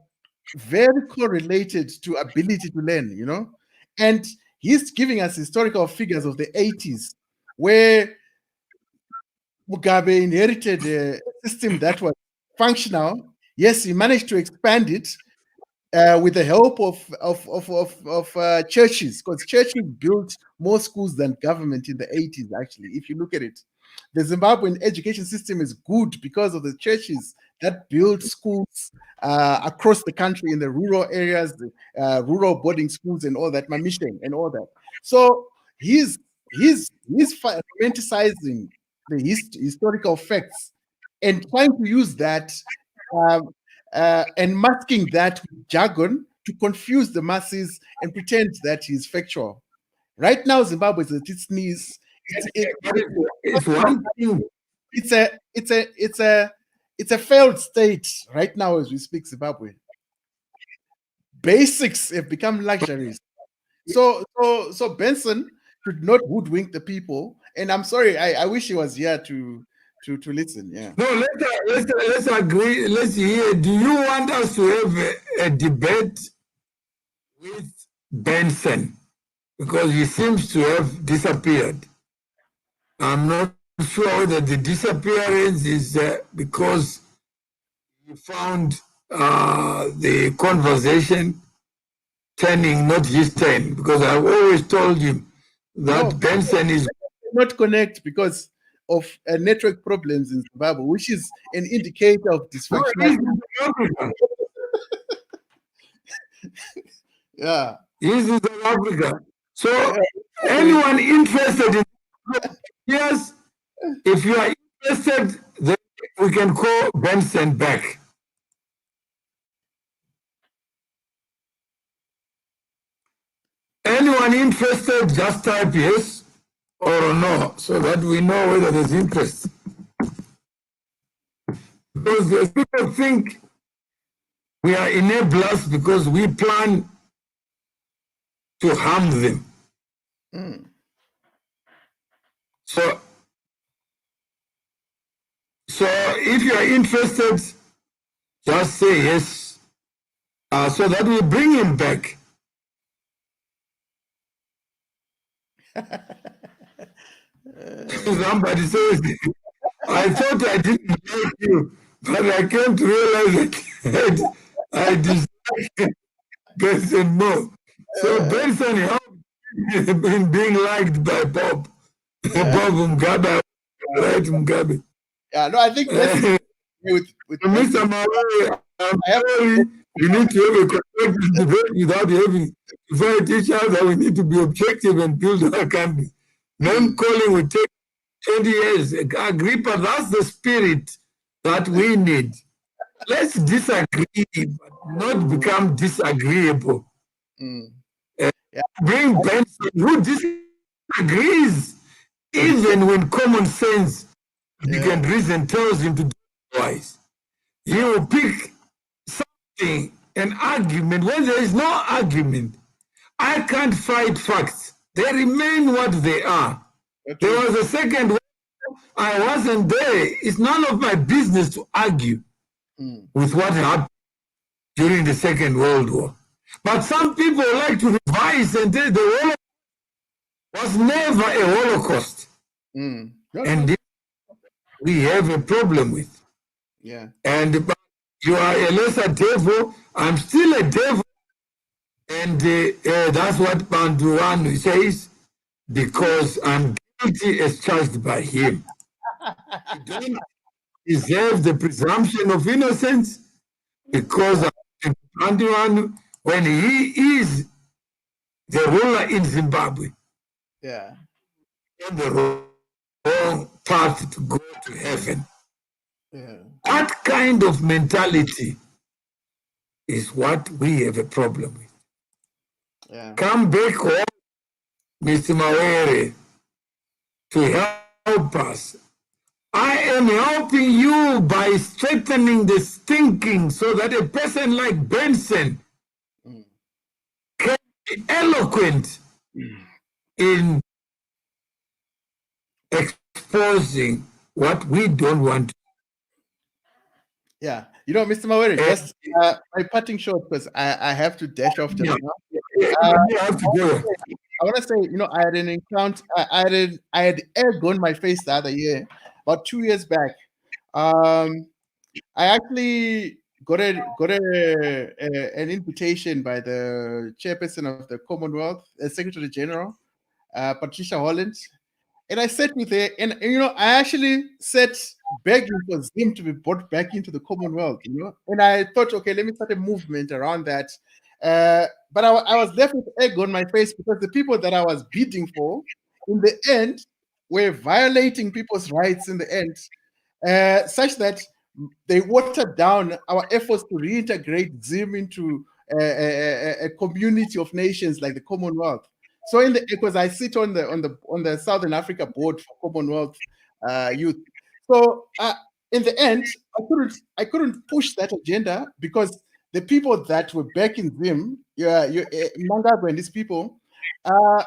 Speaker 5: very correlated to ability to learn, you know? And he's giving us historical figures of the 80s, where Mugabe inherited a system that was functional. Yes, he managed to expand it with the help of churches, because churches built more schools than government in the 80s, actually, if you look at it. The Zimbabwean education system is good because of the churches that built schools across the country in the rural areas, rural boarding schools and all that, Mamishen and all that. So he's romanticizing the historical facts and trying to use that and masking that with jargon to confuse the masses and pretend that he's factual. Right now, Zimbabwe is at its knees. It's a failed state right now as we speak. Zimbabwe basics have become luxuries. So Benson should not hoodwink the people. And I'm sorry, I wish he was here to listen. Yeah.
Speaker 3: No, let's agree. Let's hear. Do you want us to have a debate with Benson? Because he seems to have disappeared. I'm not sure whether the disappearance is because he found the conversation turning not his turn. Because I've always told him that Benson is
Speaker 5: not connect because of network problems in Zimbabwe, which is an indicator of dysfunction. Yeah,
Speaker 3: he's in South Africa. So anyone interested in yes, if you are interested, then we can call Benson back. Anyone interested, just type yes or no, so that we know whether there's interest. Because people think we are enablers because we plan to harm them. So if you are interested, just say yes, so that we bring him back. Somebody says, I thought I didn't like you, but I came to realize that I dislike Benson more. So Benson helped in being liked by Bob. Bob Mugabe, right, Mugabe.
Speaker 5: Yeah, no, I think that's with
Speaker 3: Mr. Mawari, I'm sorry, we need to have a constructive debate without having to fight each other. We need to be objective and build our country. Name calling will take 20 years. Agrippa, that's the spirit that we need. Let's disagree, but not become disagreeable. Bring Benson, who disagrees, even when common sense and reason tells him to do otherwise. He will pick something, an argument, when there is no argument. I can't fight facts. They remain what they are. There was a second war, I wasn't there. It's none of my business to argue with what happened during the Second World War. But some people like to revise and say the Holocaust was never a Holocaust. And this we have a problem with.
Speaker 5: Yeah.
Speaker 3: And you are a lesser devil, I'm still a devil. And that's what Banduanu says, because I'm guilty as charged by him. You don't deserve the presumption of innocence, because Banduanu, when he is the ruler in Zimbabwe,
Speaker 5: yeah,
Speaker 3: on the wrong path to go to heaven.
Speaker 5: Yeah.
Speaker 3: That kind of mentality is what we have a problem with.
Speaker 5: Yeah.
Speaker 3: Come back home, Mr. Mawere, to help us. I am helping you by strengthening this thinking so that a person like Benson can be eloquent in exposing what we don't want.
Speaker 5: Yeah, you know, Mr. Mawere, just my parting shot, because I have to dash off just now. I want to say, you know, I had an encounter. I had egg on my face the other year, about 2 years back. I actually got an invitation by the chairperson of the Commonwealth, Secretary General, Patricia Holland, and I sat with her, and you know, I actually sat begging for Zim to be brought back into the Commonwealth, you know, and I thought, okay, let me start a movement around that. But I was left with egg on my face, because the people that I was bidding for, in the end, were violating people's rights in the end, such that they watered down our efforts to reintegrate Zim into a community of nations like the Commonwealth. So because I sit on the Southern Africa board for Commonwealth Youth. So in the end, I couldn't push that agenda, because the people that were backing Zim, Mangagwa and these people, are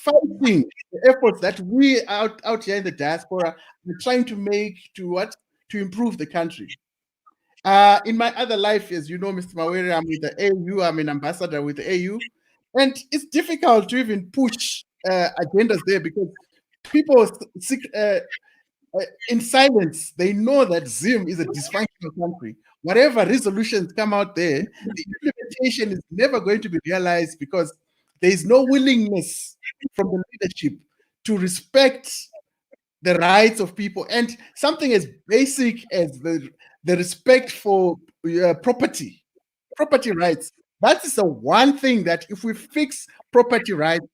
Speaker 5: fighting the efforts that we out here in the diaspora are trying to make to improve the country. In my other life, as you know, Mr. Mawere, I'm with the AU. I'm an ambassador with the AU, and it's difficult to even push agendas there, because people in silence, they know that Zim is a dysfunctional country. Whatever resolutions come out there, the implementation is never going to be realized, because there is no willingness from the leadership to respect the rights of people, and something as basic as the respect for property rights. That is the one thing that if we fix property rights,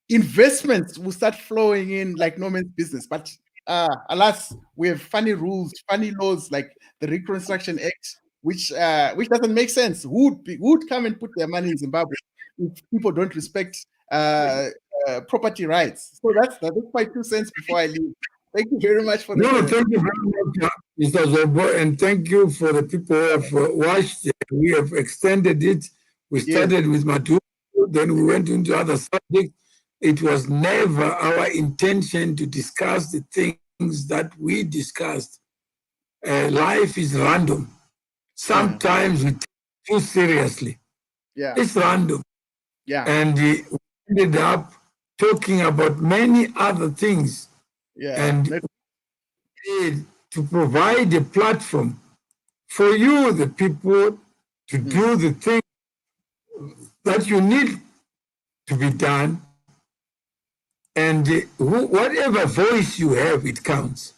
Speaker 5: investments will start flowing in like no man's business. But alas, we have funny rules, funny laws like the Reconstruction Act, which doesn't make sense. Who would come and put their money in Zimbabwe if people don't respect property rights? So that's my 2 cents before I leave. Thank you very much for
Speaker 3: thank you very much, Mr. Zobo, and thank you for the people who have watched. We have extended it. We started with Matu, then we went into other subjects. It was never our intention to discuss the things that we discussed. Life is random. Sometimes we take it too seriously.
Speaker 5: Yeah,
Speaker 3: it's random.
Speaker 5: Yeah,
Speaker 3: and we ended up talking about many other things. And to provide a platform for you, the people, to do the things that you need to be done, and whatever voice you have, it counts.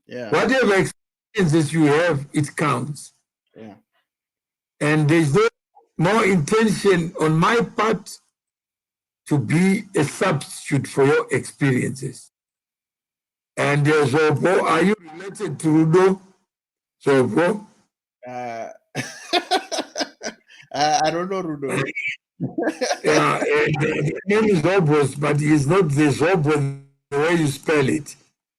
Speaker 5: Yeah.
Speaker 3: Whatever experiences you have, it counts.
Speaker 5: Yeah.
Speaker 3: And there's no more intention on my part to be a substitute for your experiences. And Zobo, are you related to Rudo? Zobo?
Speaker 5: I don't know Rudo.
Speaker 3: Yeah, the name is Zobos, but he's not the Zobo the way you spell it.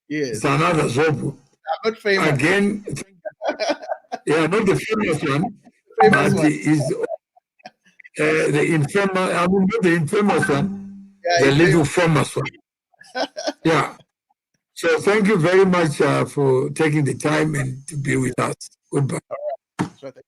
Speaker 5: Yes.
Speaker 3: It's another Zobo.
Speaker 5: I'm not famous.
Speaker 3: Again, yeah, not the famous one,
Speaker 5: Famous
Speaker 3: but
Speaker 5: one.
Speaker 3: is the infamous, I mean, not the infamous one,
Speaker 5: Yeah,
Speaker 3: the little famous one. Yeah. So thank you very much for taking the time and to be with us. Goodbye.
Speaker 5: Sure, thank you.